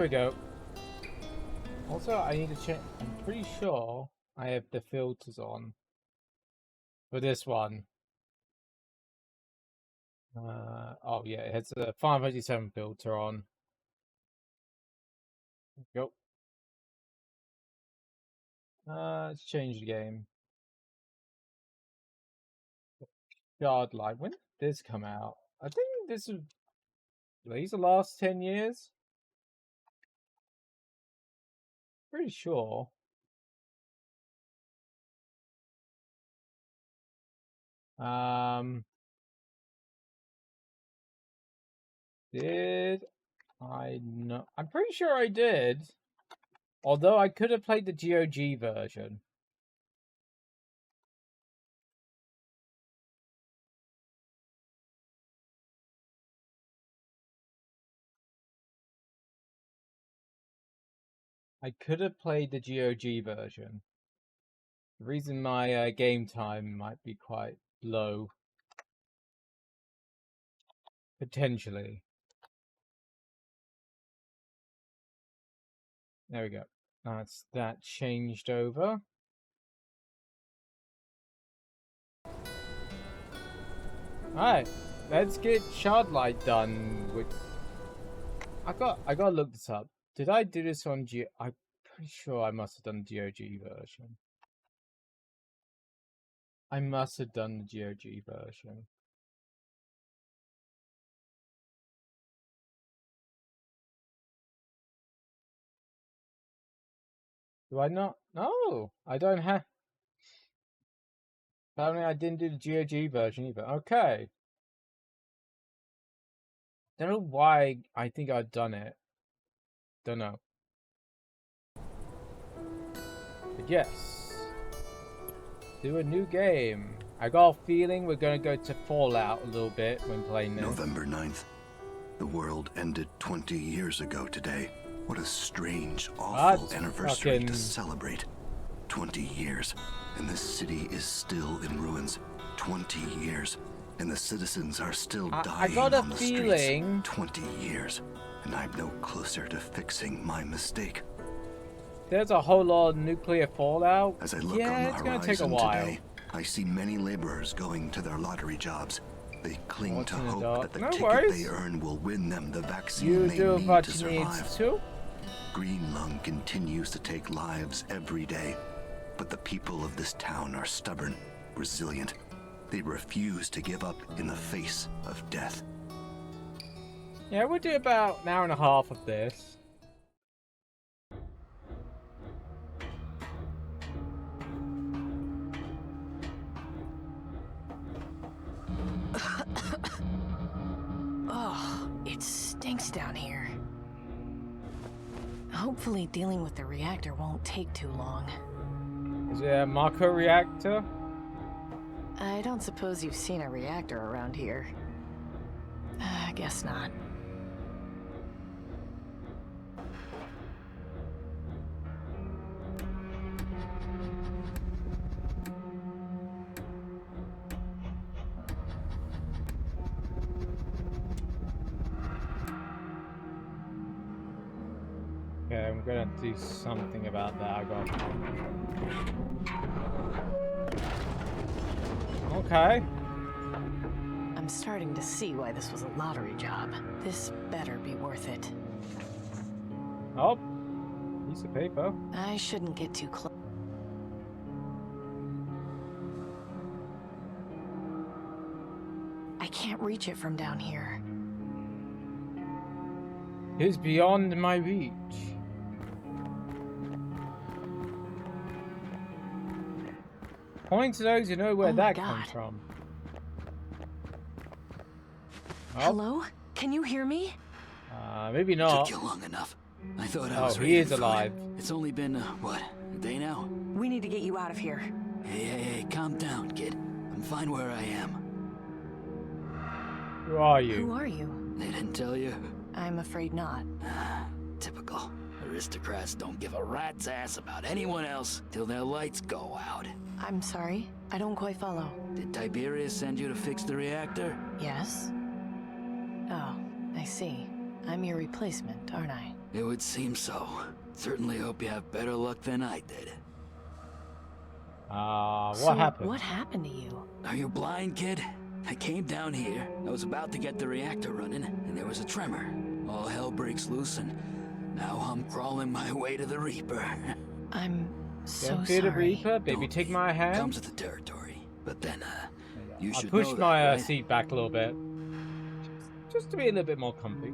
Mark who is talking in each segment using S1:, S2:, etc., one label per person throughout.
S1: we go. Also, I need to check. I'm pretty sure I have the filters on for this one. Oh yeah, it has a 587 filter on. Go. Let's change the game. Shardlight. When did this come out? I think this is these the last 10 years. Pretty sure. Did I know? I'm pretty sure I did. Although I could have played the GOG version. I could have played the GOG version. The reason my game time might be quite low. Potentially. There we go. That's that changed over. Alright, let's get Shardlight done. I gotta look this up. Did I do this on I'm pretty sure I must have done the GOG version. I must have done the GOG version. Do I not? No, I don't have. Apparently, I didn't do the GOG version either. Okay. Don't know why I think I've done it. Don't know. But yes. Do a new game. I got a feeling we're going to go to Fallout a little bit when playing this.
S2: November 9th. The world ended 20 years ago today. What a strange, awful anniversary to celebrate. 20 years, and this city is still in ruins. 20 years, and the citizens are still dying on the streets. 20 years, and I'm no closer to fixing my mistake.
S1: There's a whole lot of nuclear fallout.
S2: As I look on the horizon today, I see many laborers going to their lottery jobs. They cling to hope that the ticket they earn will win them the vaccine they need to survive. Green Lung continues to take lives every day, but the people of this town are stubborn, resilient. They refuse to give up in the face of death.
S1: Yeah, we'll do about an hour and a half of this.
S3: Oh, it stinks down here. Hopefully dealing with the reactor won't take too long.
S1: Is it a Mako reactor?
S3: I don't suppose you've seen a reactor around here. I guess not.
S1: Okay, I'm gonna do something about that. Okay.
S3: I'm starting to see why this was a lottery job. This better be worth it.
S1: Oh, piece of paper.
S3: I shouldn't get too close. I can't reach it from down here.
S1: It is beyond my reach. Point to those who know where that comes from. Oh.
S3: Hello? Can you hear me?
S1: Maybe not.
S4: Took you long enough. I thought I was
S1: ready. He is alive.
S4: It's only been, what, a day now?
S3: We need to get you out of here.
S4: Hey, calm down, kid. I'm fine where I am.
S1: Who are you?
S3: Who are you?
S4: They didn't tell you?
S3: I'm afraid not.
S4: Typical. Aristocrats don't give a rat's ass about anyone else till their lights go out.
S3: I'm sorry, I don't quite follow.
S4: Did Tiberius send you to fix the reactor?
S3: Yes? Oh, I see. I'm your replacement, aren't I?
S4: It would seem so. Certainly hope you have better luck than I did.
S1: What happened?
S3: What happened to you?
S4: Are you blind, kid? I came down here. I was about to get the reactor running, and there was a tremor. All hell breaks loose, and now I'm crawling my way to the Reaper.
S3: I'm so
S1: Don't fear the
S3: sorry.
S1: Reaper, baby.
S4: Don't
S1: Take
S4: be.
S1: my hand.
S4: Comes with the territory. But then, you
S1: I
S4: should
S1: pushed
S4: know
S1: my
S4: that, right?
S1: seat back a little bit, just to be a little bit more comfy.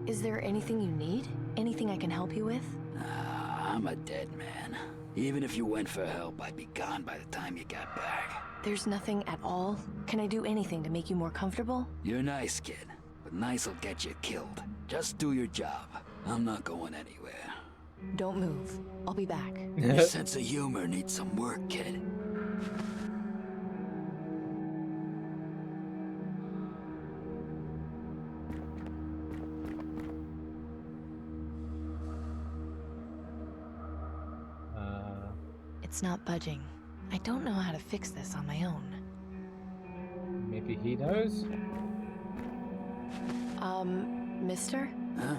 S3: Is there anything you need? Anything I can help you with?
S4: I'm a dead man. Even if you went for help, I'd be gone by the time you got back.
S3: There's nothing at all? Can I do anything to make you more comfortable?
S4: You're nice, kid. But nice will get you killed. Just do your job. I'm not going anywhere.
S3: Don't move. I'll be back.
S4: Your sense of humor needs some work, kid.
S3: It's not budging. I don't know how to fix this on my own.
S1: Maybe he knows?
S3: Mister?
S4: Huh?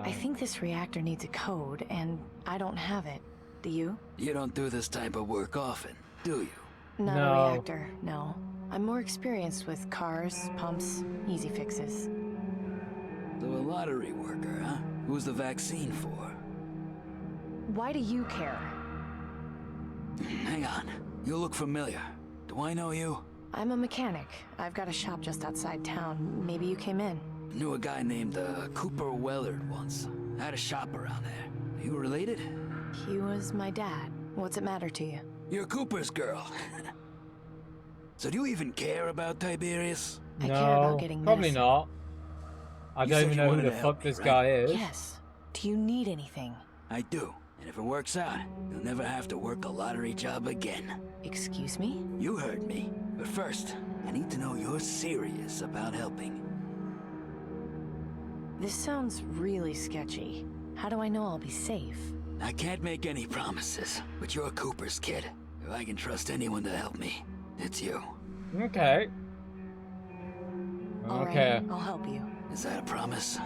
S3: I think this reactor needs a code, and I don't have it. Do you?
S4: You don't do this type of work often, do you?
S3: Not
S1: No.
S3: a reactor, no. I'm more experienced with cars, pumps, easy fixes.
S4: So a lottery worker, huh? Who's the vaccine for?
S3: Why do you care?
S4: Hang on. You look familiar. Do I know you?
S3: I'm a mechanic. I've got a shop just outside town. Maybe you came in.
S4: Knew a guy named Cooper Wellard once. Had a shop around there. Are you related?
S3: He was my dad. What's it matter to you?
S4: You're Cooper's girl. So do you even care about Tiberius?
S3: I
S1: No,
S3: care about getting
S1: probably
S3: medicine.
S1: not. I
S4: You
S1: don't
S4: said
S1: even
S4: you
S1: know who
S4: wanted
S1: the
S4: to
S1: fuck
S4: help me,
S1: this
S4: right?
S1: guy is.
S3: Yes. Do you need anything?
S4: I do. And if it works out, you'll never have to work a lottery job again.
S3: Excuse me?
S4: You heard me. But first, I need to know you're serious about helping.
S3: This sounds really sketchy. How do I know I'll be safe?
S4: I can't make any promises, but you're Cooper's kid. If I can trust anyone to help me, it's you.
S1: Okay.
S3: All
S1: Okay.
S3: right, I'll help you.
S4: Is that a promise?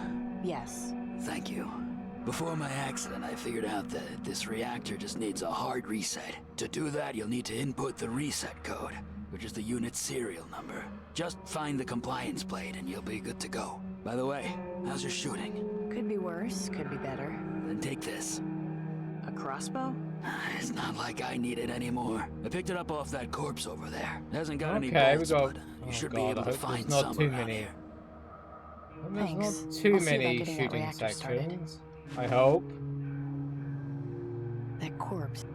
S3: Yes.
S4: Thank you. Before my accident, I figured out that this reactor just needs a hard reset. To do that, you'll need to input the reset code, which is the unit's serial number. Just find the compliance plate and you'll be good to go. By the way, how's your shooting?
S3: Could be worse, could be better.
S4: Then take this.
S3: A crossbow?
S4: It's not like I need it anymore. I picked it up off that corpse over there. It hasn't got any
S1: Okay, we
S4: bolts,
S1: got.
S4: but
S1: Oh
S4: you should
S1: God,
S4: be able
S1: I
S4: to
S1: hope
S4: find
S1: there's not
S4: some
S1: too
S4: around
S1: many.
S4: here.
S1: There's
S3: Thanks.
S1: not too
S3: I'll see about
S1: many
S3: getting that
S1: shooting
S3: reactor started.
S1: sections. I hope.
S3: That corpse.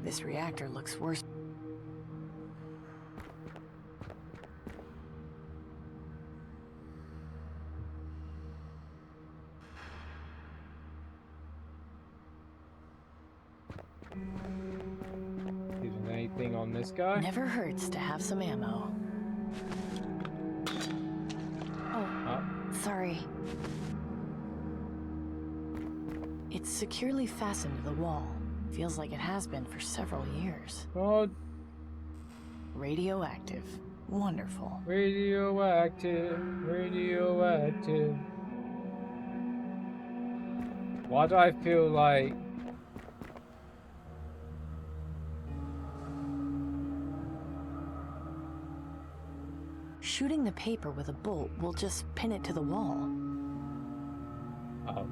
S3: This reactor looks worse.
S1: Isn't anything on this guy?
S3: Never hurts to have some ammo. Oh, sorry. It's securely fastened to the wall. Feels like it has been for several years.
S1: Oh,
S3: Radioactive. Wonderful.
S1: radioactive, radioactive. Why do I feel like
S3: Shooting the paper with a bolt will just pin it to the wall.
S1: oh,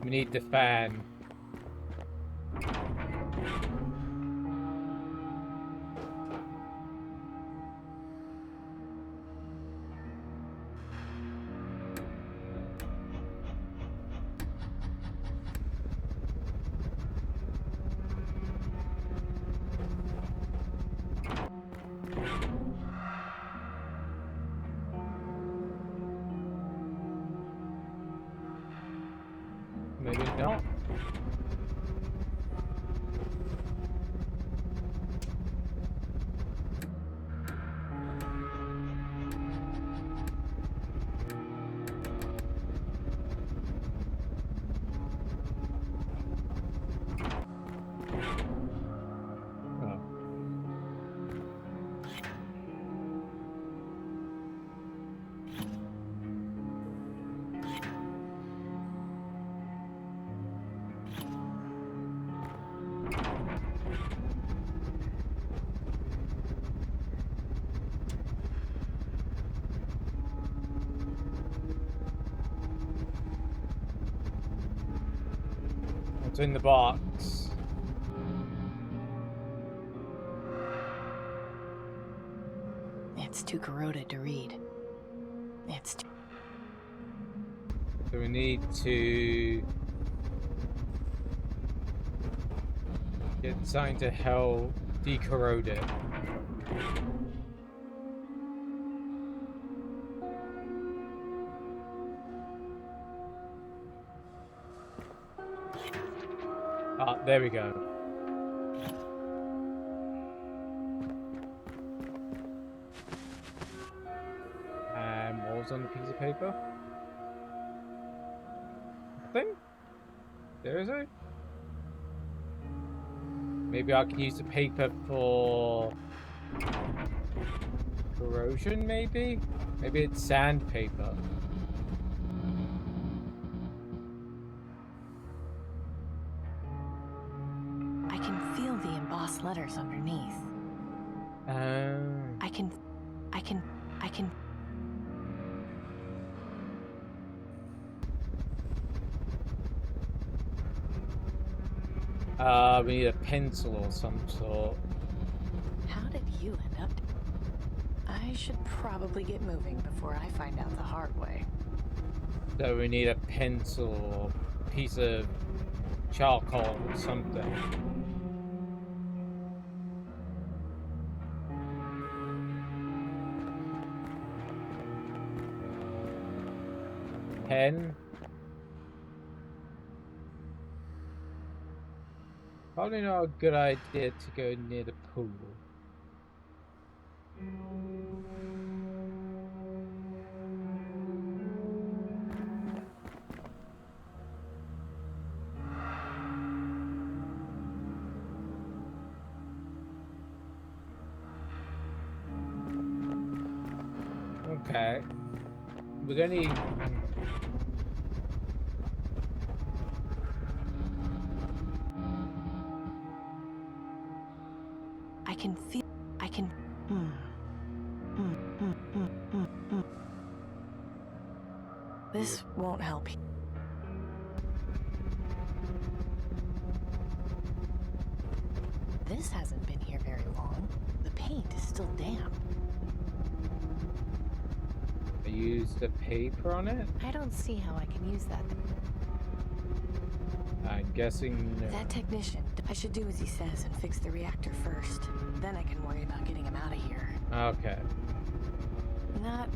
S1: we need the fan. Maybe not. Oh. in the box?
S3: It's too corroded to read. It's too...
S1: So we need to get something to help decorrode it. Ah, there we go. And what was on the piece of paper? Nothing? There is it? Maybe I can use the paper for corrosion, maybe? Maybe it's sandpaper.
S3: I can feel the embossed letters underneath. I can...
S1: We need a pencil or some sort.
S3: How did you end up? I should probably get moving before I find out the hard way.
S1: So we need a pencil or piece of charcoal or something. Pen. Probably not a good idea to go near the pool. Okay. We're gonna need...
S3: I can feel... I can... This won't help. This hasn't been here very long. The paint is still damp.
S1: I used the paper on it?
S3: I don't see how I can use that.
S1: I'm guessing no.
S3: That technician, I should do as he says and fix the reactor first. Then I can worry about getting him out of here.
S1: Okay.
S3: Not...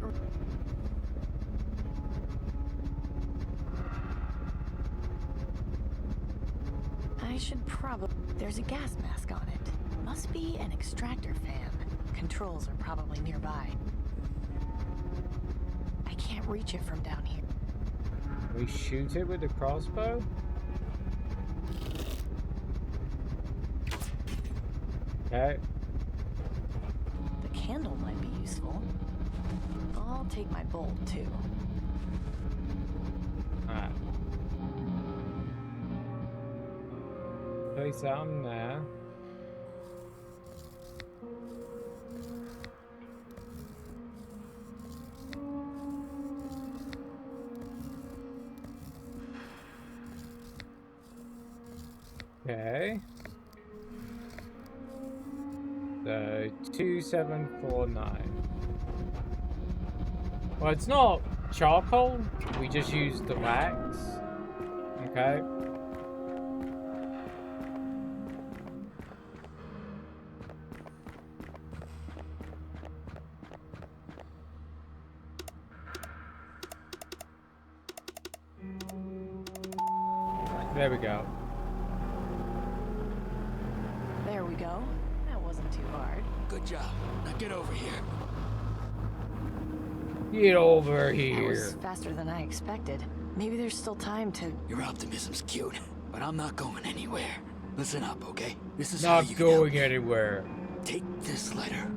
S3: I should probably... There's a gas mask on it. Must be an extractor fan. Controls are probably nearby. I can't reach it from down here.
S1: We shoot it with the crossbow? Okay.
S3: The candle might be useful. I'll take my bolt too.
S1: Alright. Place that on there. Okay. So 2749. Well, it's not charcoal. We just used the wax. Okay. There we go.
S3: There we go. That wasn't too hard.
S4: Good job. Now get over here.
S1: Get over
S3: That
S1: here.
S3: was faster than I expected. Maybe there's still time to...
S4: Your optimism's cute, but I'm not going anywhere. Listen up, okay? This is how
S1: Not
S4: you can help
S1: going
S4: me.
S1: anywhere.
S4: Take this letter.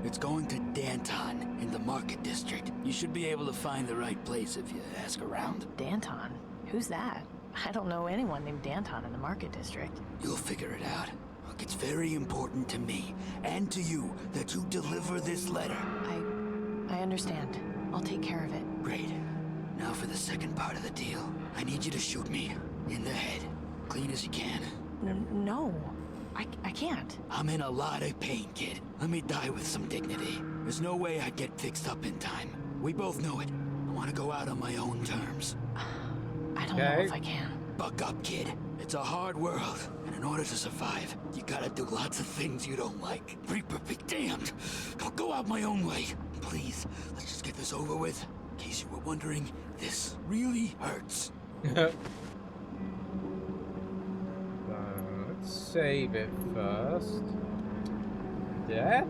S4: It's going to Danton in the Market District. You should be able to find the right place if you ask around.
S3: Danton? Who's that? I don't know anyone named Danton in the Market District.
S4: You'll figure it out. Look, it's very important to me and to you that you deliver this letter.
S3: I understand. I'll take care of it.
S4: Great. Now for the second part of the deal. I need you to shoot me In the head. Clean as you can.
S3: No. I can't.
S4: I'm in a lot of pain, kid. Let me die with some dignity. There's no way I'd get fixed up in time. We both know it. I want to go out on my own terms.
S3: I don't know if I can.
S4: Buck up, kid. It's a hard world, and in order to survive, you gotta do lots of things you don't like. Reaper be damned. I'll go out my own way. Please, let's just get this over with. In case you were wondering, this really hurts.
S1: Let's save it first. Yeah?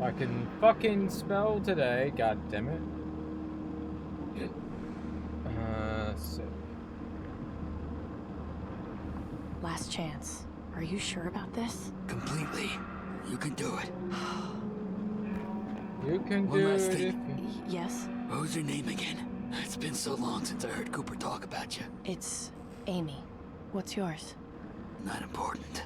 S1: I can fucking spell today, god damn it. Save.
S3: Last chance. Are you sure about this?
S4: Completely. You can do it.
S1: You can
S4: One
S1: do
S4: last
S1: it.
S4: thing.
S3: Yes?
S4: What was your name again? It's been so long since I heard Cooper talk about you.
S3: It's Amy. What's yours?
S4: Not important.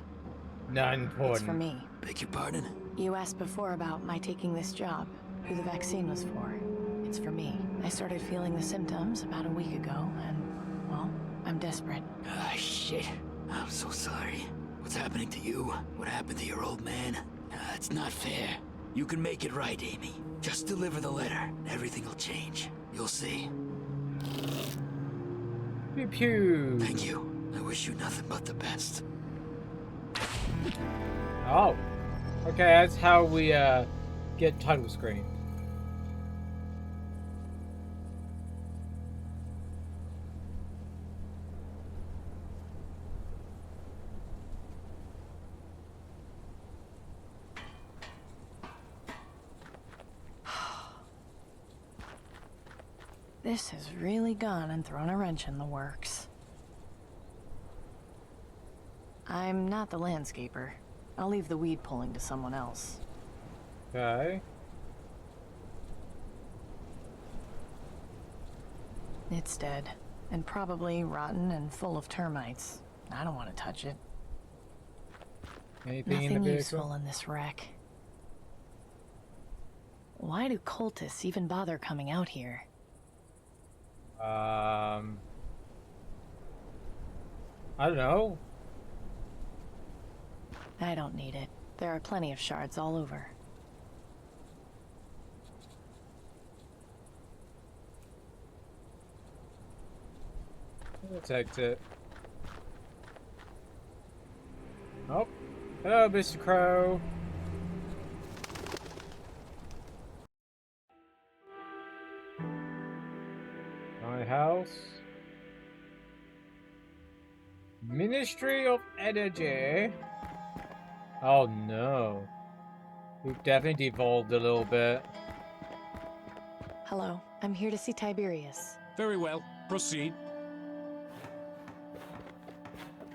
S1: Not important.
S3: It's for me.
S4: Beg your pardon?
S3: You asked before about my taking this job, who the vaccine was for. It's for me. I started feeling the symptoms about a week ago, and, well, I'm desperate.
S4: Ah, shit. I'm so sorry. What's happening to you? What happened to your old man? It's not fair. You can make it right, Amy. Just deliver the letter, and everything will change. You'll see.
S1: Pew pew.
S4: Thank you. I wish you nothing but the best.
S1: Oh. Okay, that's how we get title screen.
S3: This has really gone and thrown a wrench in the works. I'm not the landscaper. I'll leave the weed pulling to someone else.
S1: Okay.
S3: It's dead, and probably rotten and full of termites. I don't want to touch it.
S1: Anything
S3: Nothing
S1: in the vehicle?
S3: useful in this wreck. Why do cultists even bother coming out here?
S1: I don't know.
S3: I don't need it. There are plenty of shards all over.
S1: Let's exit. Oh. Hello, Mr. Crow. My house. Ministry of Energy. Oh no. We've definitely devolved a little bit.
S3: Hello, I'm here to see Tiberius.
S5: Very well. Proceed.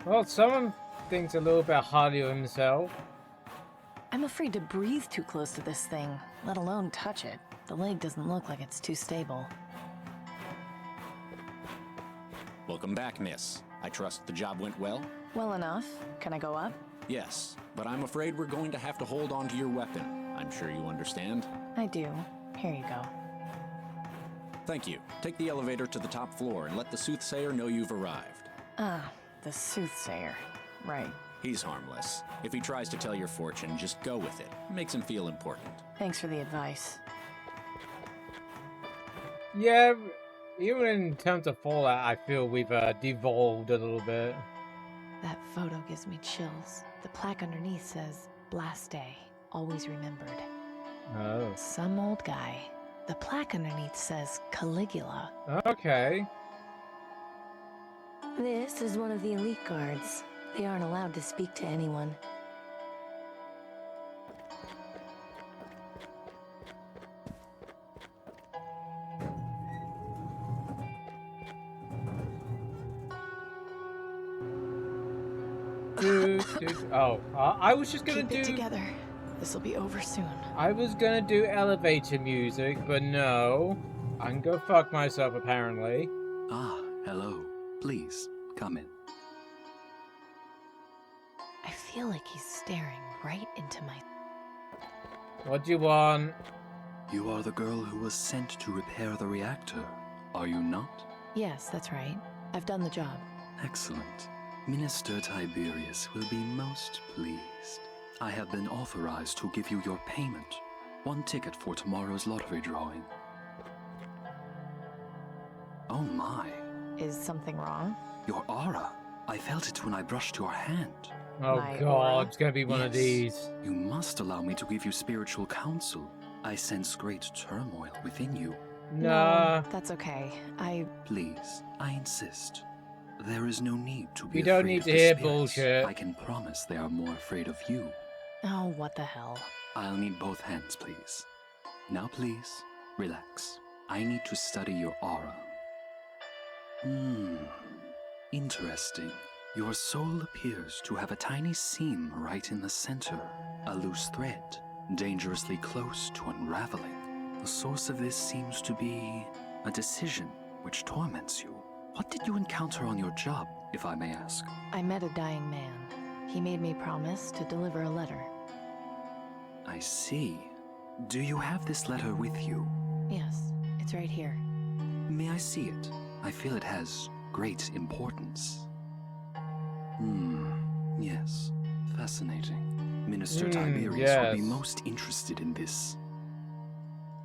S1: Well, someone thinks a little bit highly of himself.
S3: I'm afraid to breathe too close to this thing, let alone touch it. The leg doesn't look like it's too stable.
S5: Welcome back, miss. I trust the job went well?
S3: Well enough. Can I go up?
S5: Yes, but I'm afraid we're going to have to hold on to your weapon. I'm sure you understand.
S3: I do. Here you go.
S5: Thank you. Take the elevator to the top floor and let the soothsayer know you've arrived.
S3: Ah, the soothsayer. Right.
S5: He's harmless. If he tries to tell your fortune, just go with it. Makes him feel important.
S3: Thanks for the advice.
S1: Yeah, even in terms of Fallout, I feel we've devolved a little bit.
S3: That photo gives me chills. The plaque underneath says, Blast Day, always remembered.
S1: Oh.
S3: Some old guy. The plaque underneath says Caligula.
S1: Okay.
S6: This is one of the elite guards. They aren't allowed to speak to anyone.
S1: Oh, I was just gonna
S3: Keep it together. This'll be over soon.
S1: I was gonna do elevator music, but no. I can go fuck myself, apparently.
S7: Ah, hello. Please, come in.
S3: I feel like he's staring right into my...
S1: What do you want?
S7: You are the girl who was sent to repair the reactor, are you not?
S3: Yes, that's right. I've done the job.
S7: Excellent. Minister Tiberius will be most pleased. I have been authorized to give you your payment. 1 ticket for tomorrow's lottery drawing. Oh my.
S3: Is something wrong?
S7: Your aura. I felt it when I brushed your hand.
S1: Oh
S3: My
S1: god,
S3: aura?
S1: it's gonna be one of
S7: Yes.
S1: these.
S7: You must allow me to give you spiritual counsel. I sense great turmoil within you.
S1: Nah.
S3: No, that's okay.
S7: Please, I insist. There is no need to be
S1: We don't
S7: afraid
S1: need
S7: of
S1: to
S7: the
S1: hear
S7: spirits.
S1: bullshit.
S7: I can promise they are more afraid of you.
S3: Oh, what the hell.
S7: I'll need both hands, please. Now, please, relax. I need to study your aura. Interesting. Your soul appears to have a tiny seam right in the center, a loose thread, dangerously close to unraveling. The source of this seems to be a decision which torments you. What did you encounter on your job, if I may ask?
S3: I met a dying man. He made me promise to deliver a letter.
S7: I see. Do you have this letter with you?
S3: Yes, it's right here.
S7: May I see it? I feel it has great importance. Yes. Fascinating. Minister Tiberius would be
S1: yes.
S7: most interested in this.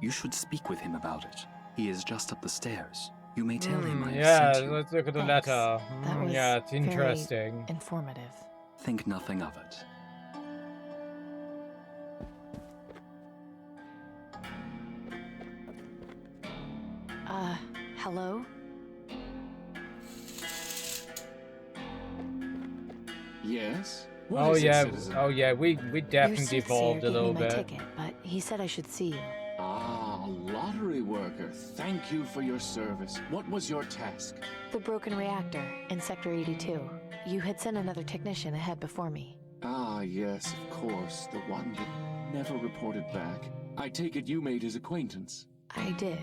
S7: You should speak with him about it. He is just up the stairs. You may tell him I have
S1: Yeah,
S7: sent you.
S1: let's look at the
S3: Thanks.
S1: letter.
S3: That was
S1: Yeah, it's
S3: very
S1: interesting.
S3: informative.
S7: Think nothing of it.
S3: Hello?
S8: Yes?
S1: Oh yeah, oh yeah, we
S3: Your
S1: definitely
S3: soothsayer
S1: evolved a
S3: gave me
S1: little
S3: my
S1: bit.
S3: ticket, but he said I should see you.
S8: Ah, a lottery worker. Thank you for your service. What was your task?
S3: The broken reactor in Sector 82. You had sent another technician ahead before me.
S8: Ah, yes, of course. The one that never reported back. I take it you made his acquaintance.
S3: I did.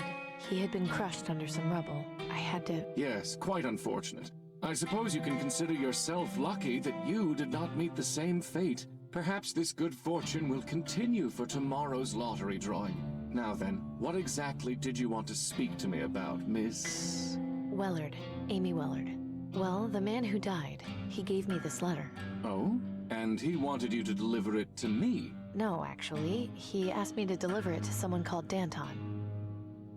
S3: He had been crushed under some rubble. I had to...
S8: Yes, quite unfortunate. I suppose you can consider yourself lucky that you did not meet the same fate. Perhaps this good fortune will continue for tomorrow's lottery drawing. Now then, what exactly did you want to speak to me about, Miss...
S3: Wellard. Amy Wellard. Well, the man who died, he gave me this letter.
S8: Oh? And he wanted you to deliver it to me?
S3: No, actually. He asked me to deliver it to someone called Danton.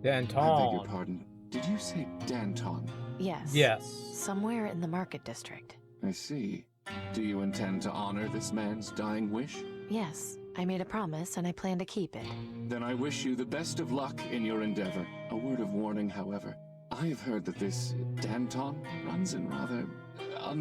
S8: I beg your
S1: Danton.
S8: pardon. Did you say Danton?
S3: Yes.
S1: Yes.
S3: Somewhere in the market district.
S8: I see. Do you intend to honor this man's dying wish?
S3: Yes. I made a promise and I plan to keep it.
S8: Then I wish you the best of luck in your endeavor. A word of warning, however. I have heard that this Danton runs in rather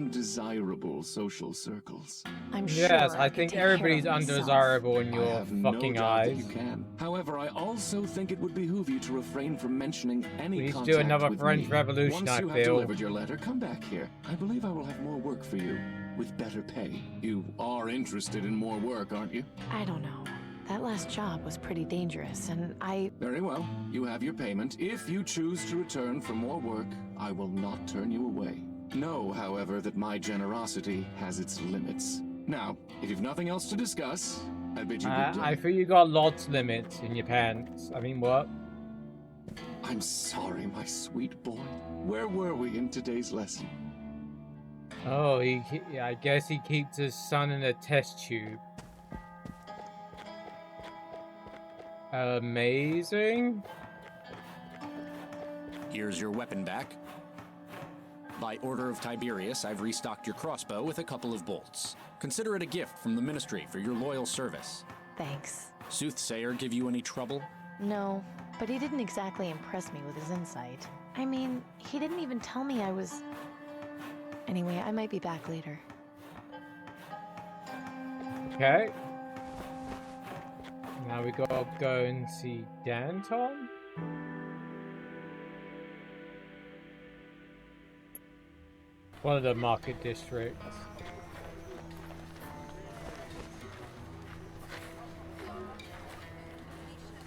S8: undesirable social circles.
S3: I'm sure
S1: Yes, I
S3: could
S1: think
S3: take care of
S1: everybody's
S3: myself.
S1: undesirable in
S8: I
S1: your
S8: have no
S1: fucking
S8: doubt that
S1: eyes.
S8: you can. However, I also think it would behoove you to refrain from mentioning any
S1: We need to
S8: contact
S1: do another
S8: with
S1: French
S8: me.
S1: Revolution,
S8: Once
S1: I
S8: you have
S1: feel.
S8: delivered your letter, come back here. I believe I will have more work for you, with better pay. You are interested in more work, aren't you?
S3: I don't know. That last job was pretty dangerous, and
S8: Very well. You have your payment. If you choose to return for more work, I will not turn you away. Know, however, that my generosity has its limits. Now, if you've nothing else to discuss, I bid you good day.
S1: I feel you got lots limits in your pants. I mean, what?
S8: I'm sorry, my sweet boy. Where were we in today's lesson?
S1: Oh, I guess he keeps his son in a test tube. Amazing.
S5: Here's your weapon back. By order of Tiberius, I've restocked your crossbow with a couple of bolts. Consider it a gift from the Ministry for your loyal service.
S3: thanks.
S5: Soothsayer give you any trouble?
S3: No, but he didn't exactly impress me with his insight. I mean, he didn't even tell me I was... Anyway, I might be back later.
S1: Okay. Now we gotta go and see Danton. One of the market districts.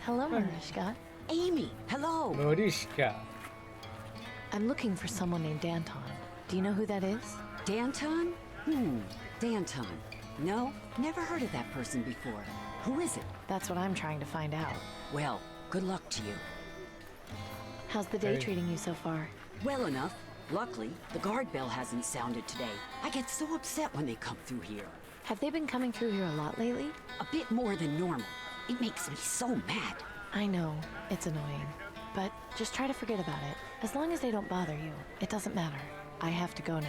S3: Hello, Mariska.
S9: Amy, hello.
S1: Morishka.
S3: I'm looking for someone named Danton. Do you know who that is?
S9: Danton? Danton. No, never heard of that person before. Who is it?
S3: That's what I'm trying to find out.
S9: Well, good luck to you.
S3: How's the day
S1: Hey.
S3: treating you so far?
S9: Well enough. Luckily, the guard bell hasn't sounded today. I get so upset when they come through here.
S6: Have they been coming through here a lot lately?
S9: A bit more than normal. It makes me so mad.
S3: I know, it's annoying. But just try to forget about it. As long as they don't bother you, it doesn't matter. I have to go now.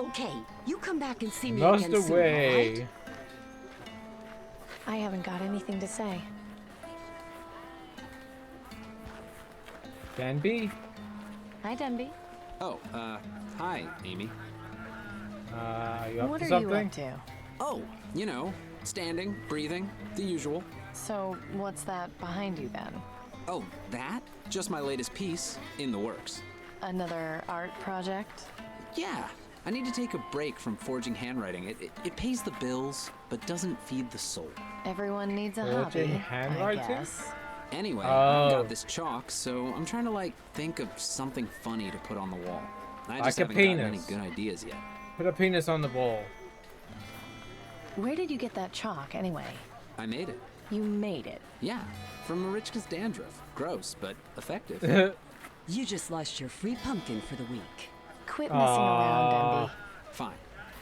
S9: Okay, you come back and see me
S1: Lost
S9: again soon,
S1: away.
S9: alright?
S3: I haven't got anything to say.
S1: Danby?
S3: Hi, Denby.
S5: Oh, hi, Amy.
S1: You up
S3: What
S1: to
S3: are
S1: something?
S3: you up to?
S5: Oh, you know, standing, breathing, the usual.
S3: So, what's that behind you then?
S5: Oh, that? Just my latest piece, in the works.
S3: Another art project?
S5: Yeah, I need to take a break from forging handwriting. It pays the bills, but doesn't feed the soul.
S3: Everyone needs a
S1: Forging
S3: hobby,
S1: handwriting?
S3: I guess.
S5: Anyway,
S1: Oh.
S5: I've got this chalk, so I'm trying to, like, think of something funny to put on the wall. I just
S1: Like a
S5: haven't gotten any
S1: penis.
S5: good ideas yet.
S1: Put a penis on the wall.
S3: Where did you get that chalk, anyway?
S5: I made it.
S3: You made it.
S5: Yeah, from Marichka's dandruff. Gross, but effective.
S9: You just lost your free pumpkin for the week.
S3: Quit messing around, Denby.
S5: Fine.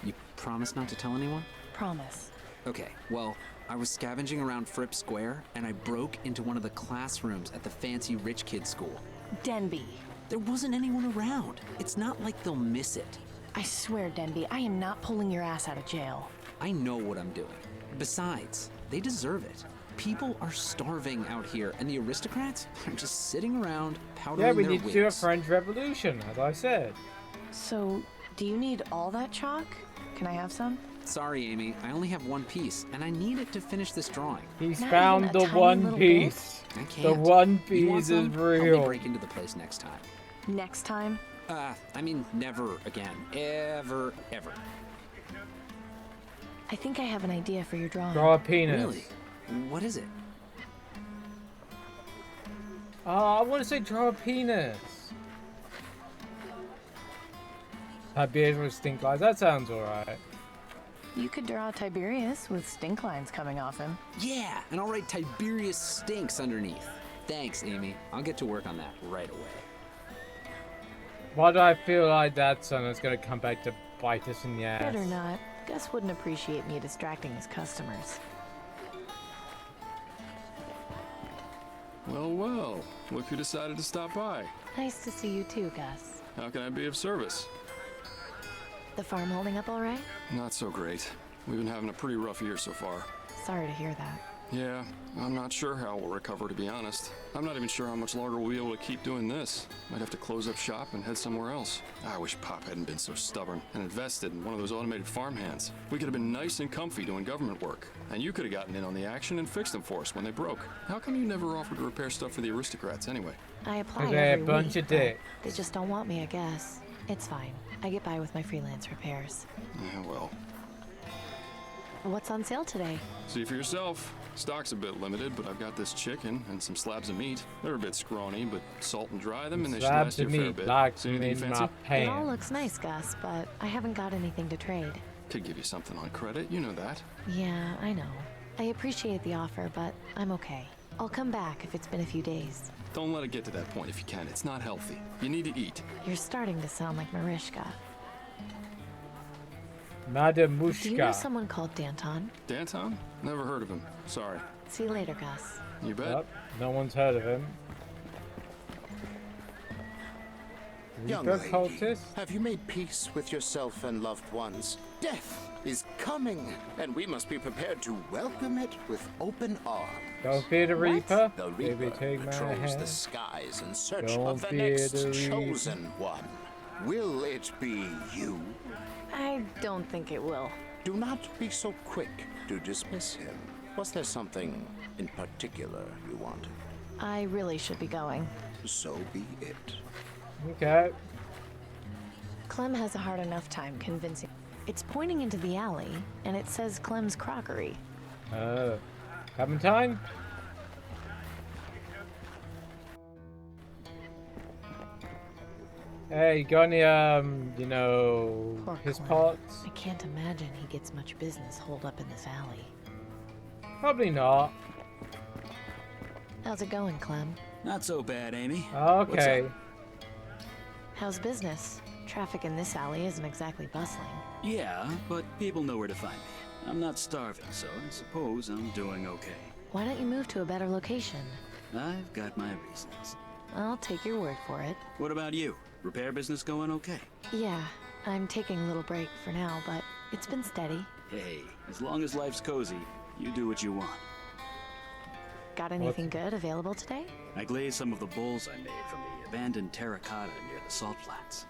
S5: You promise not to tell anyone?
S3: Promise.
S5: Okay, well, I was scavenging around Fripp Square, and I broke into one of the classrooms at the fancy rich kid school.
S3: Denby.
S5: There wasn't anyone around. It's not like they'll miss it.
S3: I swear, Denby, I am not pulling your ass out of jail.
S5: I know what I'm doing. Besides, they deserve it. People are starving out here, and the aristocrats are just sitting around powdering
S1: Yeah, we
S5: their
S1: need to do a
S5: wigs.
S1: French Revolution, as I said.
S3: So, do you need all that chalk? Can I have some?
S5: Sorry, Amy. I only have one piece, and I need it to finish this drawing.
S1: He's
S3: Not
S1: found
S3: even a
S1: the
S3: tiny
S1: one
S3: little
S1: piece.
S5: I
S1: The
S5: can't.
S1: one
S5: You want
S1: piece is
S5: some? Help me
S1: real.
S5: break into the place next time.
S3: Next time?
S5: I mean, never again. Ever, ever.
S3: I think I have an idea for your drawing.
S1: Draw a penis.
S5: Really? What is it?
S1: Oh, I want to say draw a penis. Tiberius with stink lines. That sounds alright.
S3: You could draw Tiberius with stink lines coming off him.
S5: Yeah, and I'll write Tiberius stinks underneath. Thanks, Amy. I'll get to work on that right away.
S1: Why do I feel like that son is going to come back to bite us in the ass?
S3: Better not. Gus wouldn't appreciate me distracting his customers.
S8: Well, well. Look who decided to stop by.
S3: Nice to see you too, Gus.
S8: How can I be of service?
S3: The farm holding up all right?
S8: Not so great. We've been having a pretty rough year so far.
S3: Sorry to hear that.
S8: Yeah, I'm not sure how we'll recover, to be honest. I'm not even sure how much longer we'll be able to keep doing this. Might have to close up shop and head somewhere else. I wish Pop hadn't been so stubborn and invested in one of those automated farmhands. We could have been nice and comfy doing government work. And you could have gotten in on the action and fixed them for us when they broke. How come you never offered to repair stuff for the aristocrats anyway?
S3: I apply
S1: They're a
S3: every
S1: bunch
S3: week,
S1: of
S3: but
S1: dicks.
S3: they just don't want me, I guess. It's fine. I get by with my freelance repairs.
S8: Yeah, well,
S3: What's on sale today?
S8: see for yourself. Stock's a bit limited, but I've got this chicken and some slabs of meat. They're a bit scrawny, but salt and dry them and they should
S1: Slabs
S8: last you
S1: of
S8: a fair
S1: meat
S8: bit.
S1: like
S8: See anything
S1: in
S8: fancy?
S1: my
S3: It all
S1: pants.
S3: looks nice, Gus, but I haven't got anything to trade.
S8: Could give you something on credit, you know that.
S3: Yeah, I know. I appreciate the offer, but I'm okay. I'll come back if it's been a few days.
S8: Don't let it get to that point if you can. It's not healthy. You need to eat.
S3: You're starting to sound like Marishka.
S1: Madame
S3: Do you know
S1: Mushka.
S3: someone called Danton?
S8: Danton? Never heard of him. Sorry.
S3: See you later, Gus.
S8: You bet.
S1: Yep, no one's heard of him.
S10: Young
S1: Reaper
S10: lady,
S1: cultist?
S10: have you made peace with yourself and loved ones? Death is coming, and we must be prepared to welcome it with open arms.
S1: Don't fear the Reaper.
S10: The
S1: Baby,
S10: Reaper
S1: take my
S10: patrols
S1: hand.
S10: the skies in search
S1: Don't
S10: of the
S1: fear
S10: next
S1: the Reaper.
S10: chosen one. Will it be you?
S3: I don't think it will.
S10: Do not be so quick to dismiss him. Was there something in particular you wanted?
S3: I really should be going.
S10: So be it.
S1: Okay.
S3: Clem has a hard enough time convincing. It's pointing into the alley, and it says Clem's Crockery.
S1: Clementine? Hey, got any, you know,
S3: Poor
S1: his
S3: Clem.
S1: pots?
S3: I can't imagine he gets much business holed up in this alley.
S1: Probably not.
S3: How's it going, Clem?
S4: Not so bad, Amy.
S1: Okay.
S3: How's business? Traffic in this alley isn't exactly bustling.
S4: Yeah, but people know where to find me. I'm not starving, so I suppose I'm doing okay.
S3: Why don't you move to a better location?
S4: I've got my reasons.
S3: I'll take your word for it.
S4: What about you? Repair business going okay?
S3: Yeah, I'm taking a little break for now, but it's been steady.
S4: Hey, as long as life's cozy, you do what you want.
S3: Got anything good available today?
S4: I glazed some of the bowls I made from the abandoned terracotta near the salt flats.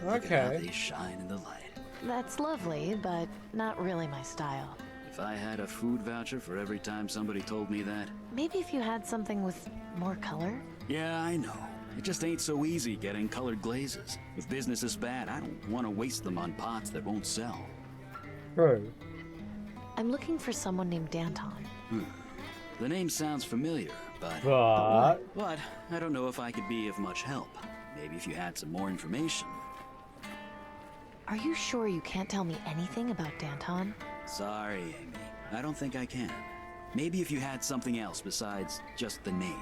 S4: Look
S1: Okay.
S4: at how they shine in the light.
S3: That's lovely, but not really my style.
S4: If I had a food voucher for every time somebody told me that.
S3: Maybe if you had something with more color?
S4: Yeah, I know. It just ain't so easy getting colored glazes. If business is bad, I don't want to waste them on pots that won't sell.
S1: True.
S3: I'm looking for someone named Danton.
S4: The name sounds familiar, but I don't know if I could be of much help. Maybe if you had some more information.
S3: Are you sure you can't tell me anything about Danton?
S4: Sorry, Amy. I don't think I can. Maybe if you had something else besides just the name.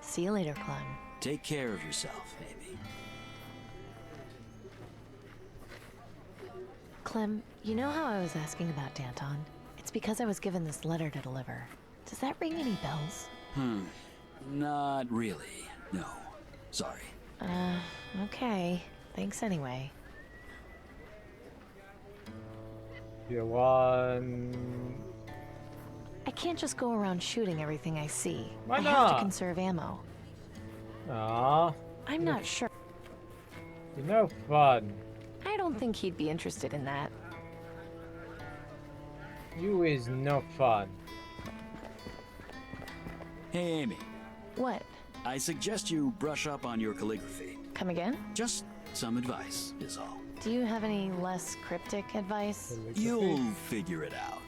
S3: See you later, Clem.
S4: Take care of yourself, Amy.
S3: Clem, you know how I was asking about Danton? It's because I was given this letter to deliver. Does that ring any bells?
S4: Not really. No. Sorry.
S3: Okay. Thanks anyway.
S1: You want...
S3: I can't just go around shooting everything I see.
S1: Why
S3: I have
S1: not?
S3: to conserve ammo.
S1: Aw.
S3: I'm not sure.
S1: You're no fun.
S3: I don't think he'd be interested in that.
S1: You is no fun.
S4: Hey, Amy.
S3: What?
S4: I suggest you brush up on your calligraphy.
S3: Come again?
S4: Just some advice is all.
S3: Do you have any less cryptic advice?
S4: You'll figure it out.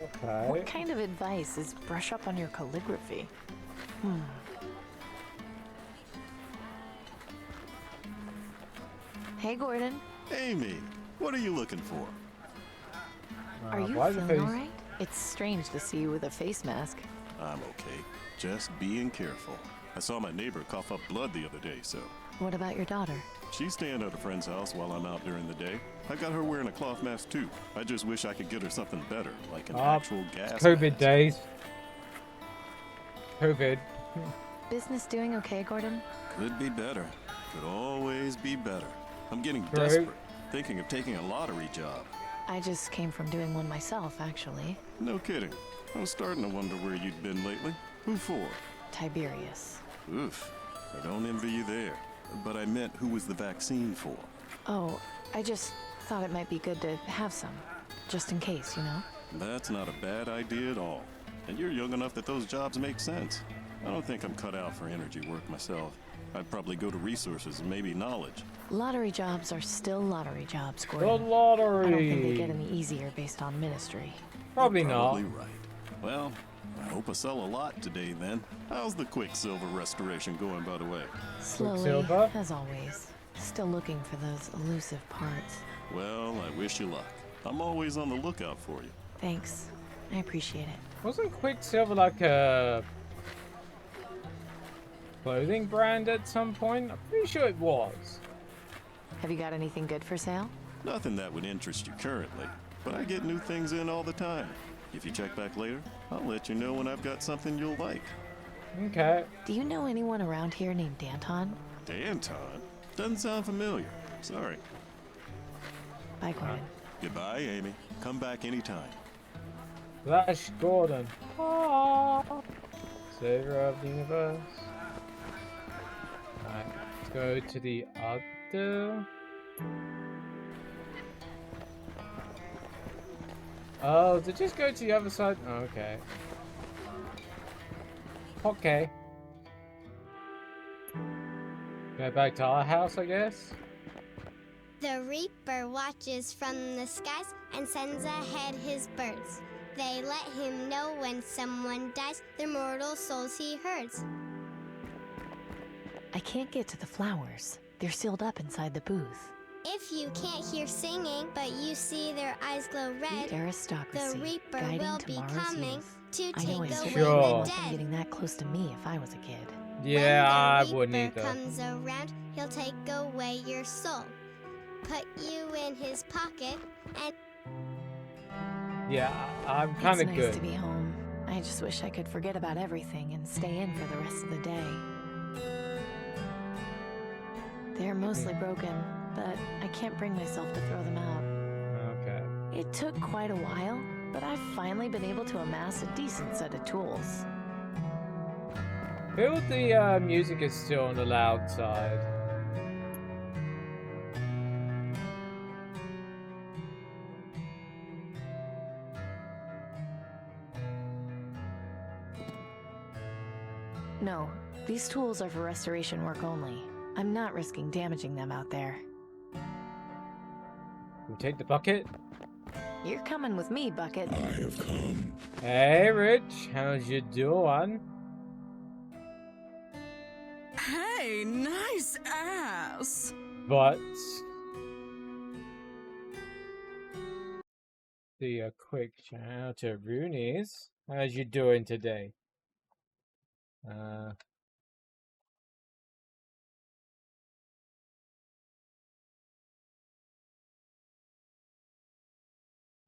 S1: Okay.
S3: What kind of advice is brush up on your calligraphy? Hey, Gordon.
S11: Amy, what are you looking for?
S3: Are you
S1: why is the
S3: feeling
S1: face-
S3: alright? It's strange to see you with a face mask.
S11: I'm okay. Just being careful. I saw my neighbor cough up blood the other day, so...
S3: What about your daughter?
S11: She's staying at a friend's house while I'm out during the day. I got her wearing a cloth mask too. I just wish I could get her something better, like an actual gas
S1: COVID
S11: mask.
S1: days. COVID.
S3: Business doing okay, Gordon?
S11: Could be better. Could always be better. I'm getting
S1: True.
S11: desperate, thinking of taking a lottery job.
S3: I just came from doing one myself, actually.
S11: No kidding. I was starting to wonder where you'd been lately. Who for?
S3: Tiberius.
S11: Oof. I don't envy you there. But I meant who was the vaccine for?
S3: Oh, I just thought it might be good to have some. Just in case, you know?
S11: That's not a bad idea at all. And you're young enough that those jobs make sense. I don't think I'm cut out for energy work myself. I'd probably go to resources and maybe knowledge.
S3: Lottery jobs are still lottery jobs,
S1: The
S3: Gordon.
S1: lottery.
S3: I don't think they get any easier based on ministry.
S1: Probably
S11: You're
S1: not.
S11: probably right. Well, I hope I sell a lot today then. How's the Quicksilver restoration going, by the way?
S3: Slowly,
S1: Quicksilver?
S3: as always. Still looking for those elusive parts.
S11: Well, I wish you luck. I'm always on the lookout for you.
S3: Thanks. I appreciate it.
S1: Wasn't Quicksilver like a clothing brand at some point? I'm pretty sure it was.
S3: Have you got anything good for sale?
S11: Nothing that would interest you currently, but I get new things in all the time. If you check back later, I'll let you know when I've got something you'll like.
S1: Okay.
S3: Do you know anyone around here named Danton?
S11: Danton? Doesn't sound familiar. Sorry.
S3: Bye, Gordon.
S11: Goodbye, Amy. Come back anytime.
S1: Flash Gordon. Ah. Savior of the universe. Alright, let's go to the other. Oh, did it just go to the other side? Oh, okay. Okay. Go back to our house, I guess.
S12: The Reaper watches from the skies and sends ahead his birds. They let him know when someone dies, their mortal souls he herds.
S3: I can't get to the flowers. They're sealed up inside the booth.
S12: If you can't hear singing, but you see their eyes glow red,
S3: The aristocracy,
S12: the Reaper
S3: guiding
S12: will be
S3: tomorrow's
S12: coming
S3: youth.
S12: to
S3: I know
S12: take
S3: I
S12: away
S3: certainly
S1: Sure.
S3: wouldn't
S12: the
S3: want them
S12: dead.
S3: getting that close to me if I was a kid.
S1: Yeah, I
S12: when the
S1: wouldn't
S12: Reaper
S1: either.
S12: comes around, he'll take away your soul, put you in his pocket, and...
S1: Yeah, I'm kind of
S3: It's
S1: good.
S3: nice to be home. I just wish I could forget about everything and stay in for the rest of the day. They're mostly broken, but I can't bring myself to throw them out.
S1: Okay.
S3: It took quite a while, but I've finally been able to amass a decent set of tools.
S1: I feel the music is still on the loud side.
S3: No, these tools are for restoration work only. I'm not risking damaging them out there.
S1: We take the bucket.
S3: You're coming with me, Bucket.
S2: I have come.
S1: Hey, Rich, how's you doing?
S13: Hey, nice ass.
S1: But the quick shout out to Roonies. How's you doing today?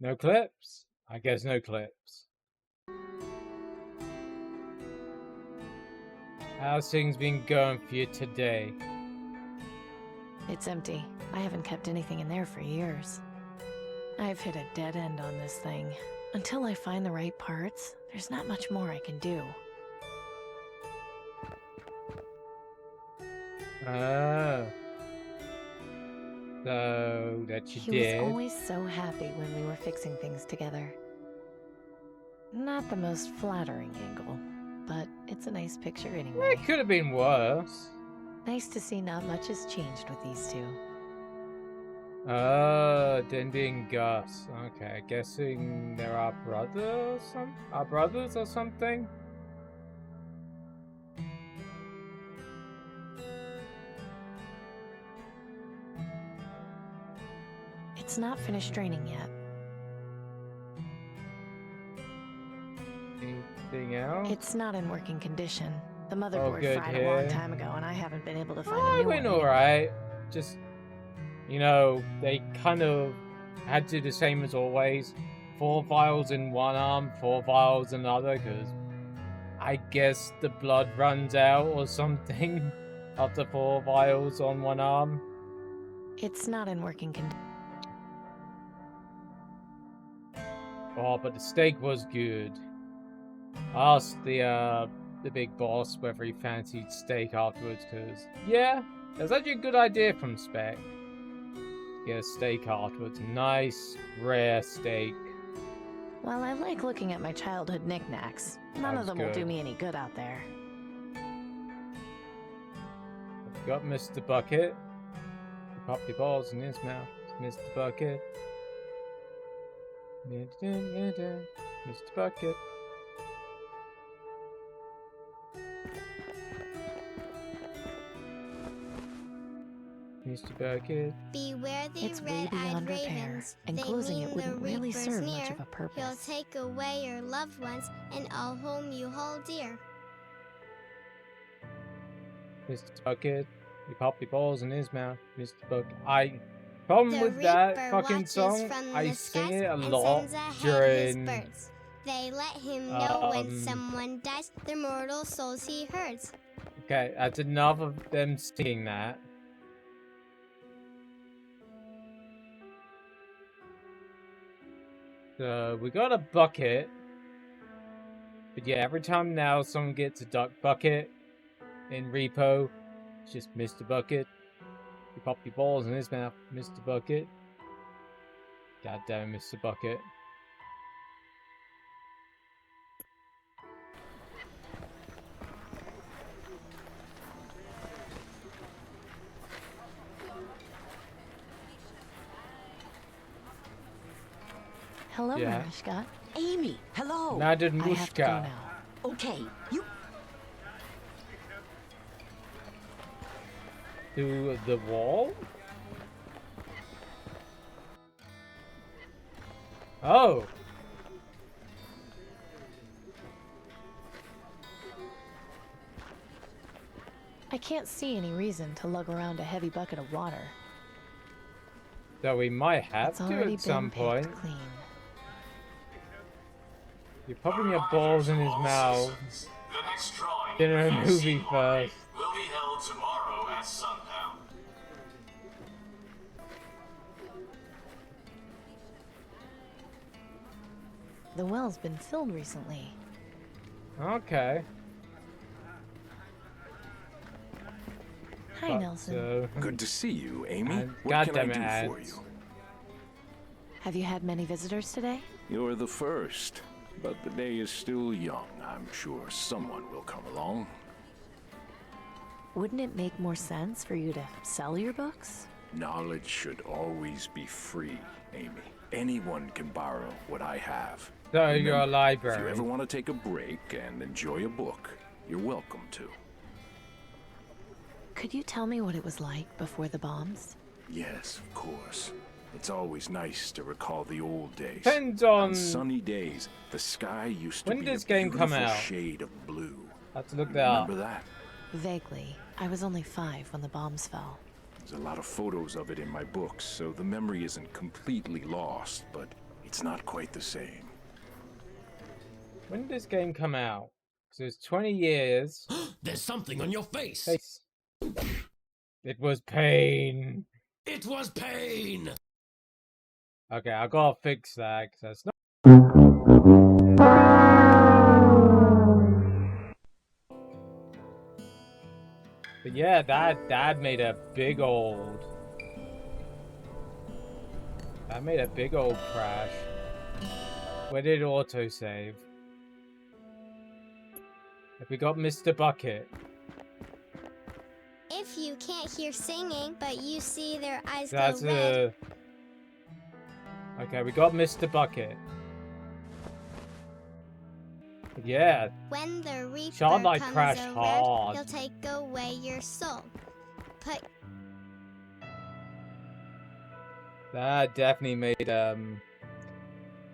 S1: No clips? I guess no clips. How's things been going for you today?
S3: It's empty. I haven't kept anything in there for years. I've hit a dead end on this thing. Until I find the right parts, there's not much more I can do.
S1: Oh. So that you
S3: He
S1: did.
S3: was always so happy when we were fixing things together. Not the most flattering angle, but it's a nice picture anyway.
S1: It could have been worse.
S3: Nice to see not much has changed with these two.
S1: Dendy and Gus. Okay, guessing they're our brothers or something?
S3: It's not finished draining yet.
S1: Anything else?
S3: It's not in working condition. The motherboard fried a
S1: here.
S3: long time ago, and I haven't been able to find a
S1: I
S3: new
S1: went
S3: one.
S1: alright. Just, you know, they kind of had to do the same as always. 4 vials in one arm, 4 vials in another, because I guess the blood runs out or something after 4 vials on one arm.
S3: It's not in working condition.
S1: Oh, but the steak was good. I asked the big boss whether he fancied steak afterwards, because, yeah, that's actually a good idea from Spec. Get a steak afterwards. Nice, rare steak.
S3: While I like looking at my childhood knickknacks, none of them will do me any good out there.
S1: Got Mr. Bucket. He popped the balls in his mouth. Mr. Bucket. Mr. Bucket. Mr. Bucket.
S12: Beware the
S3: It's way
S12: red-eyed
S3: beyond repair,
S12: ravens.
S3: and
S12: They
S3: closing
S12: mean
S3: it wouldn't
S12: the
S3: really
S12: Reaper's
S3: serve
S12: near.
S3: much of a purpose.
S12: He'll take away your loved ones and all whom you hold dear.
S1: Mr. Bucket. He popped the balls in his mouth. Mr. Bucket. Problem
S12: The
S1: with that
S12: Reaper
S1: fucking
S12: watches
S1: song,
S12: from
S1: I
S12: the
S1: sing
S12: skies
S1: it a
S12: and
S1: lot
S12: sends ahead his
S1: during
S12: birds. They let him know when someone dies, their mortal souls he herds.
S1: Okay, that's enough of them singing that. So we got a bucket. But yeah, every time now someone gets a duck bucket in Repo, it's just Mr. Bucket. You pop your balls in his mouth, Mr. Bucket. God damn it, Mr. Bucket.
S3: Hello,
S1: Yeah.
S3: Mariska.
S9: Amy, hello.
S3: I have to go
S1: Nadenushka.
S3: now.
S9: Okay, you...
S1: To the wall? Oh!
S3: I can't see any reason to lug around a heavy bucket of water.
S1: Though we might have
S3: It's
S1: to
S3: already
S1: at some
S3: been
S1: point.
S3: picked clean.
S1: You're popping your balls in his mouth. Dinner and movie first.
S14: Will be held tomorrow at sundown.
S3: The well's been filled recently.
S1: Okay.
S3: Hi, Nelson.
S15: Good to see you, Amy. What
S1: God
S15: can I
S1: damn
S15: do
S1: it,
S15: for you?
S3: Have you had many visitors today?
S15: You're the first, but the day is still young. I'm sure someone will come along.
S3: Wouldn't it make more sense for you to sell your books?
S15: Knowledge should always be free, Amy. Anyone can borrow what I have.
S1: So
S15: Remember,
S1: you're a library.
S15: If you ever want to take a break and enjoy a book, you're welcome to.
S3: Could you tell me what it was like before the bombs?
S15: Yes, of course. It's always nice to recall the old days.
S1: Depends on
S15: sunny days, the sky used to
S1: when
S15: be
S1: does
S15: a
S1: game come
S15: beautiful
S1: out?
S15: shade of blue.
S1: I have to look that up.
S15: Remember that?
S3: Vaguely. I was only 5 when the bombs fell.
S15: There's a lot of photos of it in my books, so the memory isn't completely lost, but it's not quite the same.
S1: When did this game come out? So it's 20 years.
S14: There's something on your face.
S1: It was pain.
S14: It was pain.
S1: Okay, I gotta fix that because that's not. But yeah, that made a big old. That made a big old crash. Where did autosave? Have we got Mr. Bucket?
S12: If you can't hear singing, but you see their eyes
S1: That's
S12: go red.
S1: Okay, we got Mr. Bucket. Yeah.
S12: When the Reaper
S1: Shardlight
S12: comes
S1: crashed
S12: around,
S1: hard.
S12: he'll take away your soul. Put
S1: That definitely made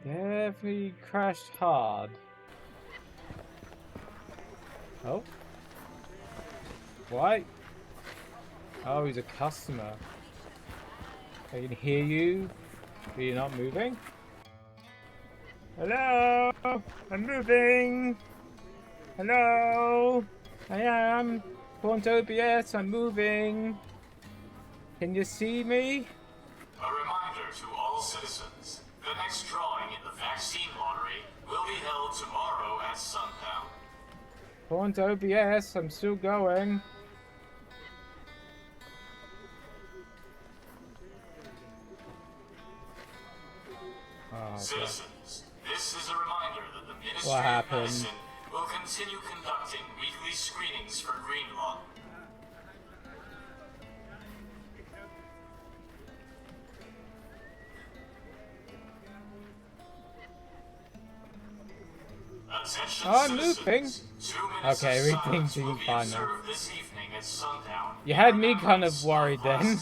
S1: definitely crashed hard. Oh. Why? Oh, he's a customer. I can hear you, but you're not moving. Hello? I'm moving. Hello? I am. Want OBS, I'm moving. Can you see me?
S14: A reminder to all citizens, the next drawing in the vaccine lottery will be held tomorrow at sundown.
S1: Want OBS, I'm still going. Oh,
S14: Citizens, this is a reminder that the Ministry
S1: what
S14: of
S1: happened?
S14: Medicine will continue conducting weekly screenings for Greenlaw. Attention
S1: Oh, I'm
S14: citizens.
S1: moving.
S14: 2 minutes
S1: Okay,
S14: of
S1: everything
S14: silence will
S1: seems
S14: be
S1: fine now.
S14: observed this evening at sundown.
S1: You had me kind of worried then.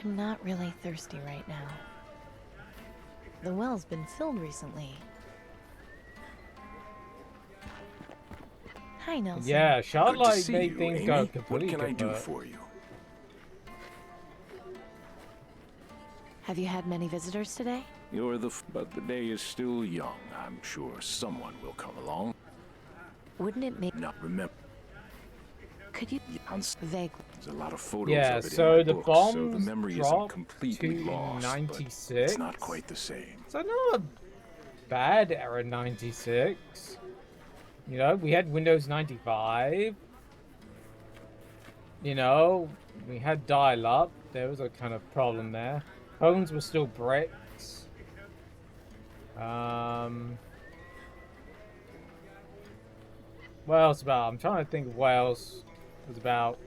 S3: I'm not really thirsty right now. The well's been filled recently. Hi, Nelson.
S1: Yeah,
S15: Good to
S1: Shardlight
S15: see
S1: made
S15: you,
S1: things
S15: Amy.
S1: go
S15: What
S1: completely
S15: can I do
S1: kaput.
S15: for you?
S3: Have you had many visitors today?
S15: You're but the day is still young. I'm sure someone will come along.
S3: Wouldn't it make...
S15: Not remember.
S3: Could you... Vaguely.
S15: There's a lot of photos
S1: Yeah,
S15: of it
S1: so
S15: in my
S1: the
S15: books,
S1: bombs
S15: so the memory isn't
S1: dropped
S15: completely
S1: to
S15: lost, but
S1: 96.
S15: it's not quite the same.
S1: So not a bad era 96. You know, we had Windows 95. You know, we had dial-up. There was a kind of problem there. Phones were still bricks. What else about? I'm trying to think of what else was about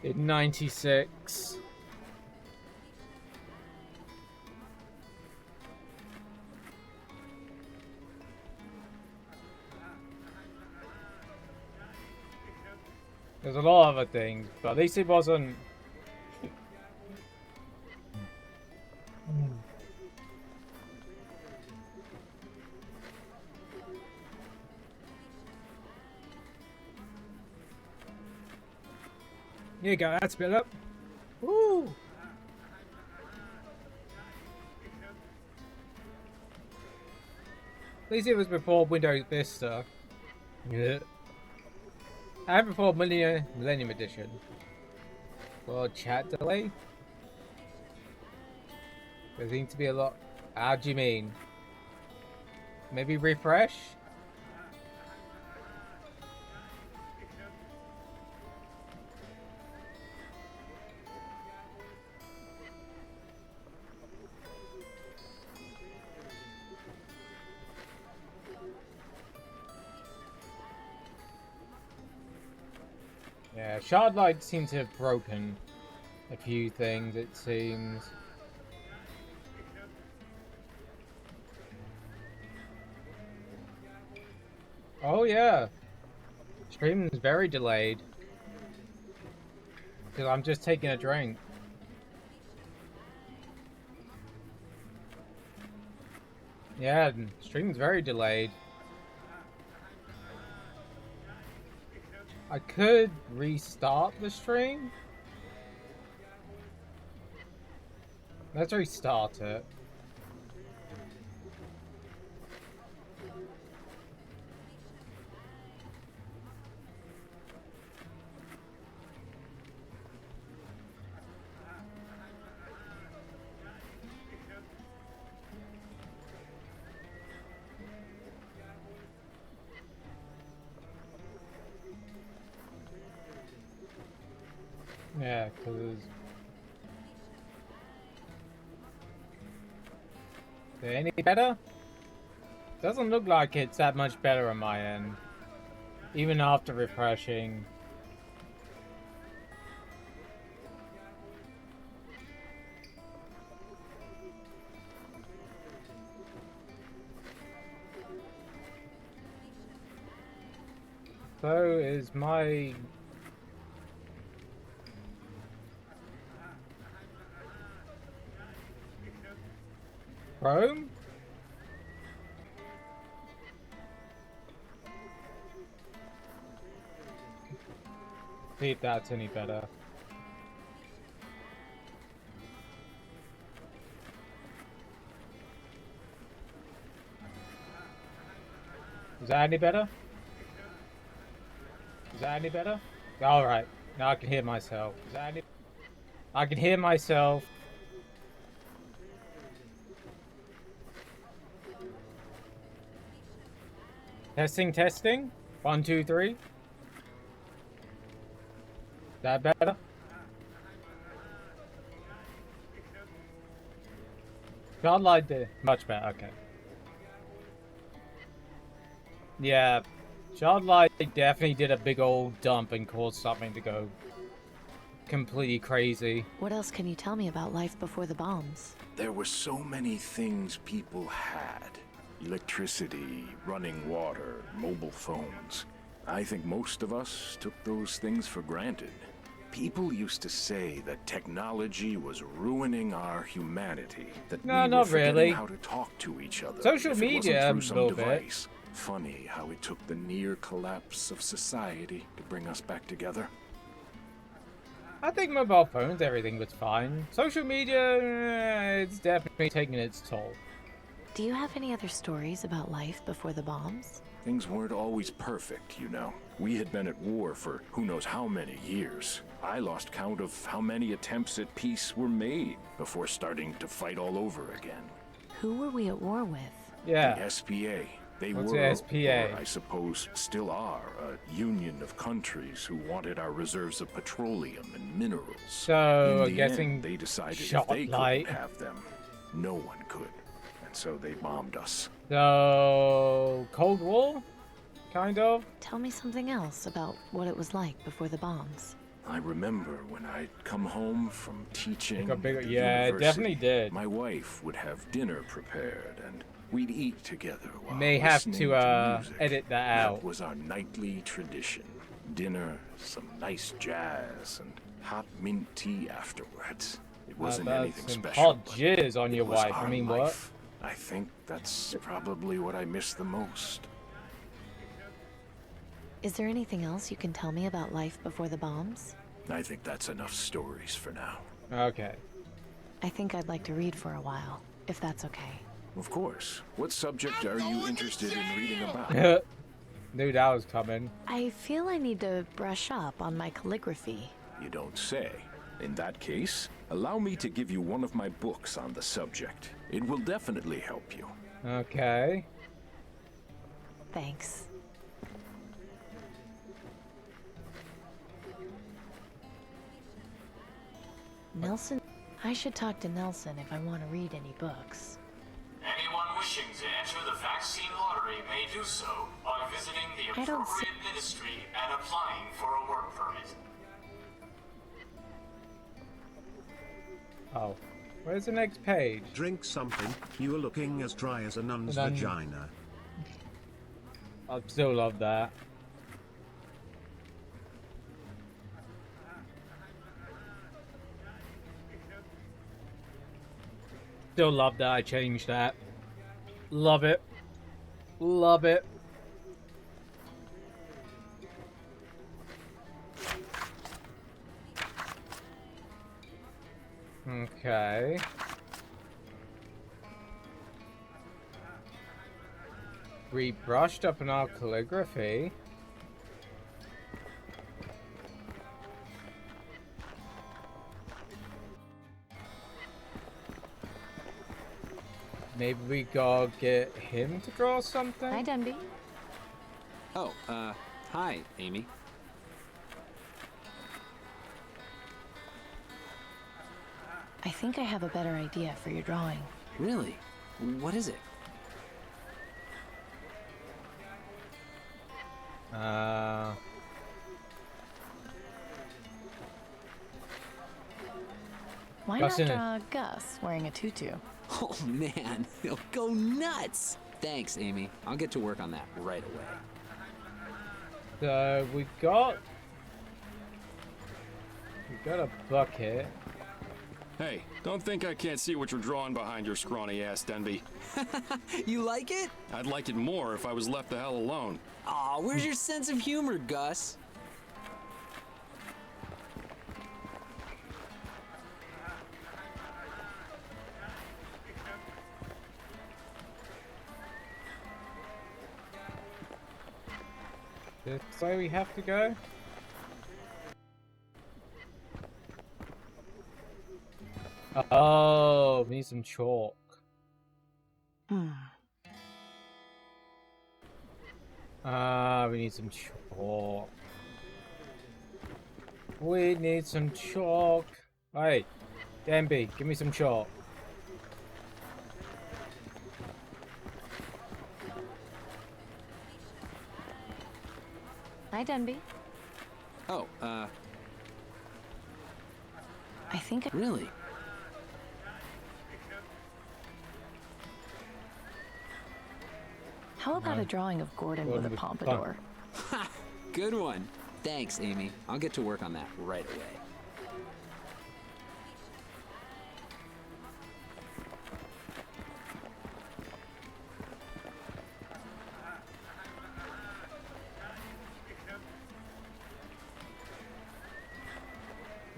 S1: in 96. There's a lot of other things, but at least it wasn't. Here you go, that's Philip. Woo! At least it was before Windows Vista. Yeah. And before Millennium Edition. Well, chat delay? There seems to be a lot. How do you mean? Maybe refresh? Yeah, Shardlight seems to have broken a few things, it seems. Oh yeah. Stream is very delayed. Because I'm just taking a drink. Yeah, stream's very delayed. I could restart the stream. Let's restart it. Yeah, because... Is it any better? Doesn't look like it's that much better on my end. Even after refreshing. So is my... Chrome? See if that's any better. Is that any better? Is that any better? Alright, now I can hear myself. Is that any... I can hear myself. Testing, testing. 1, 2, 3. Is that better? Shardlight did much better, okay. Yeah, Shardlight definitely did a big old dump and caused something to go completely crazy.
S3: What else can you tell me about life before the bombs?
S15: There were so many things people had. Electricity, running water, mobile phones. I think most of us took those things for granted. People used to say that technology was ruining our humanity. That
S1: no,
S15: we
S1: not
S15: were forgetting
S1: really.
S15: How to talk to each other.
S1: Social media,
S15: a
S1: little bit.
S15: Funny how it took the near collapse of society to bring us back together.
S1: I think mobile phones, everything was fine. Social media, it's definitely taking its toll.
S3: Do you have any other stories about life before the bombs?
S15: Things weren't always perfect, you know. We had been at war for who knows how many years. I lost count of how many attempts at peace were made before starting to fight all over again.
S3: Who were we at war with?
S1: Yeah.
S15: The SPA. They
S1: What's
S15: were,
S1: the SPA?
S15: or I suppose still are, a union of countries who wanted our reserves of petroleum and minerals.
S1: So, I'm
S15: In the
S1: guessing
S15: end, they decided if they
S1: Shardlight.
S15: couldn't have them, no one could. And so they bombed us.
S1: So, Cold War? Kind of?
S3: Tell me something else about what it was like before the bombs.
S15: I remember when I'd come home from teaching.
S1: Got bigger.
S15: at the
S1: Yeah, it
S15: university,
S1: definitely did.
S15: My wife would have dinner prepared, and we'd eat together while
S1: May have
S15: listening
S1: to
S15: music.
S1: edit that out.
S15: That was our nightly tradition. Dinner, some nice jazz, and hot mint tea afterwards. It wasn't
S1: That's
S15: anything
S1: some
S15: special.
S1: hot
S15: but
S1: jizz on
S15: it
S1: your
S15: was
S1: wife.
S15: our
S1: I mean,
S15: life. I think that's probably what I miss the most.
S3: Is there anything else you can tell me about life before the bombs?
S15: I think that's enough stories for now.
S1: Okay.
S3: I think I'd like to read for a while, if that's okay.
S15: Of course. What subject are you interested in reading about?
S1: Knew that was coming.
S3: I feel I need to brush up on my calligraphy.
S15: You don't say. In that case, allow me to give you one of my books on the subject. It will definitely help you.
S1: Okay.
S3: Thanks. Nelson? I should talk to Nelson if I want to read any books.
S14: Anyone wishing to enter the vaccine lottery may do so by visiting the appropriate ministry and applying for a work permit.
S1: Oh. Where's the next page?
S16: Drink something. You are looking as dry as a nun's vagina.
S1: I still love that. Still love that I changed that. Love it. Love it. Okay. We brushed up on our calligraphy. Maybe we go get him to draw something?
S3: Hi, Denby.
S5: Oh, hi, Amy.
S3: I think I have a better idea for your drawing.
S5: Really? What is it?
S3: Why
S5: Gus
S3: not
S5: in it.
S3: draw Gus wearing a tutu?
S5: Oh man, he'll go nuts! Thanks, Amy. I'll get to work on that right away.
S1: So we got a bucket.
S11: Hey, don't think I can't see what you're drawing behind your scrawny ass, Denby.
S5: You like it?
S11: I'd like it more if I was left the hell alone.
S5: Aw, where's your sense of humor, Gus?
S1: This way we have to go? Oh, we need some chalk. We need some chalk. We need some chalk. Hey, Denby, give me some chalk.
S3: Hi, Denby.
S5: Oh,
S3: I think
S5: Really?
S3: How about a drawing of Gordon with a pompadour?
S5: Ha! Good one. Thanks, Amy. I'll get to work on that right away.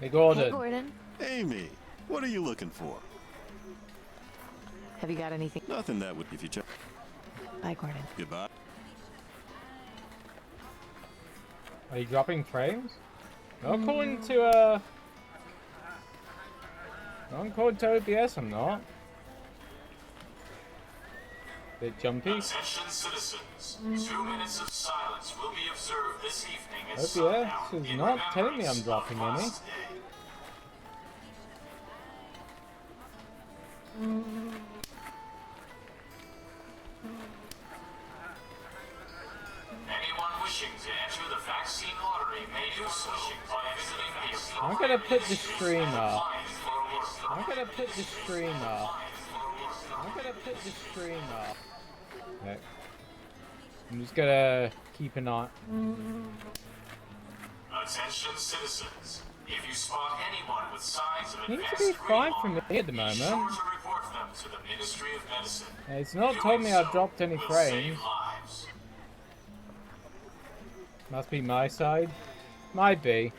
S1: Hey, Gordon.
S3: Hey, Gordon.
S11: Amy, what are you looking for?
S3: Have you got anything?
S11: Nothing that would if you check.
S3: Bye, Gordon.
S11: Goodbye.
S1: Are you dropping frames? Not according to not according to OBS, I'm not. Bit jumpy.
S14: Attention citizens. 2 minutes of silence will be observed this evening at
S1: OBS
S14: sundown
S1: is
S14: in
S1: not telling me
S14: remembrance
S1: I'm dropping
S14: of
S1: any.
S14: Lost Day. Anyone wishing to enter the vaccine lottery may do so by visiting the
S1: I'm gonna put the stream up. I'm gonna put the stream up. I'm gonna put the stream up. Okay. I'm just gonna keep an eye.
S14: Attention citizens. If you spot anyone with signs of
S1: Seems to
S14: advanced
S1: be fine
S14: green
S1: for
S14: lung,
S1: me at the
S14: be sure
S1: moment.
S14: to report them to the Ministry of Medicine.
S1: It's not
S14: Doing
S1: told me I've
S14: so
S1: dropped any
S14: will
S1: frames.
S14: save lives.
S1: Must be my side. Might be.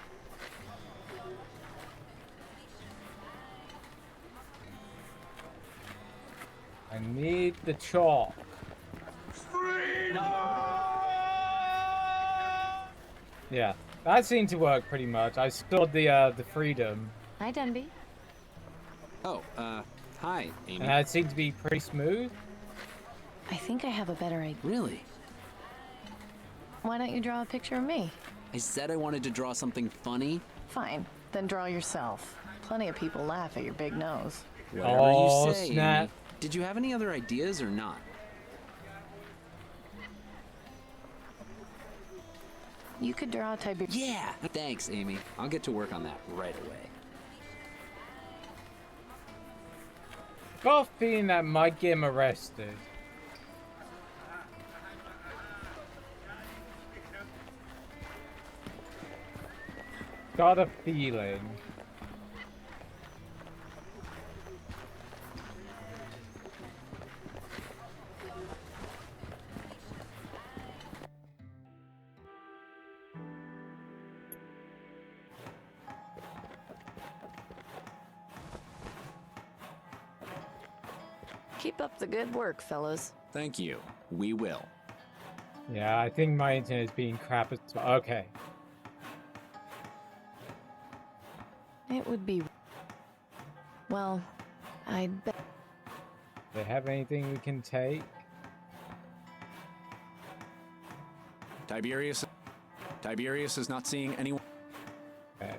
S1: I need the chalk. Yeah, that seemed to work pretty much. I stored the freedom.
S3: Hi, Denby.
S5: Oh, hi, Amy.
S1: And that seemed to be pretty smooth.
S3: I think I have a better idea.
S5: Really?
S3: Why don't you draw a picture of me?
S5: I said I wanted to draw something funny.
S3: Fine, then draw yourself. Plenty of people laugh at your big nose.
S5: Whatever you say,
S1: snap.
S5: Amy. Did you have any other ideas or not?
S3: You could draw Tiberius.
S5: Yeah! Thanks, Amy. I'll get to work on that right away.
S1: Got a feeling that might get him arrested. Got a feeling.
S3: Keep up the good work, fellas.
S5: Thank you. We will.
S1: Yeah, I think my internet is being crap as well. Okay.
S3: It would be... Well, I bet...
S1: Do they have anything we can take?
S5: Tiberius is not seeing anyone.
S1: Okay.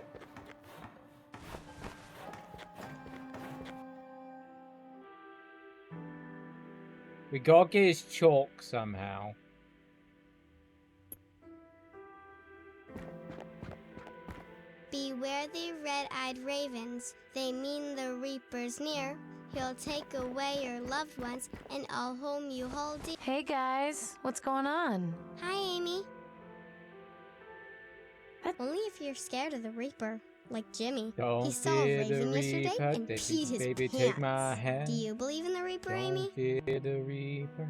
S1: We gotta get his chalk somehow.
S12: Beware the red-eyed ravens. They mean the reaper's near. He'll take away your loved ones and all whom you hold dear.
S3: Hey guys, what's going on?
S12: Hi, Amy. Only if you're scared of the reaper, like Jimmy.
S1: Don't
S12: He saw a
S1: fear the
S12: raven yesterday
S1: reaper,
S12: and
S1: baby,
S12: peed his
S1: baby,
S12: pants.
S1: take my hand.
S12: Do you believe in the reaper, Amy?
S1: Don't fear the reaper.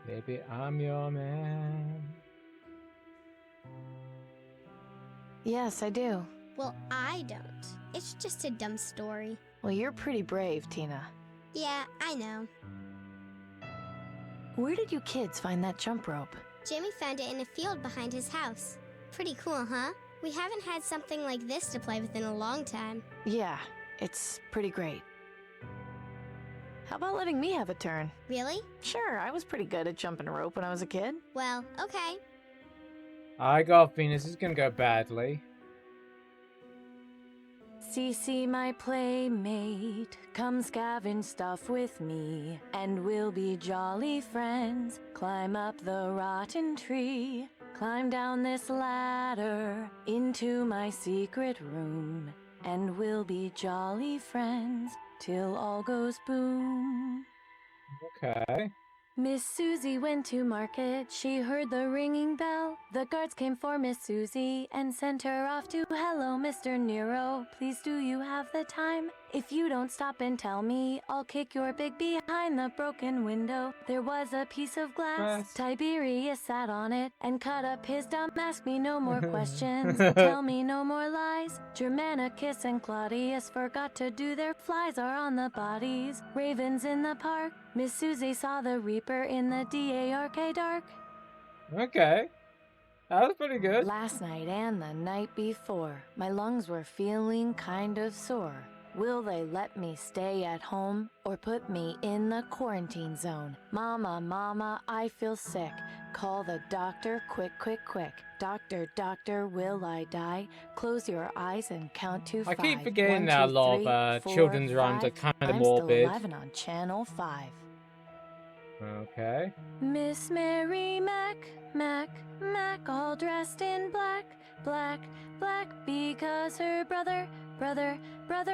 S1: Baby, I'm your man.
S3: Yes, I do.
S12: Well, I don't. It's just a dumb story.
S3: Well, you're pretty brave, Tina.
S12: Yeah, I know.
S3: Where did you kids find that jump rope?
S12: Jimmy found it in a field behind his house. Pretty cool, huh? We haven't had something like this to play with in a long time.
S3: Yeah, it's pretty great. How about letting me have a turn?
S12: Really?
S3: Sure, I was pretty good at jumping a rope when I was a kid.
S12: Well, okay.
S1: I got a feeling this is gonna go badly.
S3: Cece, my playmate, come scavenge stuff with me, and we'll be jolly friends. Climb up the rotten tree, climb down this ladder into my secret room, and we'll be jolly friends till all goes boom.
S1: Okay.
S3: Miss Susie went to market, she heard the ringing bell. The guards came for Miss Susie and sent her off to hello, Mr. Nero. Please do you have the time? If you don't stop and tell me, I'll kick your big behind the broken window. There was a piece of glass, Tiberius sat on it and cut up his dumb. Ask me no more questions, tell me no more lies. Germanicus and Claudius forgot to do their flies are on the bodies. Ravens in the park, Miss Susie saw the reaper in the dark dark.
S1: Okay. That was pretty good.
S3: Last night and the night before, my lungs were feeling kind of sore. Will they let me stay at home or put me in the quarantine zone? Mama, mama, I feel sick. Call the doctor, quick, quick, quick. Doctor, doctor, will I die? Close your eyes and count to 5.
S1: I keep forgetting that a lot of children's rhymes are kind of morbid.
S3: I'm still 11 on Channel 5.
S1: Okay.
S3: Miss Mary Mac, all dressed in black, black, black, because her brother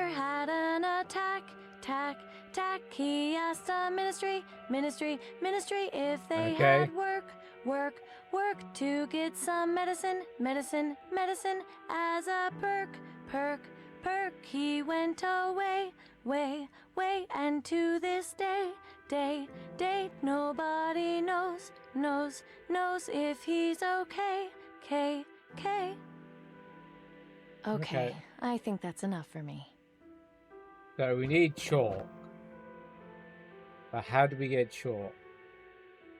S3: had an attack, tack. He asked the ministry if they had work to get some medicine as a perk. He went away, and to this day, nobody knows if he's okay. Okay, I think that's enough for me.
S1: So we need chalk. But how do we get short?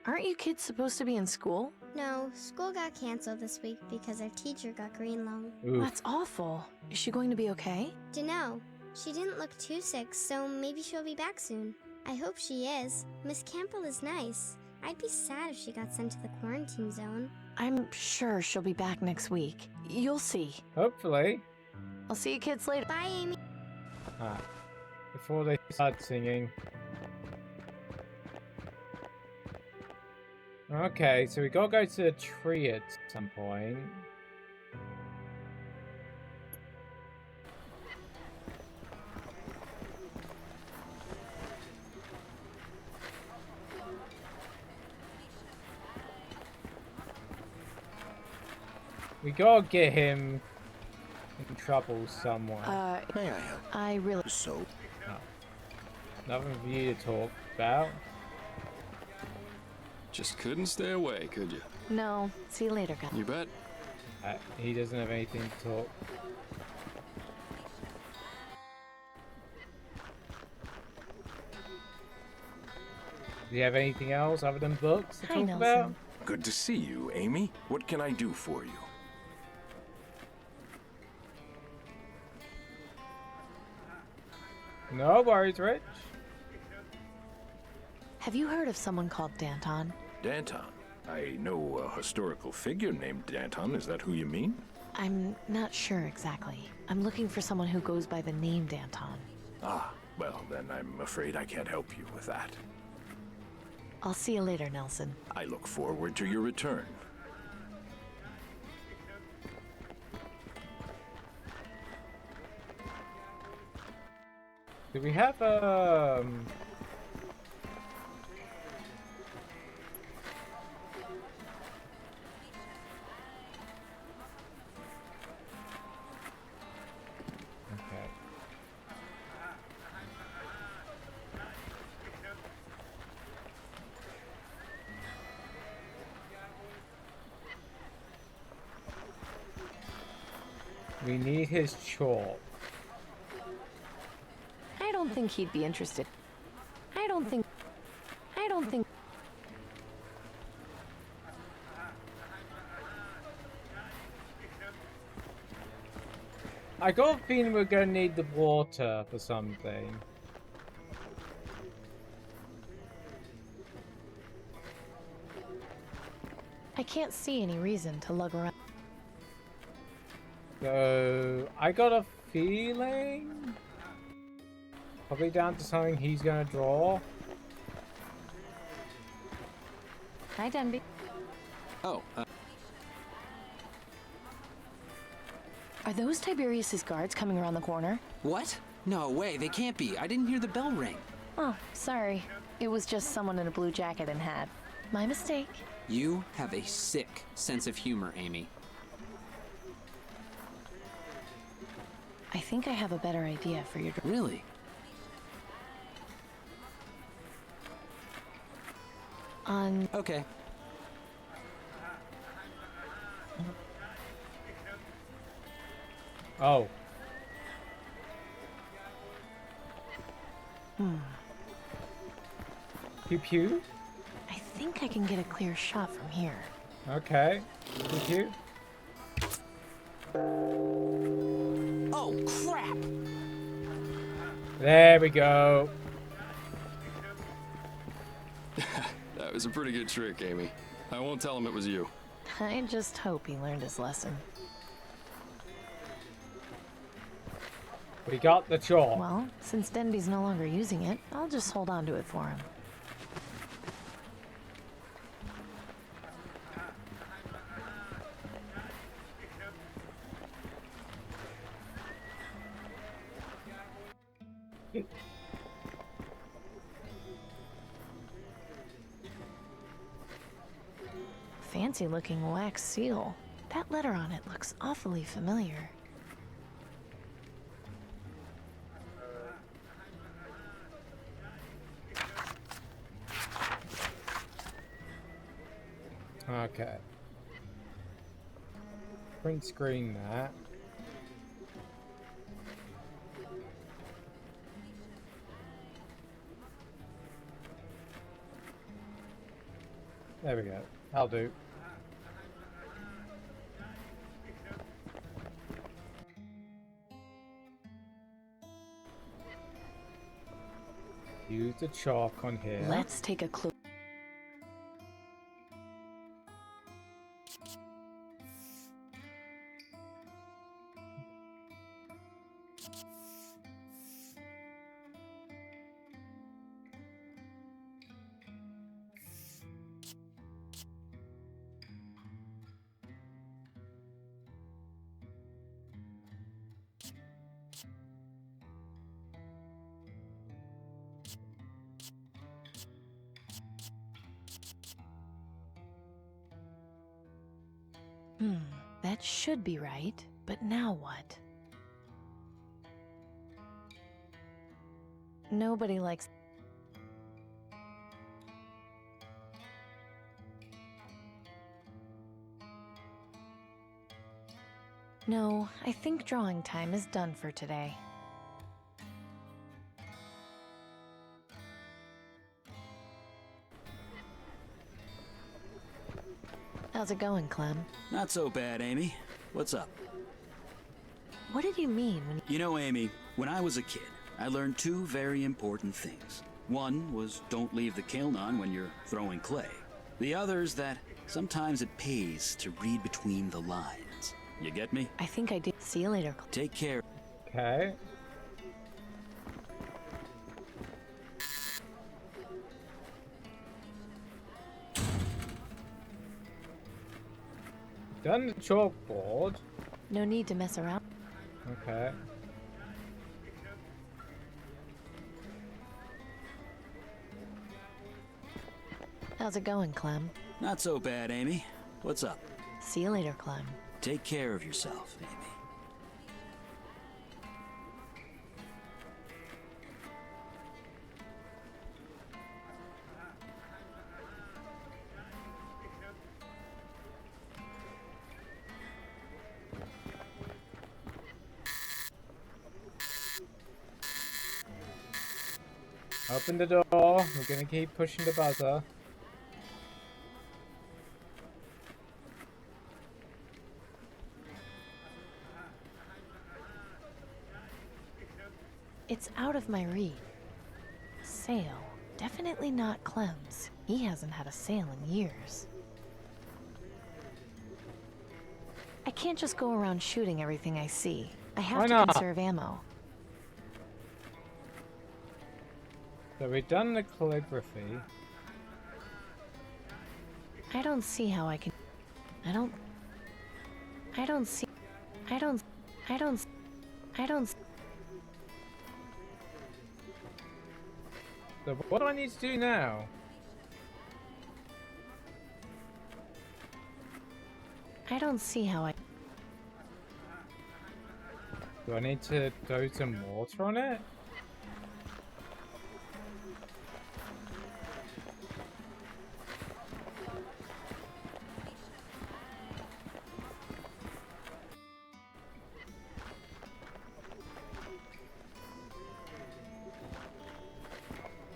S6: Aren't you kids supposed to be in school?
S12: No, school got canceled this week because our teacher got green lung.
S1: Oof.
S6: That's awful. Is she going to be okay?
S12: Dunno. She didn't look too sick, so maybe she'll be back soon. I hope she is. Miss Campbell is nice. I'd be sad if she got sent to the quarantine zone.
S6: I'm sure she'll be back next week. You'll see.
S1: Hopefully.
S6: I'll see you kids later.
S12: Bye, Amy.
S1: Ah, before they start singing. Okay, so we gotta go to the tree at some point. We gotta get him in trouble somewhere.
S10: May I help?
S6: I really...
S10: So?
S1: Oh. Nothing for you to talk about.
S17: Just couldn't stay away, could you?
S6: No. See you later, guys.
S17: You bet.
S1: He doesn't have anything to talk. Do you have anything else other than books to
S6: Hi,
S1: talk
S6: Nelson.
S1: about?
S15: Good to see you, Amy. What can I do for you?
S1: No worries, Rich.
S6: Have you heard of someone called Danton?
S15: Danton. I know a historical figure named Danton. Is that who you mean?
S6: I'm not sure exactly. I'm looking for someone who goes by the name Danton.
S15: Ah, well, then I'm afraid I can't help you with that.
S6: I'll see you later, Nelson.
S15: I look forward to your return.
S1: Do we have Okay. We need his chalk.
S6: I don't think he'd be interested. I don't think...
S1: I got a feeling we're gonna need the water for something.
S6: I can't see any reason to lug around.
S1: So, I got a feeling... Probably down to something he's gonna draw.
S6: Hi, Denby.
S5: Oh,
S6: Are those Tiberius's guards coming around the corner?
S18: What? No way, they can't be. I didn't hear the bell ring.
S6: Oh, sorry. It was just someone in a blue jacket and hat. My mistake.
S18: You have a sick sense of humor, Amy.
S6: I think I have a better idea for your...
S18: Really? Okay.
S1: Oh. Pew pew?
S6: I think I can get a clear shot from here.
S1: Okay. Pew pew.
S18: Oh, crap!
S1: There we go.
S17: That was a pretty good trick, Amy. I won't tell him it was you.
S6: I just hope he learned his lesson.
S1: We got the chalk.
S6: Well, since Denby's no longer using it, I'll just hold on to it for him. Fancy looking wax seal. That letter on it looks awfully familiar.
S1: Okay. Print screen that. There we go. I'll do. Use the chalk on here.
S6: Let's take a clue. That should be right, but now what? Nobody likes... No, I think drawing time is done for today. How's it going, Clem?
S4: Not so bad, Amy. What's up?
S6: What did you mean when...
S4: You know, Amy, when I was a kid, I learned two very important things. One was don't leave the kiln on when you're throwing clay. The other's that sometimes it pays to read between the lines. You get me?
S6: I think I did. See you later.
S4: Take care.
S1: Okay. Done the chalkboard.
S6: No need to mess around.
S1: Okay.
S6: How's it going, Clem?
S4: Not so bad, Amy. What's up?
S6: See you later, Clem.
S4: Take care of yourself, Amy.
S1: Open the door. We're gonna keep pushing the buzzer.
S6: It's out of my reach. Sale. Definitely not Clem's. He hasn't had a sale in years. I can't just go around shooting everything I see. I have to conserve ammo.
S1: So we've done the calligraphy.
S6: I don't see how I can... I don't see...
S1: So what do I need to do now?
S6: I don't see how I...
S1: Do I need to throw some water on it?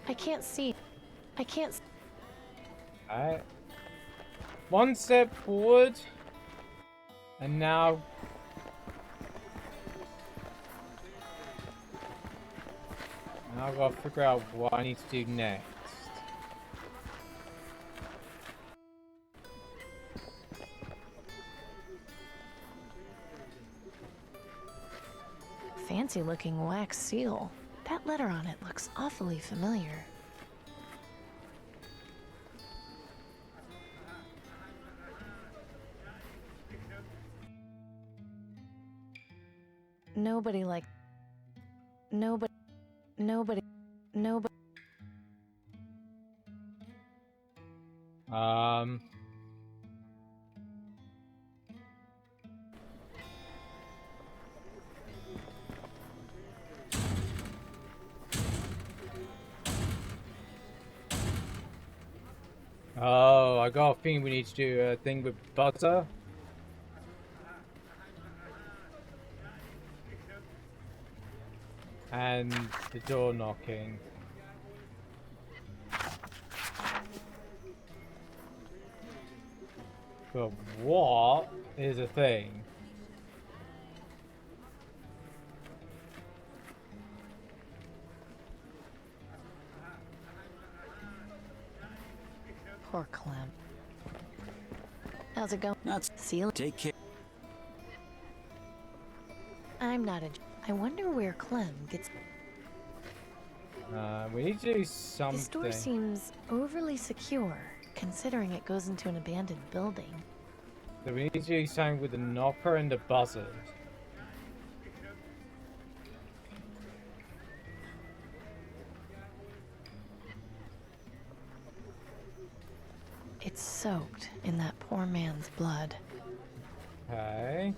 S6: I can't see. I can't...
S1: Alright. One step forward. And now... Now I've got to figure out what I need to do next.
S6: Fancy looking wax seal. That letter on it looks awfully familiar. Nobody like... Nobody...
S1: Oh, I got a thing we need to do a thing with butter. And the door knocking. But what is a thing?
S6: Poor Clem. How's it going?
S4: Not
S6: seal.
S4: Take care.
S6: I'm not a. I wonder where Clem gets.
S1: We need to do something.
S6: The store seems overly secure, considering it goes into an abandoned building.
S1: So we need to do something with the knocker and the buzzers.
S6: It's soaked in that poor man's blood.
S1: Okay.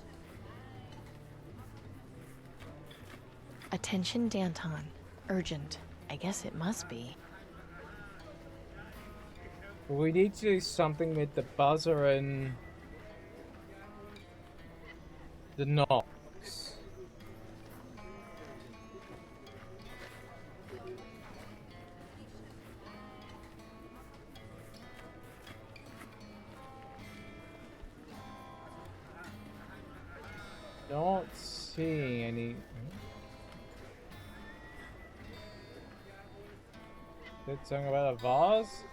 S6: Attention, Danton. Urgent. I guess it must be.
S1: We need to do something with the buzzer and the knocks. Not seeing any. Did something about a vase?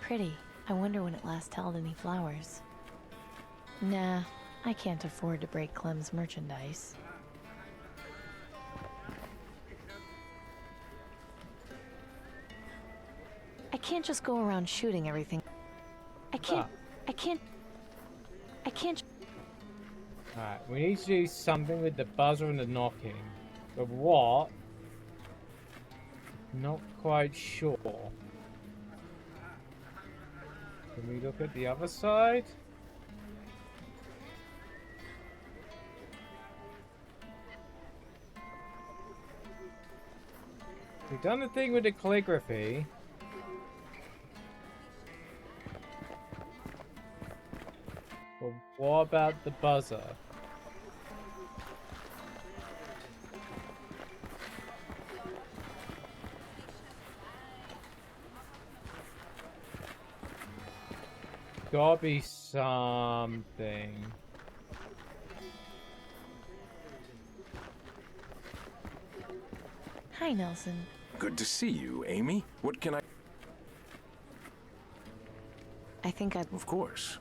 S6: Pretty. I wonder when it last held any flowers. Nah, I can't afford to break Clem's merchandise. I can't just go around shooting everything. I can't.
S1: Alright, we need to do something with the buzzer and the knocking. But what? Not quite sure. Can we look at the other side? We've done the thing with the calligraphy. But what about the buzzer? Gotta be something.
S6: Hi, Nelson.
S15: Good to see you, Amy. What can I...
S6: I think I...
S15: Of course.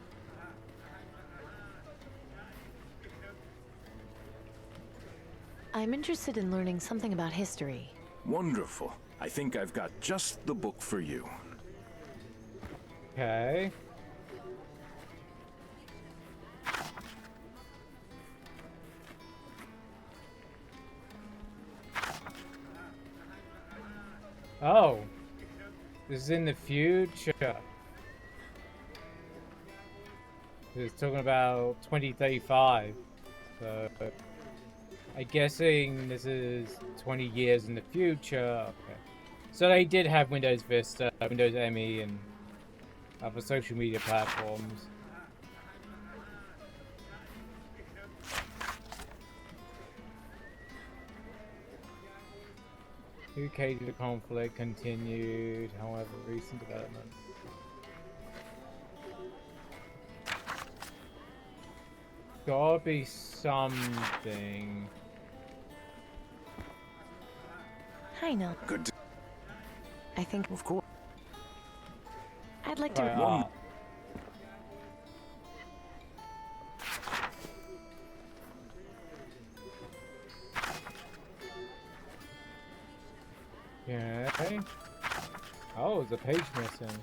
S6: I'm interested in learning something about history.
S15: Wonderful. I think I've got just the book for you.
S1: Okay. Oh. This is in the future. It's talking about 2035. So I'm guessing this is 20 years in the future. Okay. So they did have Windows Vista, Windows ME, and other social media platforms. UK to the conflict continued, however, recent development. Gotta be something.
S6: Hi, Nell.
S15: Good.
S6: I think...
S15: Of course.
S6: I'd like to...
S1: Okay. Oh, there's a page missing.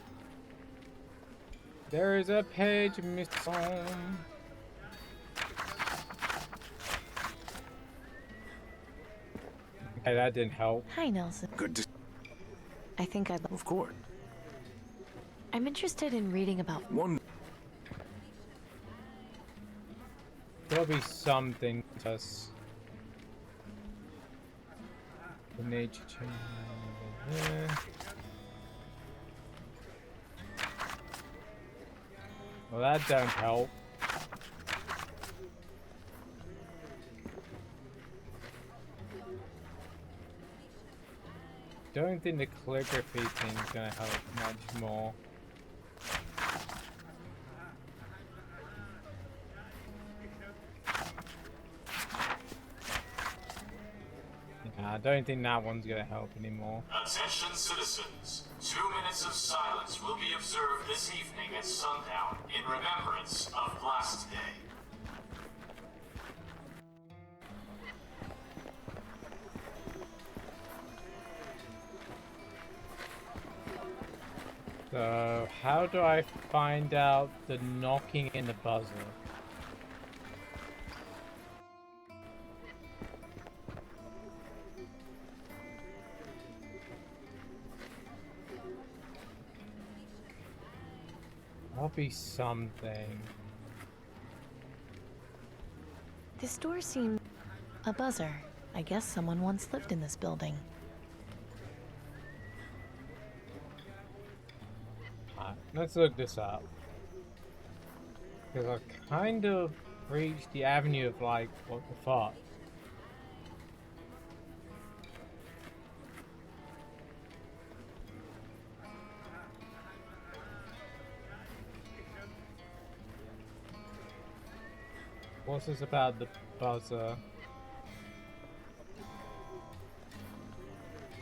S1: There is a page missing. Okay, that didn't help.
S6: Hi, Nelson.
S15: Good to...
S6: I think I'd...
S15: Of course.
S6: I'm interested in reading about...
S1: There'll be something to us. The nature change. Well, that don't help. don't think the calligraphy thing's gonna help much more. I don't think that one's gonna help anymore.
S14: Attention citizens, 2 minutes of silence will be observed this evening at sundown in remembrance of Blast Day.
S1: So, how do I find out the knocking in the buzzer? That'll be something.
S6: This door seems... a buzzer. I guess someone once lived in this building.
S1: Let's look this up. Because I kind of reached the avenue of like, what the fuck? What's this about the buzzer?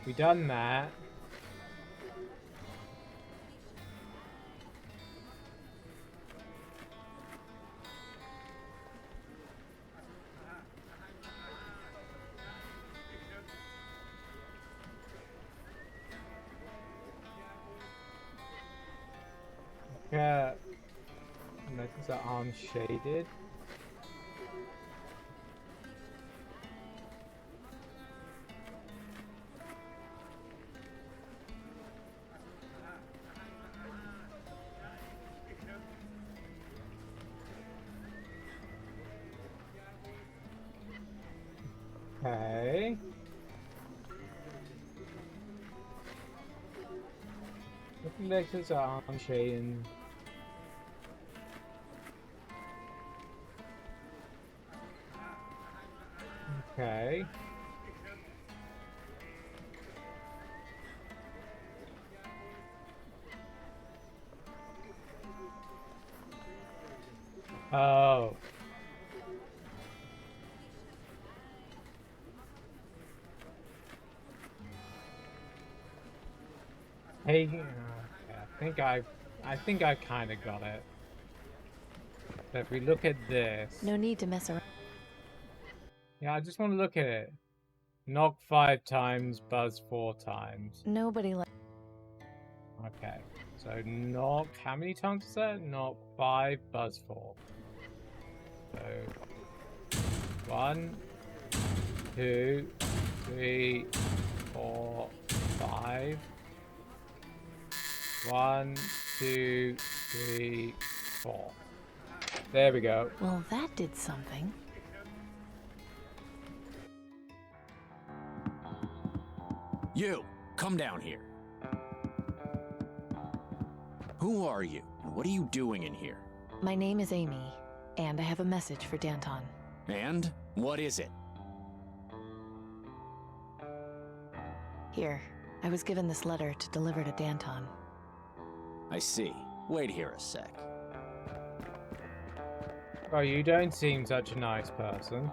S1: We done that. Yeah, letters that aren't shaded. Okay. The letters are unshaded. Okay. Oh. Hey, I think I kind of got it. But if we look at this,
S6: no need to mess around.
S1: Yeah, I just want to look at it. Knock 5 times, buzz 4 times.
S6: Nobody like.
S1: Okay, so knock. How many times is that? Knock 5, buzz 4. So 1, 2, 3, 4, 5. 1, 2, 3, 4. There we go.
S6: Well, that did something.
S5: You, come down here. Who are you? And what are you doing in here?
S6: My name is Amy, and I have a message for Danton.
S5: And? What is it?
S6: Here, I was given this letter to deliver to Danton.
S5: I see. Wait here a sec.
S1: Oh, you don't seem such a nice person.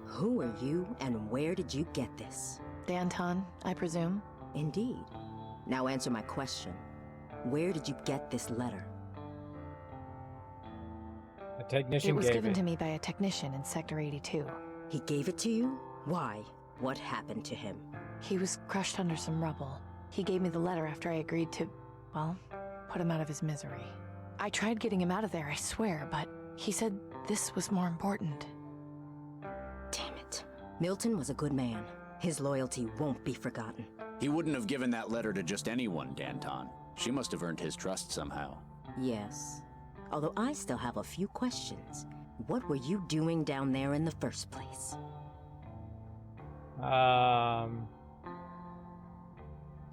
S19: Who are you, and where did you get this?
S6: Danton, I presume?
S19: Indeed. Now answer my question. Where did you get this letter?
S1: A technician
S6: gave it. It was given to
S19: me
S6: by a technician in Sector 82.
S19: He gave it to you? Why? What happened to him?
S6: He was crushed under some rubble. He gave me the letter after I agreed to, well, put him out of his misery. I tried getting him out of there, I swear, but he said this was more important.
S19: Damn it. Milton was a good man. His loyalty won't be forgotten.
S5: He wouldn't have given that letter to just anyone, Danton. She must have earned his trust somehow.
S19: Yes. Although I still have a few questions. What were you doing down there in the first place?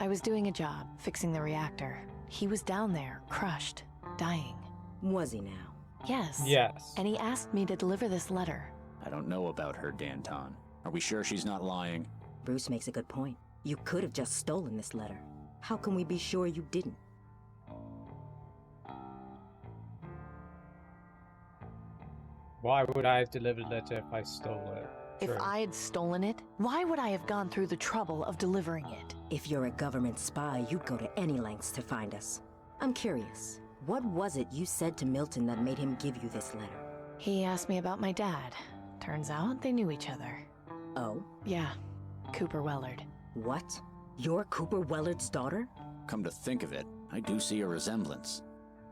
S6: I was doing a job, fixing the reactor. He was down there, crushed, dying.
S19: Was he now?
S6: Yes.
S1: Yes.
S6: And he asked me to deliver this letter.
S5: I don't know about her, Danton. Are we sure she's not lying?
S19: Bruce makes a good point. You could have just stolen this letter. How can we be sure you didn't?
S1: Why would I have delivered the letter if I stole it?
S6: If I had stolen it, why would I have gone through the trouble of delivering it?
S19: If you're a government spy, you'd go to any lengths to find us. I'm curious, what was it you said to Milton that made him give you this letter?
S6: He asked me about my dad. Turns out they knew each other.
S19: Oh?
S6: Yeah, Cooper Wellard.
S19: What? You're Cooper Wellard's daughter?
S5: Come to think of it, I do see a resemblance.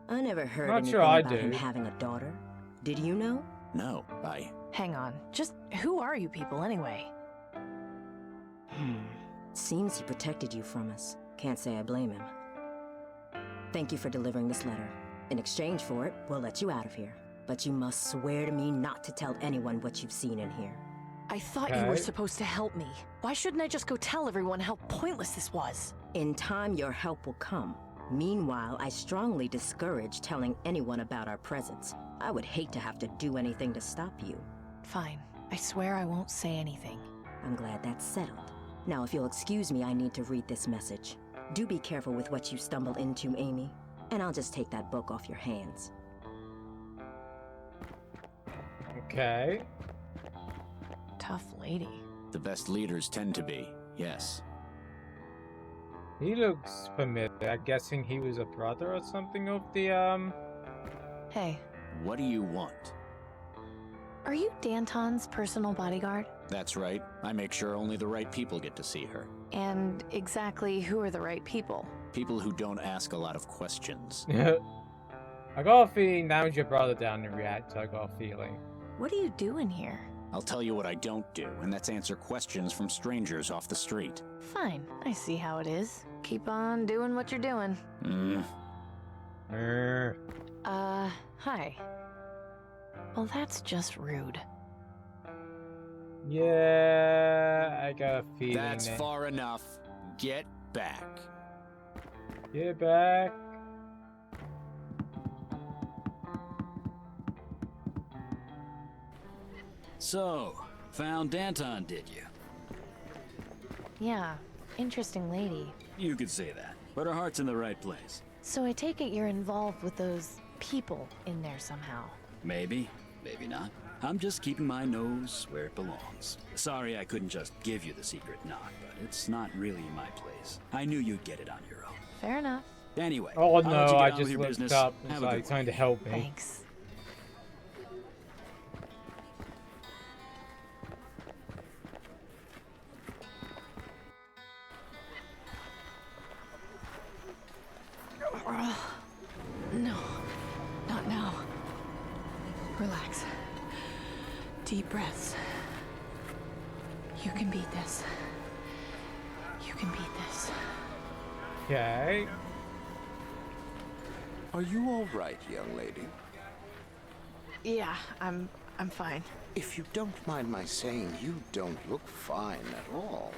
S19: I never heard
S1: Not
S19: anything
S1: sure I
S19: about him
S1: do.
S19: having a daughter. Did you know?
S5: No,
S6: Hang on, just who are you people anyway?
S19: Seems he protected you from us. Can't say I blame him. Thank you for delivering this letter. In exchange for it, we'll let you out of here. But you must swear to me not to tell anyone what you've seen in here.
S6: I thought you were supposed to help me. Why shouldn't I just go tell everyone how pointless this was?
S19: In time, your help will come. Meanwhile, I strongly discourage telling anyone about our presence. I would hate to have to do anything to stop you.
S6: Fine. I swear I won't say anything.
S19: I'm glad that's settled. Now, if you'll excuse me, I need to read this message. Do be careful with what you stumble into, Amy. And I'll just take that book off your hands.
S1: Okay.
S6: Tough lady.
S5: The best leaders tend to be, yes.
S1: He looks familiar. I'm guessing he was a brother or something of the,
S6: Hey.
S5: What do you want?
S6: Are you Danton's personal bodyguard?
S5: That's right. I make sure only the right people get to see her.
S6: And exactly who are the right people?
S5: People who don't ask a lot of questions.
S1: I got a feeling that was your brother down to react. I got a feeling.
S6: What do you do in here?
S5: I'll tell you what I don't do, and that's answer questions from strangers off the street.
S6: Fine. I see how it is. Keep on doing what you're doing. Hi. Well, that's just rude.
S1: Yeah, I got a feeling.
S5: That's far enough. Get back.
S1: Get back.
S4: So, found Danton, did you?
S6: Yeah, interesting lady.
S4: You could say that, but her heart's in the right place.
S6: So I take it you're involved with those people in there somehow.
S4: Maybe, maybe not. I'm just keeping my nose where it belongs. Sorry I couldn't just give you the secret knock, but it's not really my place. I knew you'd get it on your own.
S6: Fair enough.
S4: Anyway,
S1: oh no, I
S4: just
S1: just looked
S4: business.
S1: up. It's like trying to help me.
S6: Thanks. No, not now. Relax. Deep breaths. You can beat this. You can beat this.
S1: Okay.
S10: Are you all right, young lady?
S6: Yeah, I'm fine.
S10: If you don't mind my saying, you don't look fine at all.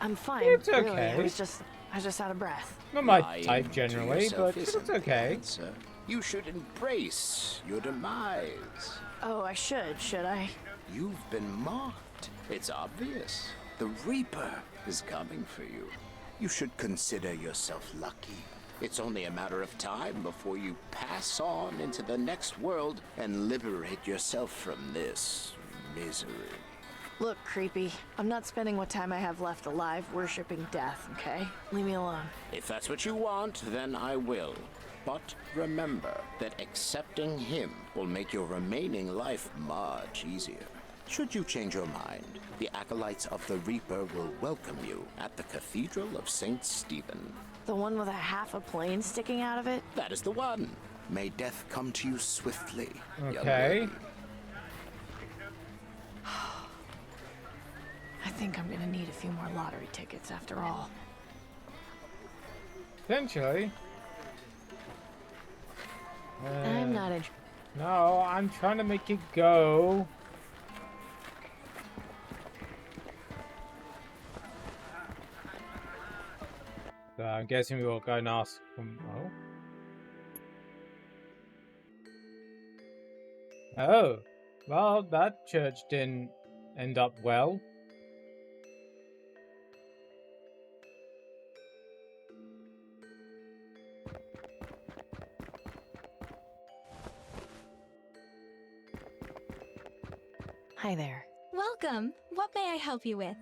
S6: I'm fine.
S1: It's
S6: really.
S1: okay.
S6: I was just out of breath.
S1: Not my type generally, but it's okay.
S10: Answer. You should embrace your demise.
S6: Oh, I should I?
S10: You've been marked. It's obvious. The Reaper is coming for you. You should consider yourself lucky. It's only a matter of time before you pass on into the next world and liberate yourself from this misery.
S6: Look, creepy. I'm not spending what time I have left alive worshipping death, okay? Leave me alone.
S10: If that's what you want, then I will. But remember that accepting him will make your remaining life much easier. Should you change your mind, the acolytes of the Reaper will welcome you at the Cathedral of St. Stephen.
S6: The one with a half a plane sticking out of it?
S10: That is the one. May death come to you swiftly.
S1: Okay.
S6: I think I'm gonna need a few more lottery tickets after all.
S1: Potentially.
S6: I'm not in.
S1: No, I'm trying to make it go. So I'm guessing we will go and ask them. Oh. Oh. Well, that church didn't end up well.
S6: Hi there.
S20: Welcome. What may I help you with?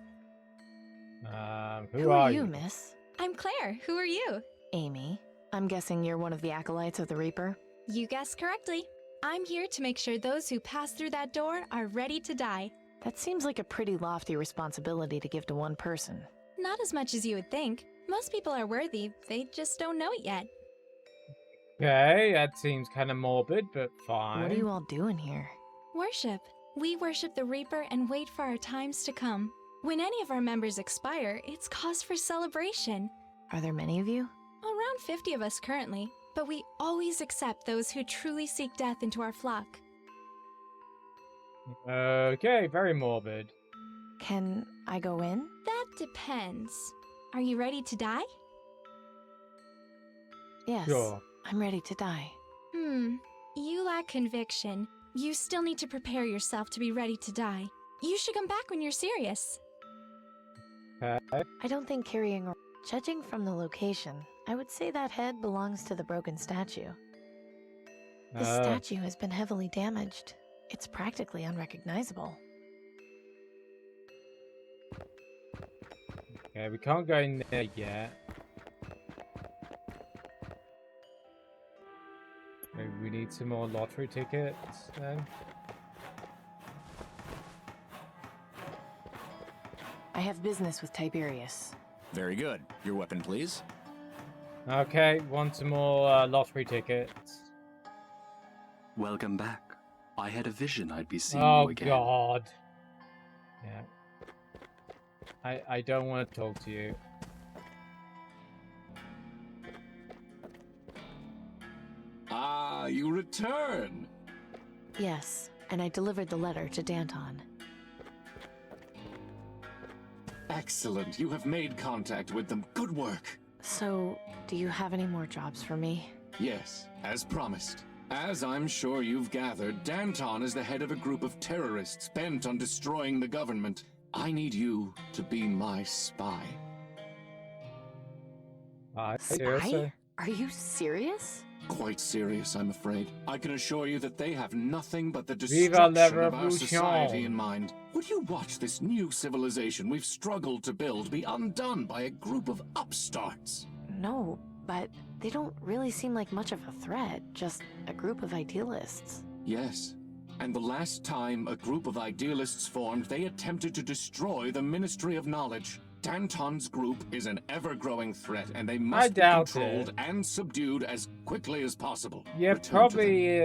S6: Who are you, miss?
S20: I'm Claire. Who are you?
S6: Amy. I'm guessing you're one of the acolytes of the Reaper?
S20: You guessed correctly. I'm here to make sure those who pass through that door are ready to die.
S6: That seems like a pretty lofty responsibility to give to one person.
S20: Not as much as you would think. Most people are worthy, they just don't know it yet.
S1: Okay, that seems kind of morbid, but fine.
S6: What are you all doing here?
S20: Worship. We worship the Reaper and wait for our times to come. When any of our members expire, it's cause for celebration.
S6: Are there many of you?
S20: Around 50 of us currently, but we always accept those who truly seek death into our flock.
S1: Okay, very morbid.
S6: Can I go in?
S20: That depends. Are you ready to die?
S6: Yes.
S1: Sure.
S6: I'm ready to die.
S20: You lack conviction. You still need to prepare yourself to be ready to die. You should come back when you're serious.
S6: I don't think carrying a... Judging from the location, I would say that head belongs to the broken statue. The statue has been heavily damaged. It's practically unrecognizable.
S1: Okay, we can't go in there yet. Maybe we need some more lottery tickets then.
S6: I have business with Tiberius.
S5: Very good. Your weapon, please.
S1: Okay, want some more lottery tickets.
S7: Welcome back. I had a vision I'd be seeing
S1: you
S7: again.
S1: Oh, God. Yeah. I don't want to talk to you.
S8: Ah, you return!
S6: Yes, and I delivered the letter to Danton.
S8: Excellent. You have made contact with them. Good work.
S6: So, do you have any more jobs for me?
S8: Yes, as promised. As I'm sure you've gathered, Danton is the head of a group of terrorists bent on destroying the government. I need you to be my spy.
S6: Spy? Are you serious?
S8: Quite serious, I'm afraid. I can assure you that they have nothing but the destruction of our society in mind. Would you watch this new civilization we've struggled to build be undone by a group of upstarts?
S6: No, but they don't really seem like much of a threat, just a group of idealists.
S8: Yes. And the last time a group of idealists formed, they attempted to destroy the Ministry of Knowledge. Danton's group is an ever-growing threat, and they must be controlled and subdued as quickly as possible.
S1: Yeah, probably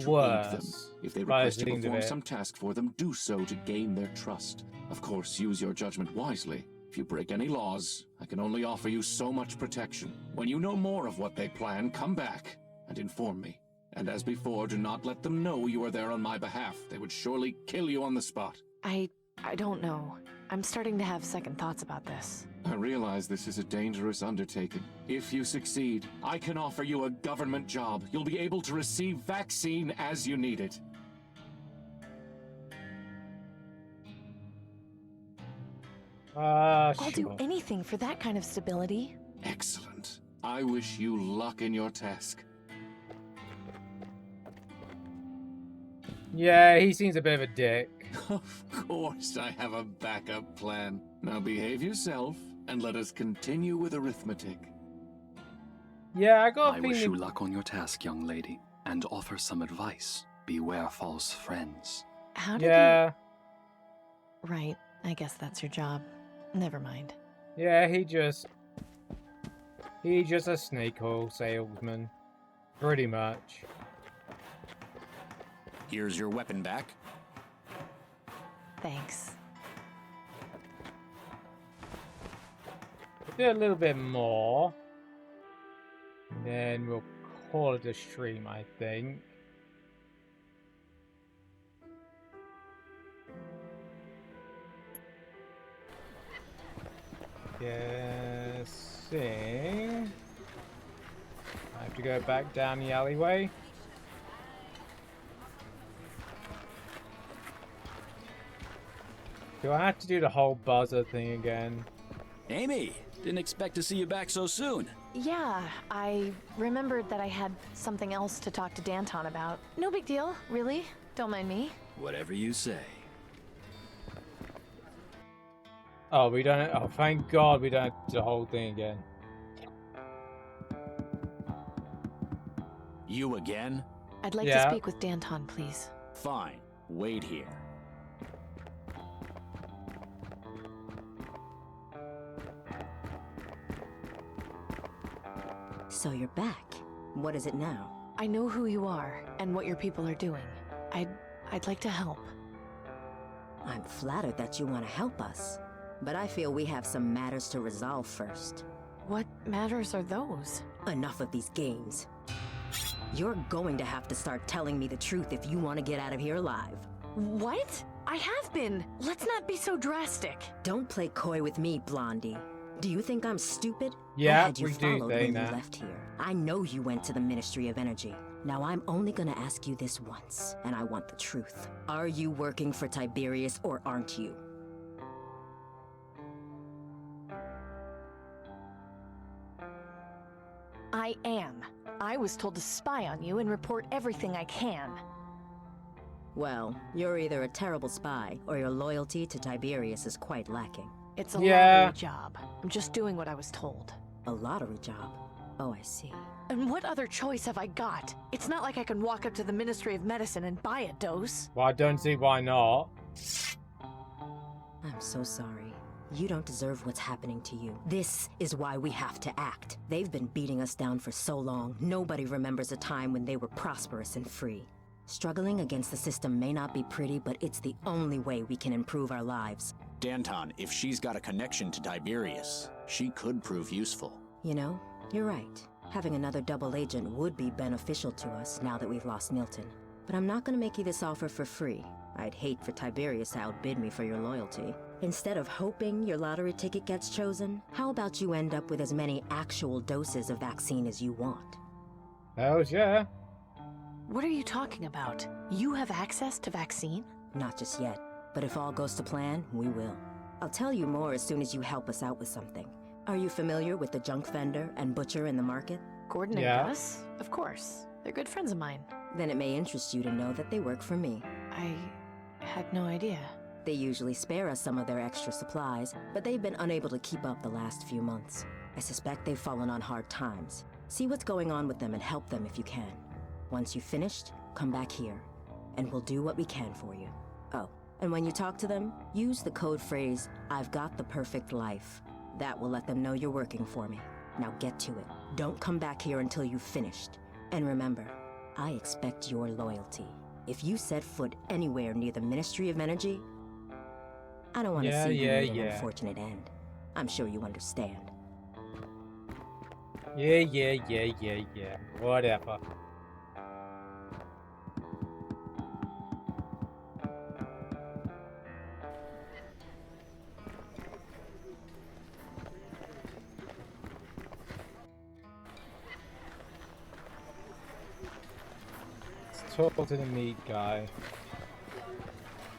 S1: worse.
S8: If they request you perform some task for them, do so to gain their trust. Of course, use your judgment wisely. If you break any laws, I can only offer you so much protection. When you know more of what they plan, come back and inform me. And as before, do not let them know you are there on my behalf. They would surely kill you on the spot.
S6: I don't know. I'm starting to have second thoughts about this.
S8: I realize this is a dangerous undertaking. If you succeed, I can offer you a government job. You'll be able to receive vaccine as you need it.
S6: I'll do anything for that kind of stability.
S8: Excellent. I wish you luck in your task.
S1: Yeah, he seems a bit of a dick.
S8: Of course, I have a backup plan. Now behave yourself, and let us continue with arithmetic.
S1: Yeah, I got a feeling...
S7: wish you luck on your task, young lady, and offer some advice. Beware false friends.
S6: How did you... Right, I guess that's your job. Never mind.
S1: Yeah, he's just a snake oil salesman. Pretty much.
S5: Here's your weapon back.
S6: Thanks.
S1: We'll do a little bit more. And then we'll call it a stream, I think. Guessing I have to go back down the alleyway. Do I have to do the whole buzzer thing again?
S4: Amy, didn't expect to see you back so soon.
S6: Yeah, I remembered that I had something else to talk to Danton about. No big deal, really. Don't mind me.
S4: Whatever you say.
S1: Oh, we don't. Oh, thank God we don't have to do the whole thing again.
S5: You again?
S6: I'd like to speak with Danton, please.
S5: Fine. Wait here.
S19: So you're back. What is it now?
S6: I know who you are and what your people are doing. I'd like to help.
S19: I'm flattered that you want to help us, but I feel we have some matters to resolve first.
S6: What matters are those?
S19: Enough of these games. You're going to have to start telling me the truth if you want to get out of here alive.
S6: What? I have been. Let's not be so drastic.
S19: Don't play coy with me, Blondie. Do you think I'm stupid?
S1: Yeah,
S19: I had you
S1: we do
S19: followed when
S1: think that.
S19: you left here. I know you went to the Ministry of Energy. Now I'm only gonna ask you this once, and I want the truth. Are you working for Tiberius or aren't you?
S6: I am. I was told to spy on you and report everything I can.
S19: Well, you're either a terrible spy, or your loyalty to Tiberius is quite lacking.
S6: It's a lottery job. I'm just doing what I was told.
S19: A lottery job? Oh, I see.
S6: And what other choice have I got? It's not like I can walk up to the Ministry of Medicine and buy a dose.
S1: Well, I don't see why not.
S19: I'm so sorry. You don't deserve what's happening to you. This is why we have to act. They've been beating us down for so long, nobody remembers a time when they were prosperous and free. Struggling against the system may not be pretty, but it's the only way we can improve our lives.
S5: Danton, if she's got a connection to Tiberius, she could prove useful.
S19: You know, you're right. Having another double agent would be beneficial to us now that we've lost Milton. But I'm not gonna make you this offer for free. I'd hate for Tiberius to outbid me for your loyalty. Instead of hoping your lottery ticket gets chosen, how about you end up with as many actual doses of vaccine as you want?
S1: Hells yeah.
S6: What are you talking about? You have access to vaccine?
S19: Not just yet, but if all goes to plan, we will. I'll tell you more as soon as you help us out with something. Are you familiar with the junk vendor and butcher in the market?
S6: Gordon and Gus? Of course. They're good friends of mine.
S19: Then it may interest you to know that they work for me.
S6: I had no idea.
S19: They usually spare us some of their extra supplies, but they've been unable to keep up the last few months. I suspect they've fallen on hard times. See what's going on with them and help them if you can. Once you've finished, come back here, and we'll do what we can for you. Oh, and when you talk to them, use the code phrase, "I've got the perfect life." That will let them know you're working for me. Now get to it. Don't come back here until you've finished. And remember, I expect your loyalty. If you set foot anywhere near the Ministry of Energy, I don't want to see you meet an unfortunate end. I'm sure you understand.
S1: Yeah. Whatever. Talk to the meat guy.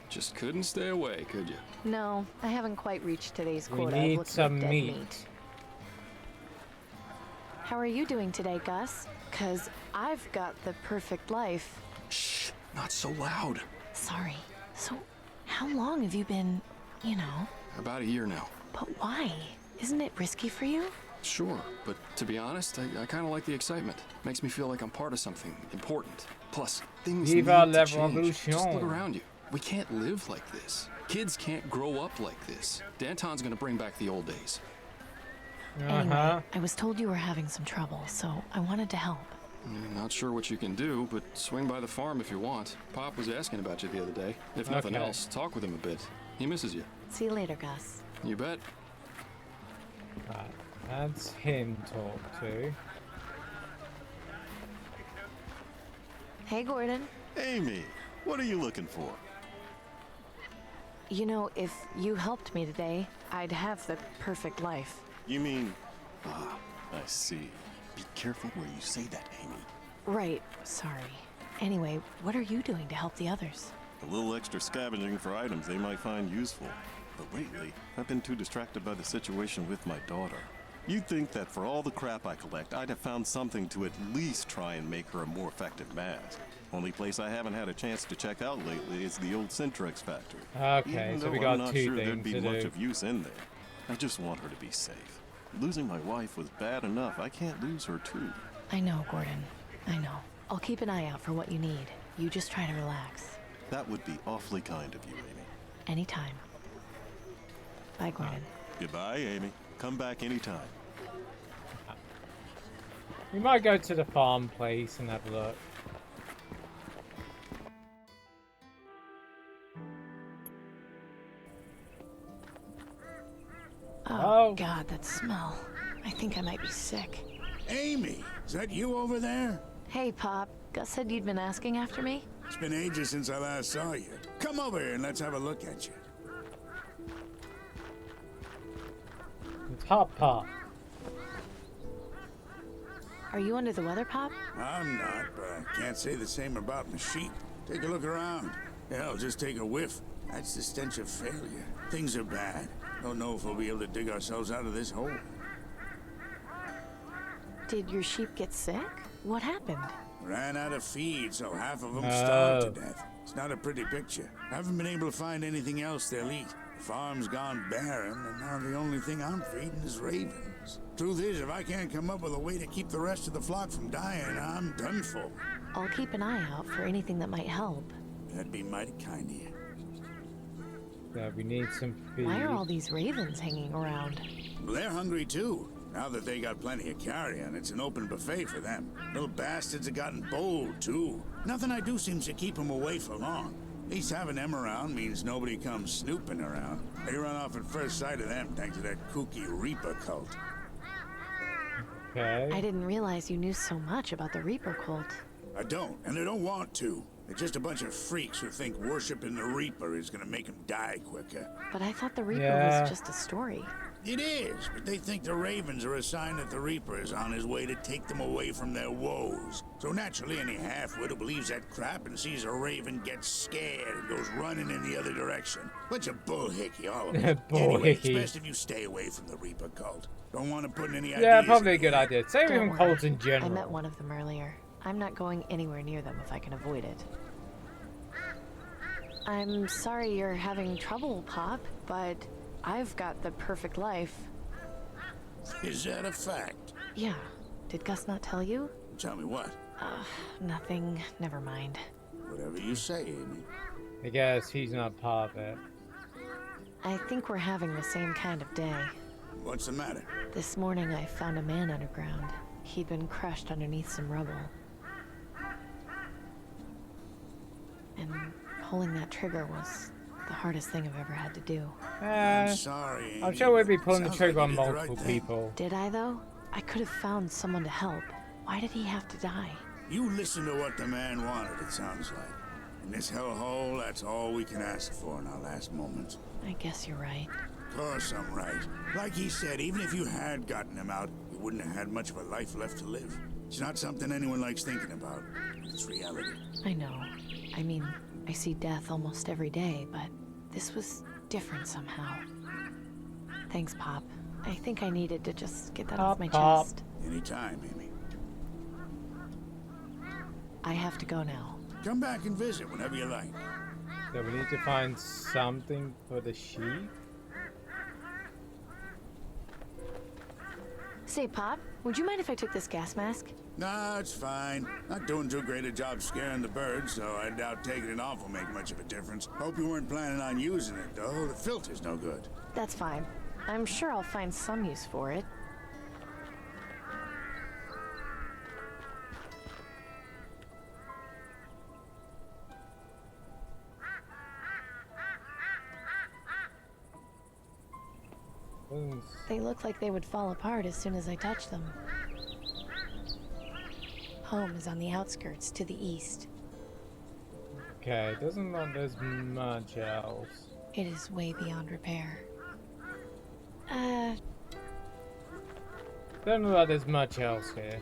S17: Just couldn't stay away, could you?
S6: No, I haven't quite reached today's quota.
S1: We need some meat.
S6: How are you doing today, Gus? 'Cause I've got the perfect life.
S17: Shh, not so loud.
S6: Sorry. So, how long have you been, you know?
S17: About a year now.
S6: But why? Isn't it risky for you?
S17: Sure, but to be honest, I kind of like the excitement. Makes me feel like I'm part of something important. Plus, things need to change. Just look around you. We can't live like this. Kids can't grow up like this. Danton's gonna bring back the old days.
S6: Anyway, I was told you were having some trouble, so I wanted to help.
S17: Not sure what you can do, but swing by the farm if you want. Pop was asking about you the other day. If nothing else, talk with him a bit. He misses you.
S6: See you later, Gus.
S17: You bet.
S1: Right, that's him talk to.
S6: Hey, Gordon.
S11: Amy, what are you looking for?
S6: You know, if you helped me today, I'd have the perfect life.
S11: You mean... Ah, I see. Be careful where you say that, Amy.
S6: Right, sorry. Anyway, what are you doing to help the others?
S11: A little extra scavenging for items they might find useful. But lately, I've been too distracted by the situation with my daughter. You'd think that for all the crap I collect, I'd have found something to at least try and make her a more effective mask. Only place I haven't had a chance to check out lately is the old Centrex factory.
S1: Okay,
S11: Even
S1: so
S11: though
S1: we got
S11: I'm not
S1: two
S11: sure
S1: things
S11: there'd be
S1: to
S11: much
S1: do.
S11: of use in there. I just want her to be safe. Losing my wife was bad enough. I can't lose her too.
S6: I know, Gordon. I know. I'll keep an eye out for what you need. You just try to relax.
S11: That would be awfully kind of you, Amy.
S6: Anytime. Bye, Gordon.
S11: Goodbye, Amy. Come back anytime.
S1: We might go to the farm place and have a look.
S6: Oh, God, that smell. I think I might be sick.
S21: Amy, is that you over there?
S6: Hey, Pop. Gus said you'd been asking after me?
S21: It's been ages since I last saw you. Come over here and let's have a look at you.
S1: It's hot, Pop.
S6: Are you under the weather, Pop?
S21: I'm not, but I can't say the same about my sheep. Take a look around. Hell, just take a whiff. That's the stench of failure. Things are bad. Don't know if we'll be able to dig ourselves out of this hole.
S6: Did your sheep get sick? What happened?
S21: Ran out of feed, so half of them starved to death. It's not a pretty picture. Haven't been able to find anything else they'll eat. The farm's gone barren, and now the only thing I'm feeding is ravens. Truth is, if I can't come up with a way to keep the rest of the flock from dying, I'm done for.
S6: I'll keep an eye out for anything that might help.
S21: That'd be mighty kind of you.
S1: Yeah, we need some feed.
S6: Why are all these ravens hanging around?
S21: They're hungry too. Now that they got plenty of carrion, it's an open buffet for them. Little bastards have gotten bold too. Nothing I do seems to keep them away for long. At least having them around means nobody comes snooping around. They run off at first sight of them thanks to that kooky Reaper cult.
S1: Okay.
S6: I didn't realize you knew so much about the Reaper cult.
S21: I don't, and I don't want to. They're just a bunch of freaks who think worshiping the Reaper is gonna make them die quicker.
S6: But I thought the Reaper was just a story.
S21: It is, but they think the Ravens are a sign that the Reaper is on his way to take them away from their woes. So naturally, any half-wit who believes that crap and sees a Raven gets scared and goes running in the other direction. Bunch of bullhickey, all of it. Anyway, it's best if you stay away from the Reaper cult. Don't want to put in any ideas.
S1: Yeah, probably a good idea. Save
S6: Don't
S1: even
S6: worry.
S1: cults in general.
S6: I met one of them earlier. I'm not going anywhere near them if I can avoid it. I'm sorry you're having trouble, Pop, but I've got the perfect life.
S21: Is that a fact?
S6: Yeah. Did Gus not tell you?
S21: Tell me what?
S6: Nothing. Never mind.
S21: Whatever you say, Amy.
S1: I guess he's not part of it.
S6: I think we're having the same kind of day.
S21: What's the matter?
S6: This morning I found a man underground. He'd been crushed underneath some rubble. And pulling that trigger was the hardest thing I've ever had to do.
S21: I'm sorry, Amy.
S1: I'm sure we'd be pulling the trigger on
S21: you did the
S1: multiple
S21: right thing.
S1: people.
S6: Did I, though? I could have found someone to help. Why did he have to die?
S21: You listen to what the man wanted, it sounds like. In this hellhole, that's all we can ask for in our last moments.
S6: I guess you're right.
S21: Of course I'm right. Like he said, even if you had gotten him out, you wouldn't have had much of a life left to live. It's not something anyone likes thinking about. It's reality.
S6: I know. I mean, I see death almost every day, but this was different somehow. Thanks, Pop. I think I needed to just get that off my chest.
S21: Anytime, Amy.
S6: I have to go now.
S21: Come back and visit whenever you like.
S1: So we need to find something for the sheep.
S6: Say, Pop, would you mind if I took this gas mask?
S21: Nah, it's fine. Not doing too great a job scaring the birds, so I doubt taking it off will make much of a difference. Hope you weren't planning on using it, though. The filter's no good.
S6: That's fine. I'm sure I'll find some use for it. They look like they would fall apart as soon as I touch them. Home is on the outskirts to the east.
S1: Okay, doesn't look like there's much else.
S6: It is way beyond repair.
S1: Don't look like there's much else here.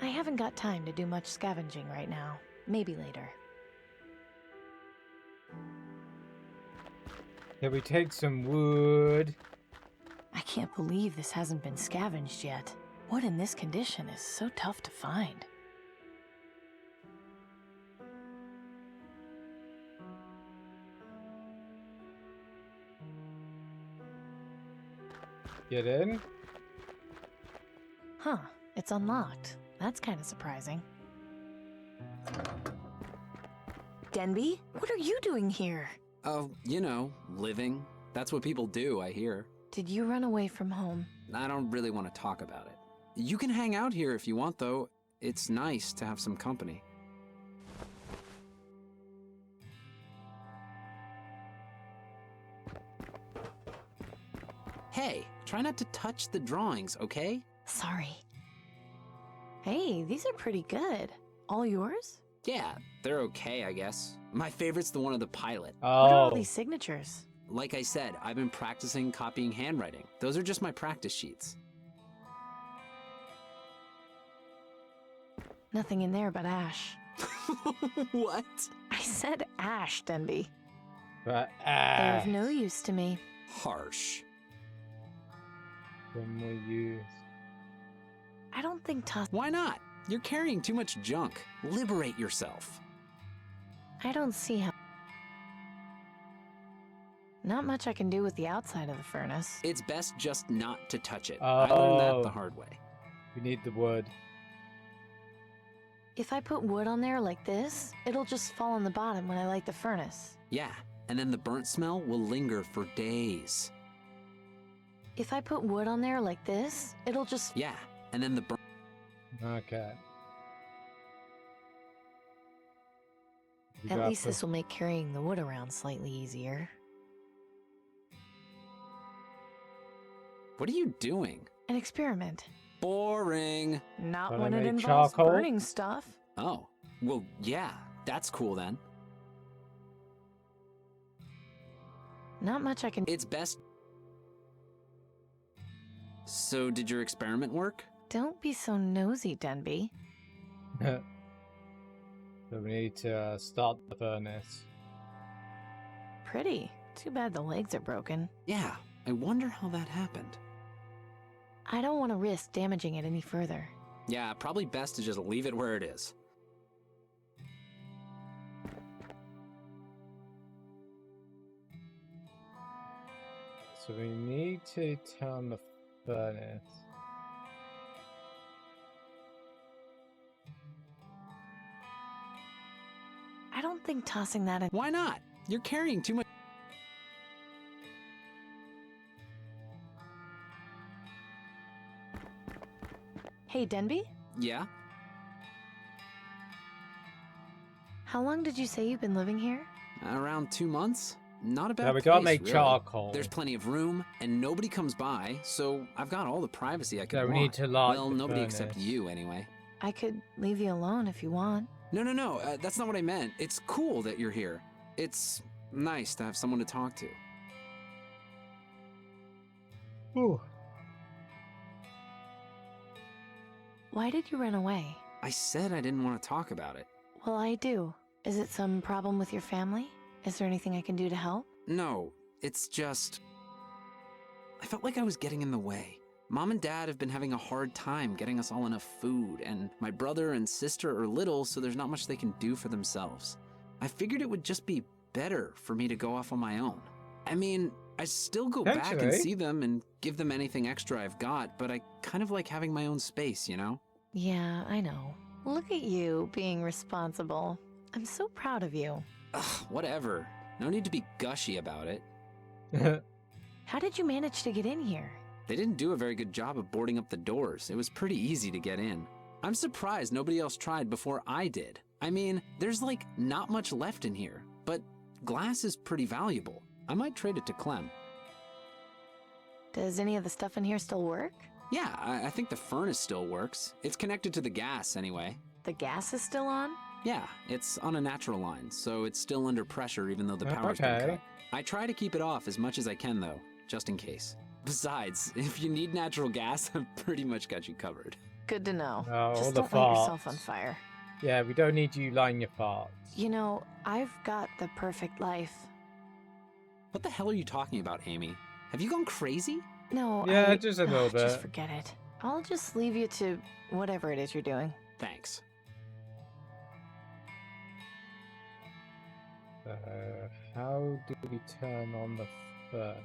S6: I haven't got time to do much scavenging right now. Maybe later.
S1: Can we take some wood?
S6: I can't believe this hasn't been scavenged yet. Wood in this condition is so tough to find.
S1: Get in?
S6: Huh, it's unlocked. That's kind of surprising. Denby, what are you doing here?
S18: Oh, you know, living. That's what people do, I hear.
S6: Did you run away from home?
S18: I don't really want to talk about it. You can hang out here if you want, though. It's nice to have some company. Hey, try not to touch the drawings, okay?
S6: Sorry. Hey, these are pretty good. All yours?
S18: Yeah, they're okay, I guess. My favorite's the one of the pilot.
S6: What are all these signatures?
S18: Like I said, I've been practicing copying handwriting. Those are just my practice sheets.
S6: Nothing in there but ash.
S18: What?
S6: I said ash, Denby.
S1: But
S6: They're of no use to me.
S18: Harsh.
S1: When we use.
S6: I don't think
S18: Why not? You're carrying too much junk. Liberate yourself.
S6: I don't see how. Not much I can do with the outside of the furnace.
S18: It's best just not to touch it. I learned that the hard way.
S1: We need the wood.
S6: If I put wood on there like this, it'll just fall on the bottom when I light the furnace.
S18: Yeah, and then the burnt smell will linger for days.
S6: If I put wood on there like this, it'll just...
S18: Yeah, and then the burnt...
S1: Okay.
S6: At least this will make carrying the wood around slightly easier.
S18: What are you doing?
S6: An experiment.
S18: Boring.
S6: Not when it involves
S1: charcoal?
S6: burning stuff.
S18: Oh, well, yeah, that's cool then.
S6: Not much I can...
S18: It's best... So, did your experiment work?
S6: Don't be so nosy, Denby.
S1: So we need to start the furnace.
S6: Pretty. Too bad the legs are broken.
S18: Yeah, I wonder how that happened.
S6: I don't want to risk damaging it any further.
S18: Yeah, probably best to just leave it where it is.
S1: So we need to turn the furnace.
S6: I don't think tossing that in...
S18: Why not? You're carrying too much...
S6: Hey, Denby?
S18: Yeah?
S6: How long did you say you've been living here?
S18: Around 2 months? Not a bad
S1: Yeah, we gotta
S18: place,
S1: make
S18: really.
S1: charcoal.
S18: There's plenty of room, and nobody comes by, so I've got all the privacy I could
S1: Yeah, we
S18: want.
S1: need to light
S18: well,
S1: the
S18: nobody
S1: furnace.
S18: except you, anyway.
S6: I could leave you alone if you want.
S18: No, that's not what I meant. It's cool that you're here. It's nice to have someone to talk to.
S1: Ooh.
S6: Why did you run away?
S18: I said I didn't want to talk about it.
S6: Well, I do. Is it some problem with your family? Is there anything I can do to help?
S18: No, it's just... I felt like I was getting in the way. Mom and Dad have been having a hard time getting us all enough food, and my brother and sister are little, so there's not much they can do for themselves. I figured it would just be better for me to go off on my own. I mean, I still go back and see them and give them anything extra I've got, but I kind of like having my own space, you know?
S6: Yeah, I know. Look at you being responsible. I'm so proud of you.
S18: Ugh, whatever. No need to be gushy about it.
S6: How did you manage to get in here?
S18: They didn't do a very good job of boarding up the doors. It was pretty easy to get in. I'm surprised nobody else tried before I did. I mean, there's like not much left in here, but glass is pretty valuable. I might trade it to Clem.
S6: Does any of the stuff in here still work?
S18: Yeah, I think the furnace still works. It's connected to the gas anyway.
S6: The gas is still on?
S18: Yeah, it's on a natural line, so it's still under pressure even though the power's been cut. I try to keep it off as much as I can though, just in case. Besides, if you need natural gas, I've pretty much got you covered.
S6: Good to know.
S1: All
S6: Just
S1: the
S6: don't light yourself on
S1: farts.
S6: fire.
S1: Yeah, we don't need you lighting your farts.
S6: You know, I've got the perfect life.
S18: What the hell are you talking about, Amy? Have you gone crazy?
S6: No,
S1: Yeah, just a little bit.
S6: Just forget it. I'll just leave you to whatever it is you're doing.
S18: Thanks.
S1: How do we turn on the furnace?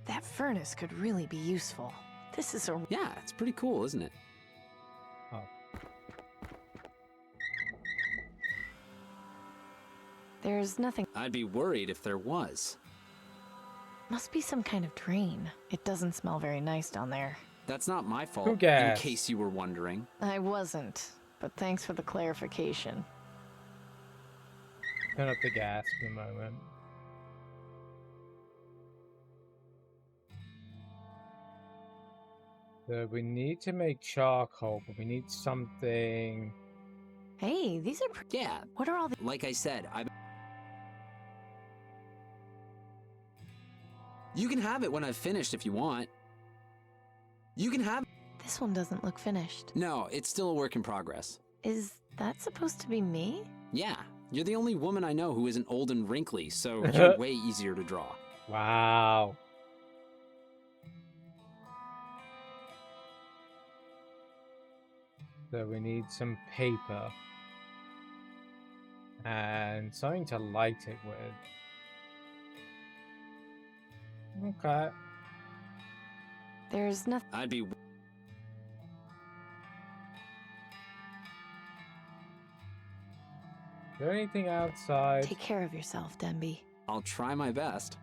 S6: That furnace could really be useful. This is a...
S18: Yeah, it's pretty cool, isn't it?
S1: Oh.
S6: There's nothing...
S18: I'd be worried if there was.
S6: Must be some kind of drain. It doesn't smell very nice down there.
S18: That's not my fault,
S1: Who
S18: in
S1: cares?
S18: case you were wondering.
S6: I wasn't, but thanks for the clarification.
S1: Turn up the gas for a moment. So we need to make charcoal, but we need something...
S6: Hey, these are...
S18: Yeah.
S6: What are all the...
S18: Like I said, You can have it when I've finished if you want. You can have...
S6: This one doesn't look finished.
S18: No, it's still a work in progress.
S6: Is that supposed to be me?
S18: Yeah, you're the only woman I know who isn't old and wrinkly, so you're way easier to draw.
S1: Wow. So we need some paper. And something to light it with. Okay.
S6: There's nothing...
S18: I'd be...
S1: Is there anything outside?
S6: Take care of yourself, Denby.
S18: I'll try my best.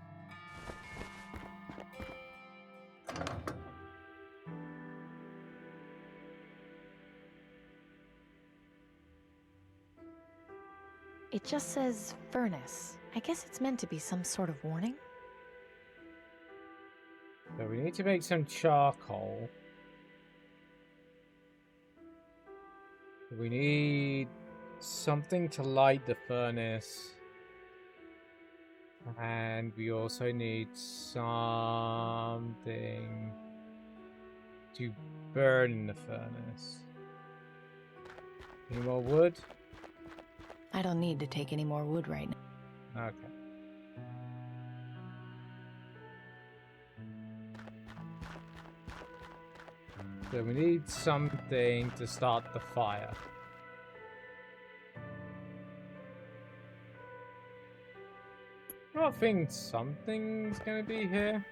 S6: It just says furnace. I guess it's meant to be some sort of warning.
S1: So we need to make some charcoal. We need something to light the furnace. And we also need something to burn the furnace. Any more wood?
S6: I don't need to take any more wood right now.
S1: Okay. So we need something to start the fire. I think something's gonna be here.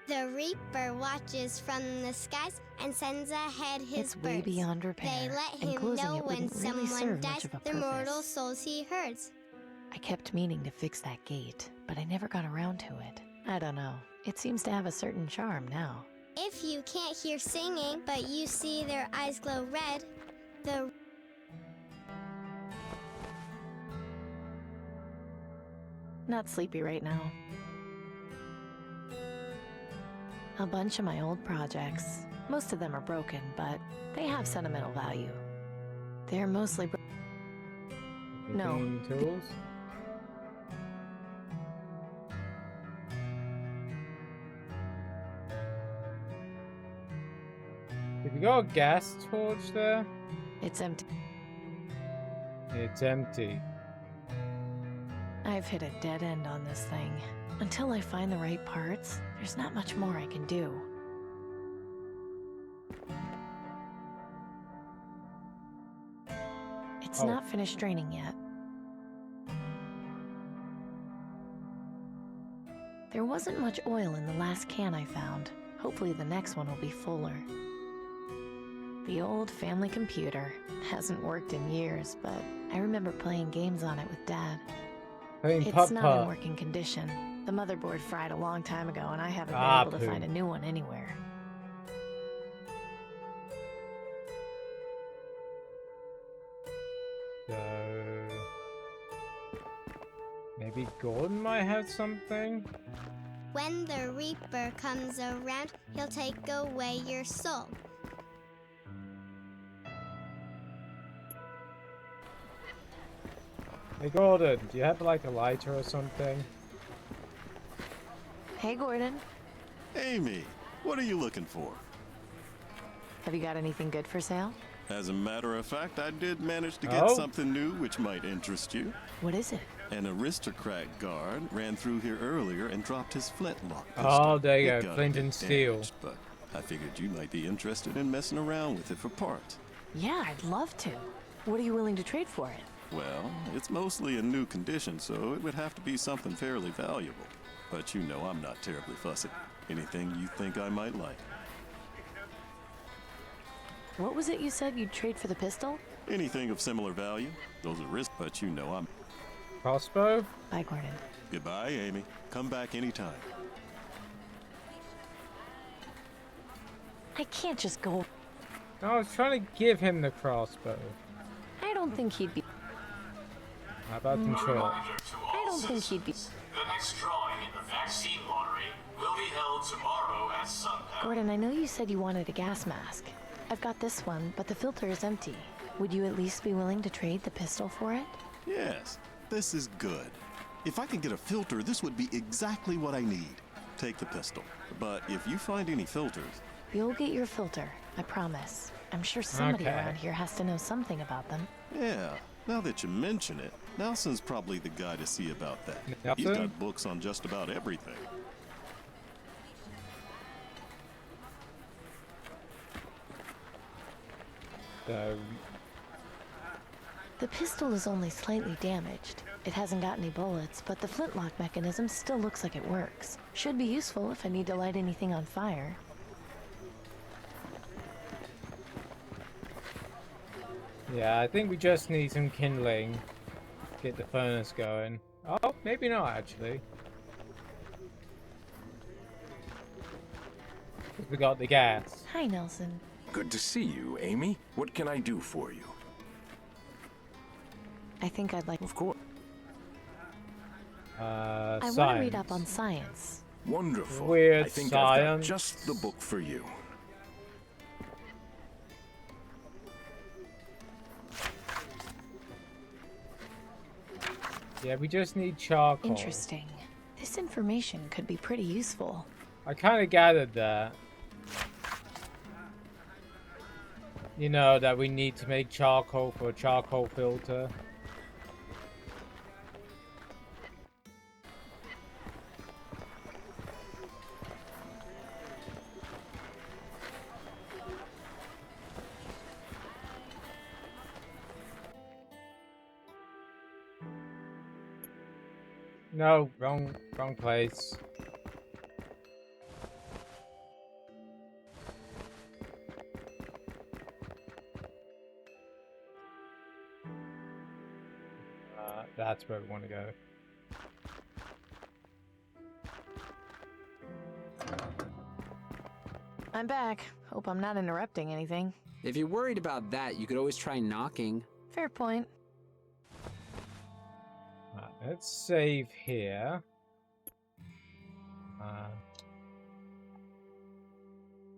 S12: The Reaper watches from the skies and sends ahead his
S6: It's way
S12: birds.
S6: beyond repair,
S12: They let
S6: and
S12: him
S6: closing
S12: know
S6: it
S12: when
S6: wouldn't really
S12: someone
S6: serve
S12: dies
S6: much of a
S12: the mortal
S6: purpose.
S12: souls he herds.
S6: I kept meaning to fix that gate, but I never got around to it. I don't know. It seems to have a certain charm now.
S12: If you can't hear singing, but you see their eyes glow red, the
S6: Not sleepy right now. A bunch of my old projects. Most of them are broken, but they have sentimental value. They're mostly No.
S1: Anything tools? Have you got a gas torch there?
S6: It's empty.
S1: It's empty.
S6: I've hit a dead end on this thing. Until I find the right parts, there's not much more I can do. It's not finished draining yet. There wasn't much oil in the last can I found. Hopefully the next one will be fuller. The old family computer. Hasn't worked in years, but I remember playing games on it with Dad. It's not in working condition. The motherboard fried a long time ago, and I haven't been able to find a new one anywhere.
S1: So maybe Gordon might have something?
S12: when the Reaper comes around, he'll take away your soul.
S1: Hey Gordon, do you have like a lighter or something?
S6: Hey Gordon.
S11: Amy, what are you looking for?
S6: Have you got anything good for sale?
S11: As a matter of fact, I did manage to get something new which might interest you.
S6: What is it?
S11: An aristocrat guard ran through here earlier and dropped his flintlock pistol.
S1: Oh, there you
S11: It
S1: go,
S11: got a
S1: flint
S11: bit
S1: and steel.
S11: damaged, but I figured you might be interested in messing around with it for parts.
S6: Yeah, I'd love to. What are you willing to trade for it?
S11: Well, it's mostly in new condition, so it would have to be something fairly valuable. But you know I'm not terribly fussy. Anything you think I might like.
S6: What was it you said you'd trade for the pistol?
S11: Anything of similar value. Those are risks, but you know I'm...
S1: Crossbow?
S6: Bye, Gordon.
S11: Goodbye, Amy. Come back anytime.
S6: I can't just go...
S1: I was trying to give him the crossbow.
S6: I don't think he'd be...
S1: How about control?
S6: I don't think he'd be...
S14: The next drawing in the vaccine lottery will be held tomorrow at sundown.
S6: Gordon, I know you said you wanted a gas mask. I've got this one, but the filter is empty. Would you at least be willing to trade the pistol for it?
S11: Yes, this is good. If I can get a filter, this would be exactly what I need. Take the pistol. But if you find any filters...
S6: You'll get your filter, I promise. I'm sure somebody around here has to know something about them.
S11: Yeah, now that you mention it, Nelson's probably the guy to see about that. He's
S1: Nelson?
S11: got books on just about everything.
S6: The pistol is only slightly damaged. It hasn't got any bullets, but the flintlock mechanism still looks like it works. Should be useful if I need to light anything on fire.
S1: Yeah, I think we just need some kindling. Get the furnace going. Oh, maybe not actually. We got the gas.
S6: Hi, Nelson.
S15: Good to see you, Amy. What can I do for you?
S6: I think I'd like...
S15: Of course.
S6: I want to read up on science.
S15: Wonderful.
S1: Weird
S15: I think
S1: science.
S15: I've got just the book for you.
S1: Yeah, we just need charcoal.
S6: Interesting. This information could be pretty useful.
S1: I kind of gathered that. You know, that we need to make charcoal for a charcoal filter. No, wrong place. That's where we want to go.
S6: I'm back. Hope I'm not interrupting anything.
S18: If you're worried about that, you could always try knocking.
S6: Fair point.
S1: Let's save here.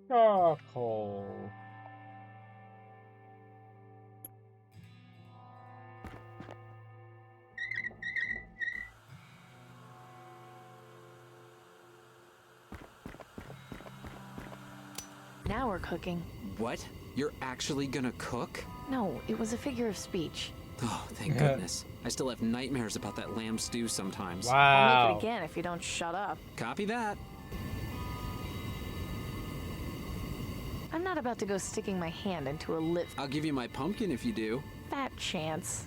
S1: Charcoal.
S6: Now we're cooking.
S18: What? You're actually gonna cook?
S6: No, it was a figure of speech.
S18: Oh, thank goodness. I still have nightmares about that lamb stew sometimes.
S6: I'll make it again if you don't shut up.
S18: Copy that.
S6: I'm not about to go sticking my hand into a lip.
S18: I'll give you my pumpkin if you do.
S6: Fat chance.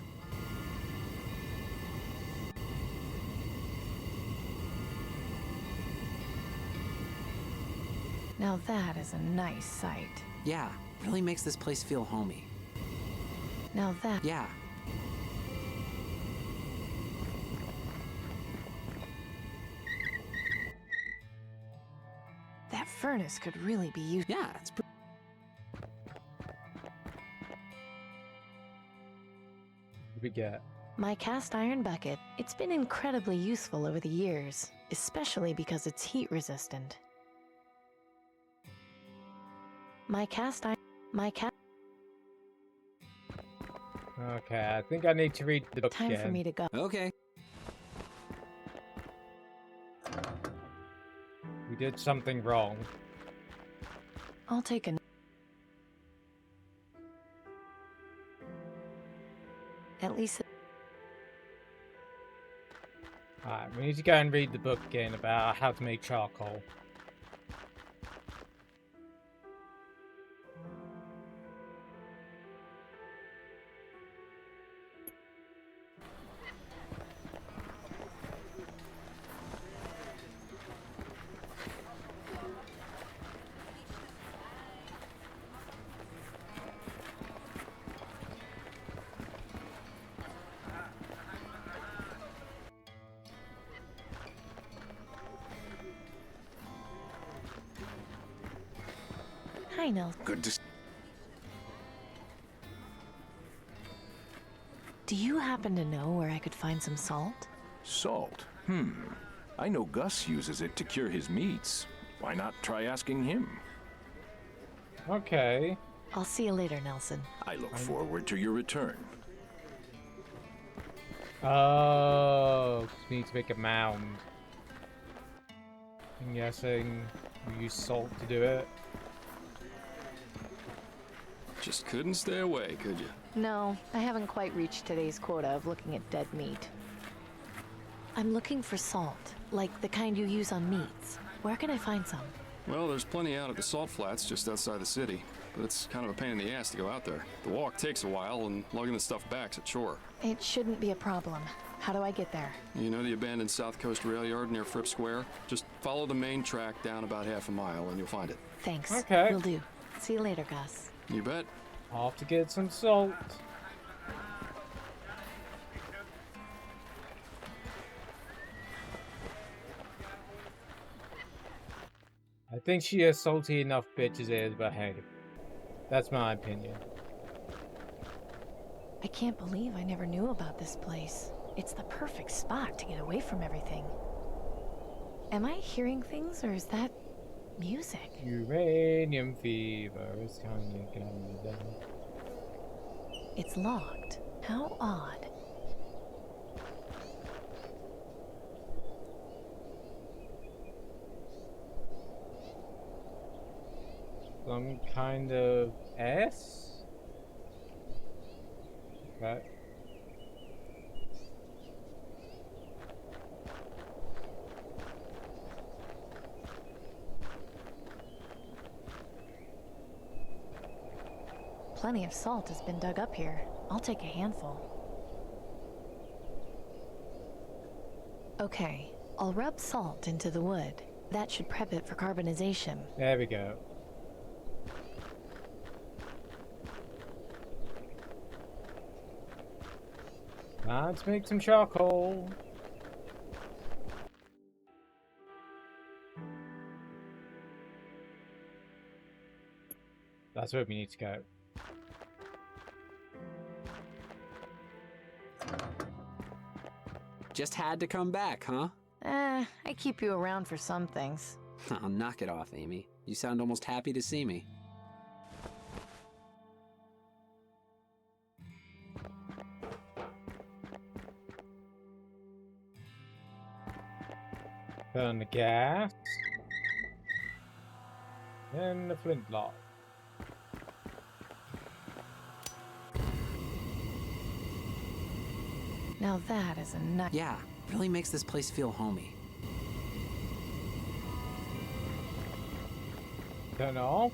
S6: Now that is a nice sight.
S18: Yeah, really makes this place feel homey.
S6: Now that...
S18: Yeah.
S6: That furnace could really be used.
S18: Yeah, it's pretty...
S1: What do we get?
S6: My cast iron bucket. It's been incredibly useful over the years, especially because it's heat resistant. My cast iron...
S1: Okay, I think I need to read the book
S6: Time
S1: again.
S6: for me to go.
S18: Okay.
S1: We did something wrong.
S6: I'll take a... At least...
S1: Alright, we need to go and read the book again about how to make charcoal.
S6: Hi, Nelson.
S15: Good to...
S6: Do you happen to know where I could find some salt?
S15: Salt? I know Gus uses it to cure his meats. Why not try asking him?
S1: Okay.
S6: I'll see you later, Nelson.
S15: I look forward to your return.
S1: Oh, we need to make a mound. I'm guessing we use salt to do it.
S17: Just couldn't stay away, could you?
S6: No, I haven't quite reached today's quota of looking at dead meat. I'm looking for salt, like the kind you use on meats. Where can I find some?
S17: Well, there's plenty out at the salt flats just outside the city, but it's kind of a pain in the ass to go out there. The walk takes a while, and lugging the stuff back's a chore.
S6: It shouldn't be a problem. How do I get there?
S17: You know the abandoned South Coast rail yard near Fripp Square? Just follow the main track down about half a mile, and you'll find it.
S6: Thanks.
S1: Okay.
S6: Will do. See you later, Gus.
S17: You bet.
S1: Off to get some salt. I think she has salty enough bitches as behave. That's my opinion.
S6: I can't believe I never knew about this place. It's the perfect spot to get away from everything. Am I hearing things, or is that music?
S1: Uranium fever is coming down.
S6: It's locked. How odd.
S1: Some kind of S? Okay.
S6: Plenty of salt has been dug up here. I'll take a handful. Okay, I'll rub salt into the wood. That should prep it for carbonization.
S1: There we go. Let's make some charcoal. That's where we need to go.
S18: Just had to come back, huh?
S6: I keep you around for some things.
S18: Oh, knock it off, Amy. You sound almost happy to see me.
S1: Burn the gas. Then the flintlock.
S6: Now that is a nice...
S18: Yeah, really makes this place feel homey.
S1: Turn it off.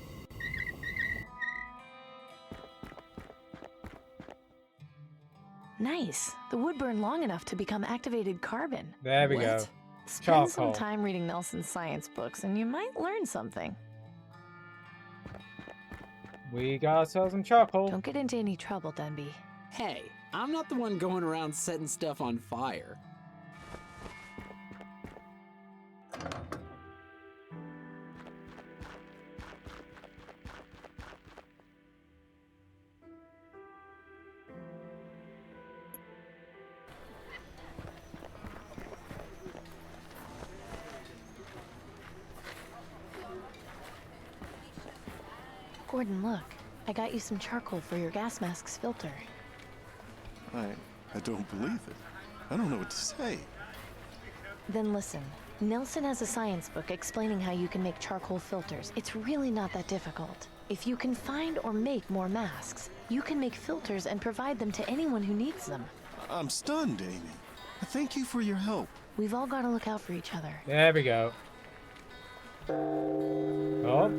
S6: Nice. The wood burned long enough to become activated carbon.
S1: There we go.
S6: Spend some time reading Nelson's science books and you might learn something.
S1: We got ourselves some charcoal.
S6: Don't get into any trouble, Denby.
S18: Hey, I'm not the one going around setting stuff on fire.
S6: Gordon, look. I got you some charcoal for your gas mask's filter.
S11: I don't believe it. I don't know what to say.
S6: Then listen. Nelson has a science book explaining how you can make charcoal filters. It's really not that difficult. If you can find or make more masks, You can make filters and provide them to anyone who needs them.
S11: I'm stunned, Amy. Thank you for your help.
S6: We've all got to look out for each other.
S1: There we go. Oh.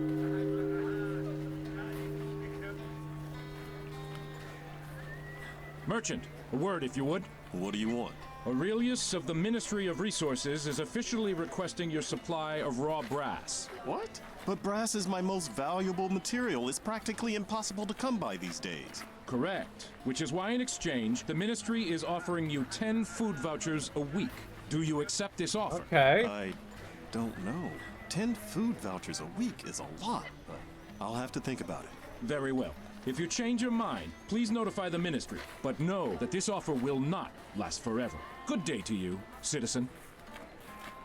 S2: Merchant, a word if you would.
S11: What do you want?
S2: Aurelius of the Ministry of Resources is officially requesting your supply of raw brass.
S11: What? But brass is my most valuable material. It's practically impossible to come by these days.
S2: Correct. Which is why in exchange, the Ministry is offering you 10 food vouchers a week. Do you accept this offer?
S1: Okay.
S11: I don't know. 10 food vouchers a week is a lot, but I'll have to think about it.
S2: Very well. If you change your mind, please notify the Ministry. But know that this offer will not last forever. Good day to you, citizen.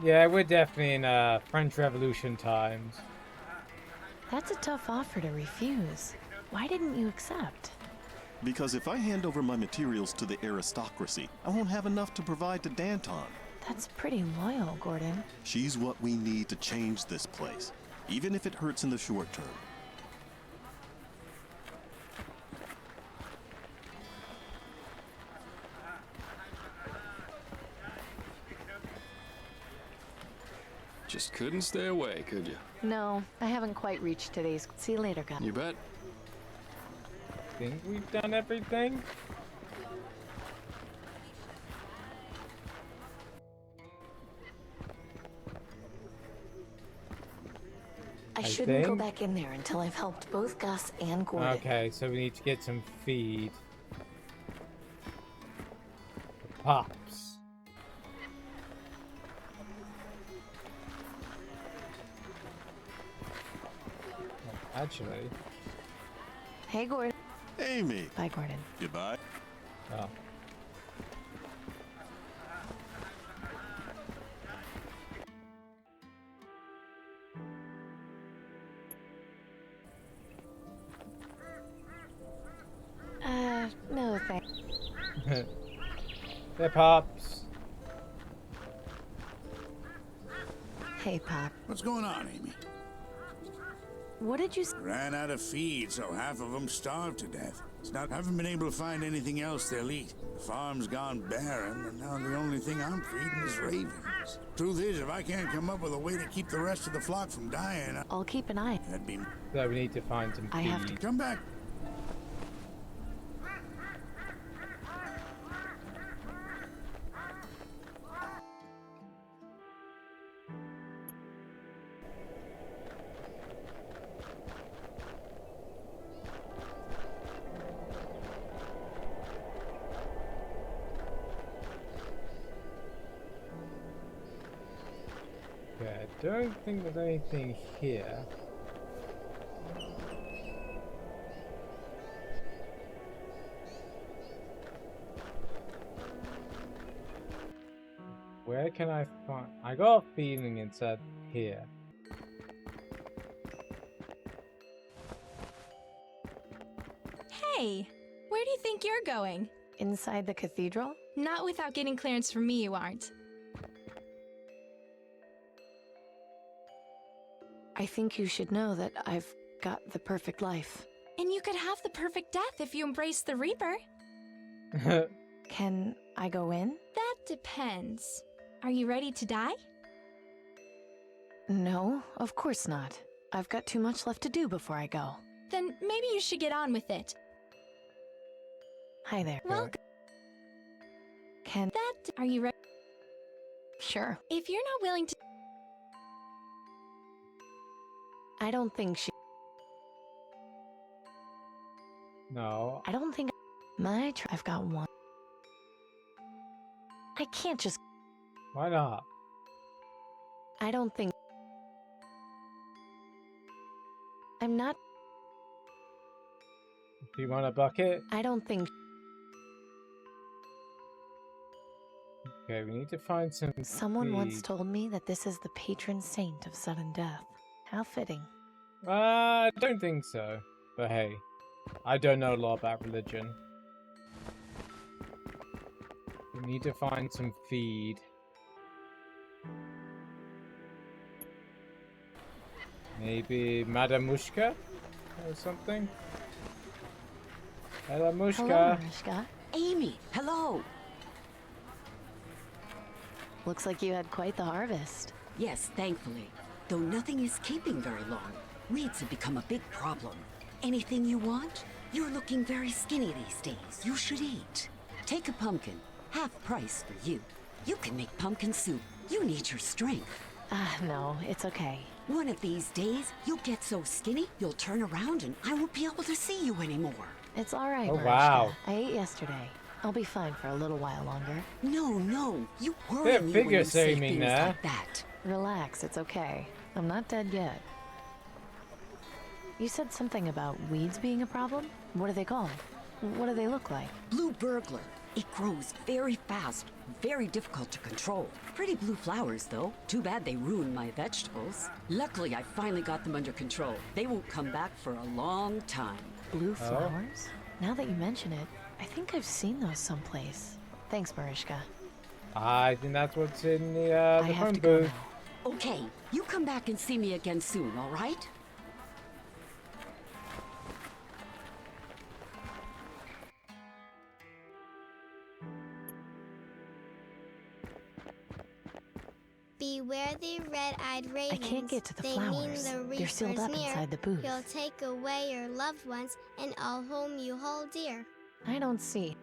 S1: Yeah, we're definitely in French Revolution times.
S6: That's a tough offer to refuse. Why didn't you accept?
S11: Because if I hand over my materials to the aristocracy, I won't have enough to provide to Danton.
S6: That's pretty loyal, Gordon.
S11: She's what we need to change this place, even if it hurts in the short term.
S17: Just couldn't stay away, could you?
S6: No, I haven't quite reached today's. See you later, Gun.
S17: You bet.
S1: Think we've done everything?
S6: I shouldn't go back in there until I've helped both Gus and Gordon.
S1: Okay, so we need to get some feed. Pops. Actually.
S6: Hey, Gordon.
S11: Amy.
S6: Bye, Gordon.
S11: Goodbye.
S1: Oh.
S6: No thanks.
S1: Hey, Pops.
S6: Hey, Pop.
S21: What's going on, Amy?
S6: What did you...
S21: Ran out of feed, so half of them starved to death. Haven't been able to find anything else they'll eat. The farm's gone barren, and now the only thing I'm feeding is ravens. Truth is, if I can't come up with a way to keep the rest of the flock from dying,
S6: I'll keep an eye.
S21: That'd be...
S1: So we need to find some feed.
S6: I have to...
S21: Come back.
S1: Okay, I don't think there's anything here. Where can I find... I got a feeling it said here.
S20: Hey, where do you think you're going?
S6: Inside the cathedral?
S20: Not without getting clearance from me, you aren't.
S6: I think you should know that I've got the perfect life.
S20: And you could have the perfect death if you embrace the Reaper.
S6: Can I go in?
S20: That depends. Are you ready to die?
S6: No, of course not. I've got too much left to do before I go.
S20: Then maybe you should get on with it.
S6: Hi there.
S20: Welcome.
S6: Can...
S20: Are you ready?
S6: Sure.
S20: If you're not willing to...
S6: I don't think she...
S1: No.
S6: I don't think... I've got one. I can't just...
S1: Why not?
S6: I don't think... I'm not...
S1: Do you want a bucket?
S6: I don't think...
S1: Okay, we need to find some
S6: Someone
S1: feed.
S6: once told me that this is the patron saint of sudden death. How fitting.
S1: I don't think so. But hey, I don't know a lot about religion. We need to find some feed. Maybe Madame Mushka or something? Hello, Mushka.
S6: Hello, Mariska.
S9: Amy, hello.
S6: Looks like you had quite the harvest.
S9: Yes, thankfully. Though nothing is keeping very long. Weeds have become a big problem. Anything you want? You're looking very skinny these days. You should eat. Take a pumpkin. Half price for you. You can make pumpkin soup. You need your strength.
S6: No, it's okay.
S9: One of these days, you'll get so skinny, you'll turn around and I won't be able to see you anymore.
S6: It's all right,
S1: Oh,
S6: Mariska.
S1: wow.
S6: I ate yesterday. I'll be fine for a little while longer.
S9: No. You worry
S1: Bit
S9: me
S1: figure
S9: when you say
S1: shaming
S9: things
S1: there.
S9: like that.
S6: Relax, it's okay. I'm not dead yet. You said something about weeds being a problem? What are they called? What do they look like?
S9: Blue burglar. It grows very fast, very difficult to control. Pretty blue flowers, though. Too bad they ruined my vegetables. Luckily, I finally got them under control. They won't come back for a long time.
S6: Blue flowers? Now that you mention it, I think I've seen those someplace. Thanks, Mariska.
S1: I think that's what's in the
S6: I have
S1: phone
S6: to go
S1: booth.
S6: now.
S9: Okay, you come back and see me again soon, all right?
S12: Beware the red-eyed ravens.
S6: I can't get to the
S12: they
S6: flowers.
S12: Mean the
S6: They're sealed up
S12: reaper's near.
S6: inside the booth.
S12: He'll take away your loved ones and all whom you hold dear.
S6: I don't see.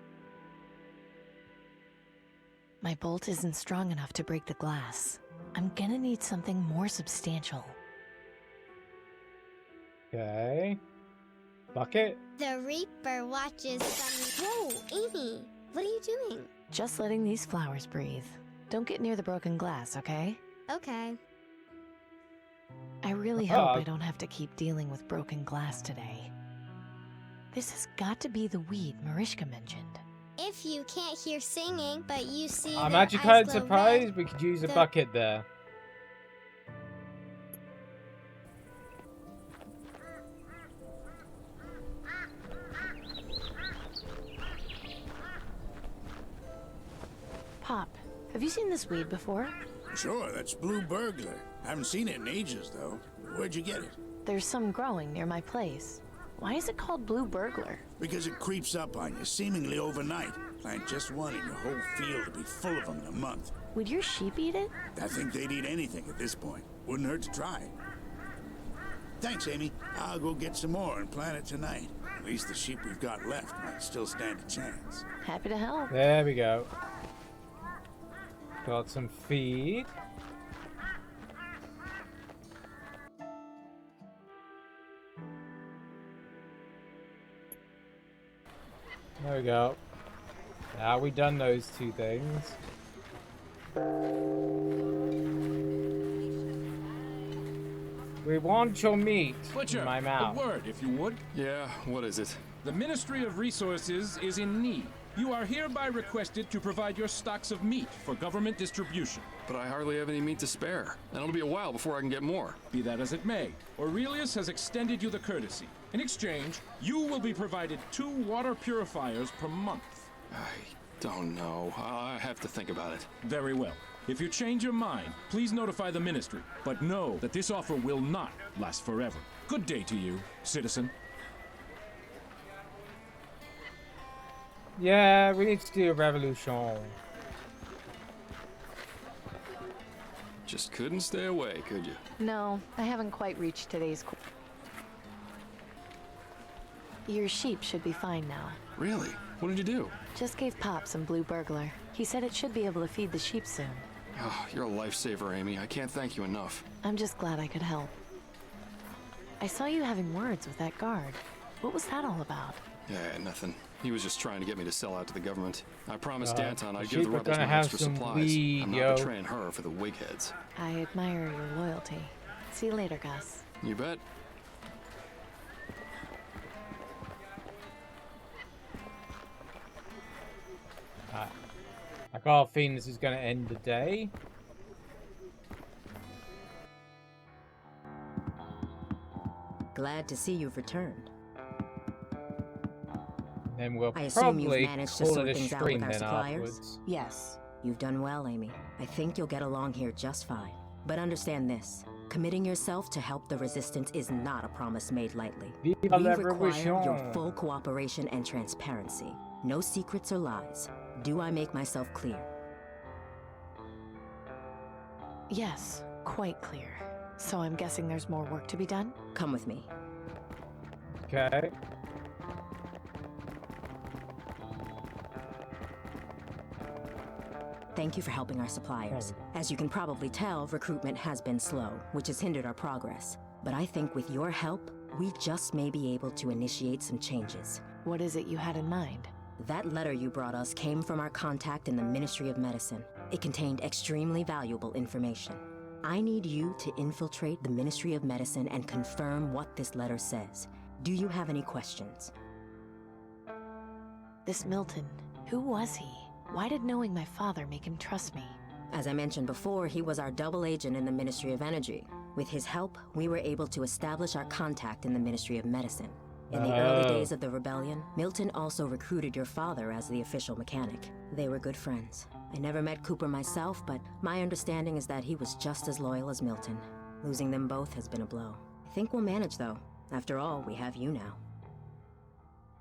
S6: My bolt isn't strong enough to break the glass. I'm gonna need something more substantial.
S1: Okay. Bucket?
S12: The Reaper watches from... Whoa, Amy! What are you doing?
S6: Just letting these flowers breathe. Don't get near the broken glass, okay?
S12: Okay.
S6: I really hope I don't have to keep dealing with broken glass today. This has got to be the weed Mariska mentioned.
S12: If you can't hear singing, but you see
S1: I'm
S12: their
S1: actually
S12: eyes
S1: kind of
S12: glow
S1: surprised
S12: red,
S1: we could use a
S12: the-
S1: bucket there.
S6: Pop, have you seen this weed before?
S21: Sure, that's blue burglar. Haven't seen it in ages, though. Where'd you get it?
S6: There's some growing near my place. Why is it called blue burglar?
S21: Because it creeps up on you, seemingly overnight. Plant just one and your whole field will be full of them in a month.
S6: Would your sheep eat it?
S21: I think they'd eat anything at this point. Wouldn't hurt to try. Thanks, Amy. I'll go get some more and plant it tonight. At least the sheep we've got left might still stand a chance.
S6: Happy to help.
S1: There we go. Got some feed. There we go. Now we done those two things. We want your meat
S2: Butcher,
S1: in my
S2: a
S1: mouth.
S2: word, if you would.
S17: Yeah, what is it?
S2: The Ministry of Resources is in need. You are hereby requested to provide your stocks of meat for government distribution.
S17: But I hardly have any meat to spare, and it'll be a while before I can get more.
S2: Be that as it may, Aurelius has extended you the courtesy. In exchange, you will be provided 2 water purifiers per month.
S17: I don't know. I have to think about it.
S2: Very well. If you change your mind, please notify the Ministry. But know that this offer will not last forever. Good day to you, citizen.
S1: Yeah, we need to do a revolution.
S17: Just couldn't stay away, could you?
S6: No, I haven't quite reached today's. Your sheep should be fine now.
S17: Really? What did you do?
S6: Just gave Pop some blue burglar. He said it should be able to feed the sheep soon.
S17: Oh, you're a lifesaver, Amy. I can't thank you enough.
S6: I'm just glad I could help. I saw you having words with that guard. What was that all about?
S17: Yeah, nothing. He was just trying to get me to sell out to the government. I promised Danton I'd
S1: sheep
S17: give the
S1: are
S17: rebels
S1: gonna
S17: my
S1: have
S17: extra
S1: some
S17: supplies.
S1: weed,
S17: I'm
S1: yo.
S17: not betraying her for the wigheads.
S6: I admire your loyalty. See you later, Gus.
S17: You bet.
S1: I got a feeling this is going to end the day.
S19: Glad to see you've returned.
S1: Then we'll
S19: I assume you've
S1: probably
S19: managed to
S1: call
S19: sort
S1: it a
S19: things out
S1: stream
S19: with our
S1: then
S19: suppliers?
S1: afterwards.
S19: Yes, you've done well, Amy. I think you'll get along here just fine. But understand this. Committing yourself to help the Resistance is not a promise made lightly.
S1: Viva
S19: We
S1: la
S19: require
S1: revolution.
S19: your full cooperation and transparency. No secrets or lies. Do I make myself clear?
S6: Yes, quite clear. So I'm guessing there's more work to be done?
S19: Come with me.
S1: Okay.
S19: Thank you for helping our suppliers. As you can probably tell, recruitment has been slow, which has hindered our progress. But I think with your help, we just may be able to initiate some changes.
S6: What is it you had in mind?
S19: That letter you brought us came from our contact in the Ministry of Medicine. It contained extremely valuable information. I need you to infiltrate the Ministry of Medicine and confirm what this letter says. Do you have any questions?
S6: This Milton, who was he? Why did knowing my father make him trust me?
S19: As I mentioned before, he was our double agent in the Ministry of Energy. With his help, we were able to establish our contact in the Ministry of Medicine. In the early days of the rebellion, Milton also recruited your father as the official mechanic. They were good friends. I never met Cooper myself, but my understanding is that he was just as loyal as Milton. Losing them both has been a blow. I think we'll manage, though. After all, we have you now.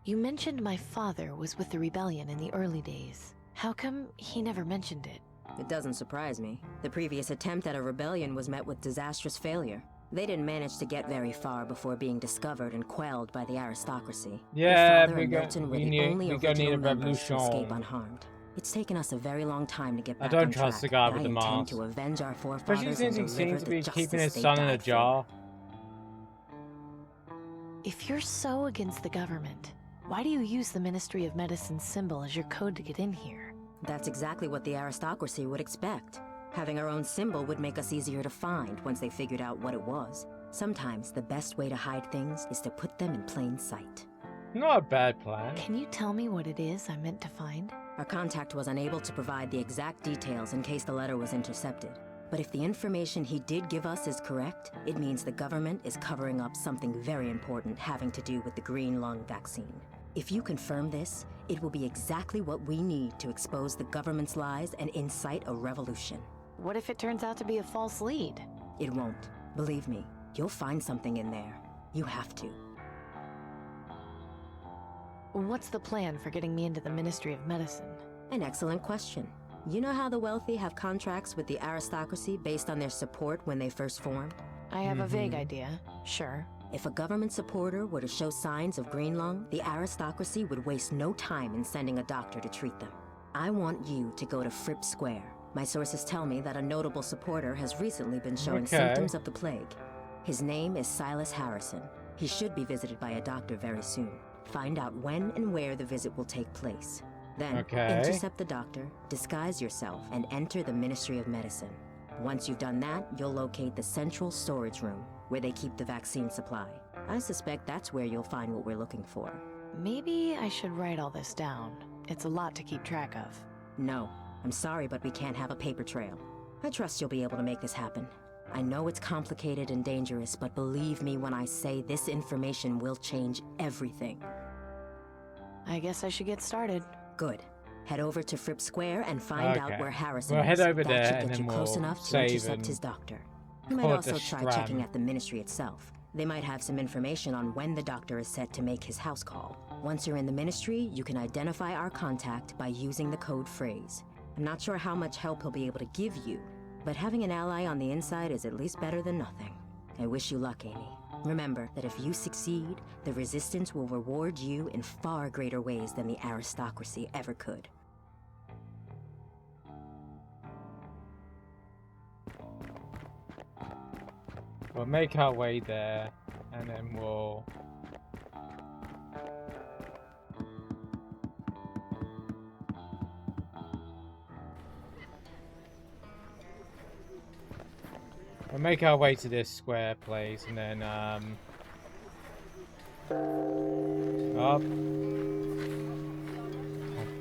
S6: You mentioned my father was with the rebellion in the early days. How come he never mentioned it?
S19: It doesn't surprise me. The previous attempt at a rebellion was met with disastrous failure. They didn't manage to get very far before being discovered and quelled by the aristocracy.
S1: Yeah,
S19: Your father and Milton were the only
S1: we
S19: original
S1: need a
S19: members to escape
S1: revolution.
S19: unharmed. It's taken us a very long time to get
S1: I
S19: back
S1: don't
S19: on
S1: trust the
S19: track,
S1: guy
S19: but
S1: with the
S19: I intend
S1: mask.
S19: to avenge our
S1: Especially
S19: forefathers
S1: since he
S19: and
S1: seems
S19: deliver
S1: to
S19: the
S1: be keeping
S19: justice
S1: his
S19: they
S1: son in a
S19: died for.
S1: jar.
S6: If you're so against the government, why do you use the Ministry of Medicine's symbol as your code to get in here?
S19: That's exactly what the aristocracy would expect. Having our own symbol would make us easier to find once they figured out what it was. Sometimes the best way to hide things is to put them in plain sight.
S1: Not a bad plan.
S6: Can you tell me what it is I'm meant to find?
S19: Our contact was unable to provide the exact details in case the letter was intercepted. But if the information he did give us is correct, it means the government is covering up something very important having to do with the green lung vaccine. If you confirm this, it will be exactly what we need to expose the government's lies and incite a revolution.
S6: What if it turns out to be a false lead?
S19: It won't. Believe me, you'll find something in there. You have to.
S6: What's the plan for getting me into the Ministry of Medicine?
S19: An excellent question. You know how the wealthy have contracts with the aristocracy based on their support when they first formed?
S6: I have a vague idea, sure.
S19: If a government supporter were to show signs of green lung, the aristocracy would waste no time in sending a doctor to treat them. I want you to go to Fripp Square. My sources tell me that a notable supporter has recently been showing symptoms of the plague. His name is Silas Harrison. He should be visited by a doctor very soon. Find out when and where the visit will take place. Then, intercept the doctor, disguise yourself, and enter the Ministry of Medicine. Once you've done that, you'll locate the central storage room, where they keep the vaccine supply. I suspect that's where you'll find what we're looking for.
S6: Maybe I should write all this down. It's a lot to keep track of.
S19: No, I'm sorry, but we can't have a paper trail. I trust you'll be able to make this happen. I know it's complicated and dangerous, but believe me when I say this information will change everything.
S6: I guess I should get started.
S19: Good. Head over to Fripp Square and find out where Harrison
S1: We'll
S19: is.
S1: head over
S19: that
S1: there
S19: should
S1: and
S19: get
S1: then
S19: you close
S1: we'll
S19: enough to
S1: save
S19: intercept
S1: and
S19: his doctor. You might
S1: call it
S19: also
S1: the
S19: try
S1: Strand.
S19: checking at the ministry itself. They might have some information on when the doctor is set to make his house call. Once you're in the ministry, you can identify our contact by using the code phrase. I'm not sure how much help he'll be able to give you, but having an ally on the inside is at least better than nothing. I wish you luck, Amy. Remember that if you succeed, the Resistance will reward you in far greater ways than the aristocracy ever could.
S1: We'll make our way there, and then we'll... We'll make our way to this square place, and then, up. Oh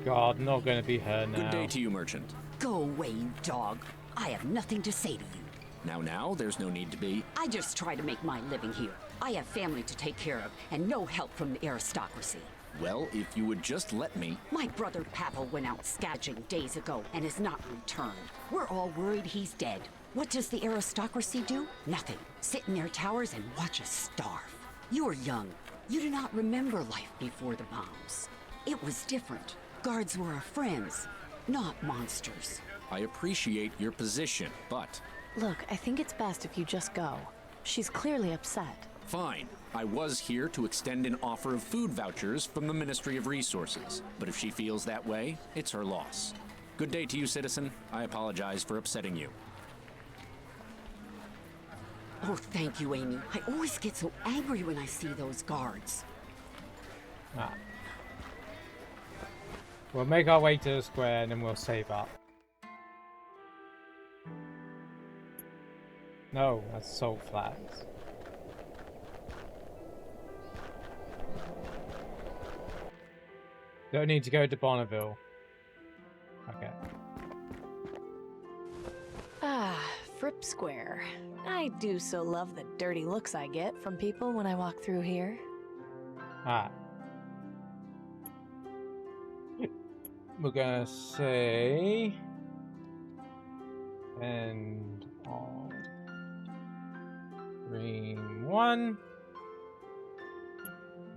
S1: God, not gonna be her now.
S5: Good day to you, merchant.
S9: Go away, you dog. I have nothing to say to you.
S5: Now, there's no need to be.
S9: I just try to make my living here. I have family to take care of, and no help from the aristocracy.
S5: Well, if you would just let me...
S9: My brother Pavel went out scavenging days ago and has not returned. We're all worried he's dead. What does the aristocracy do? Nothing. Sit in their towers and watch us starve. You are young. You do not remember life before the bombs. It was different. Guards were our friends, not monsters.
S5: I appreciate your position, but...
S6: Look, I think it's best if you just go. She's clearly upset.
S5: Fine. I was here to extend an offer of food vouchers from the Ministry of Resources. But if she feels that way, it's her loss. Good day to you, citizen. I apologize for upsetting you.
S9: Oh, thank you, Amy. I always get so angry when I see those guards.
S1: Ah. We'll make our way to the square and then we'll save up. No, that's salt flats. Don't need to go to Bonneville. Okay.
S6: Ah, Fripp Square. I do so love the dirty looks I get from people when I walk through here.
S1: Ah. We're gonna say... And on... Green 1.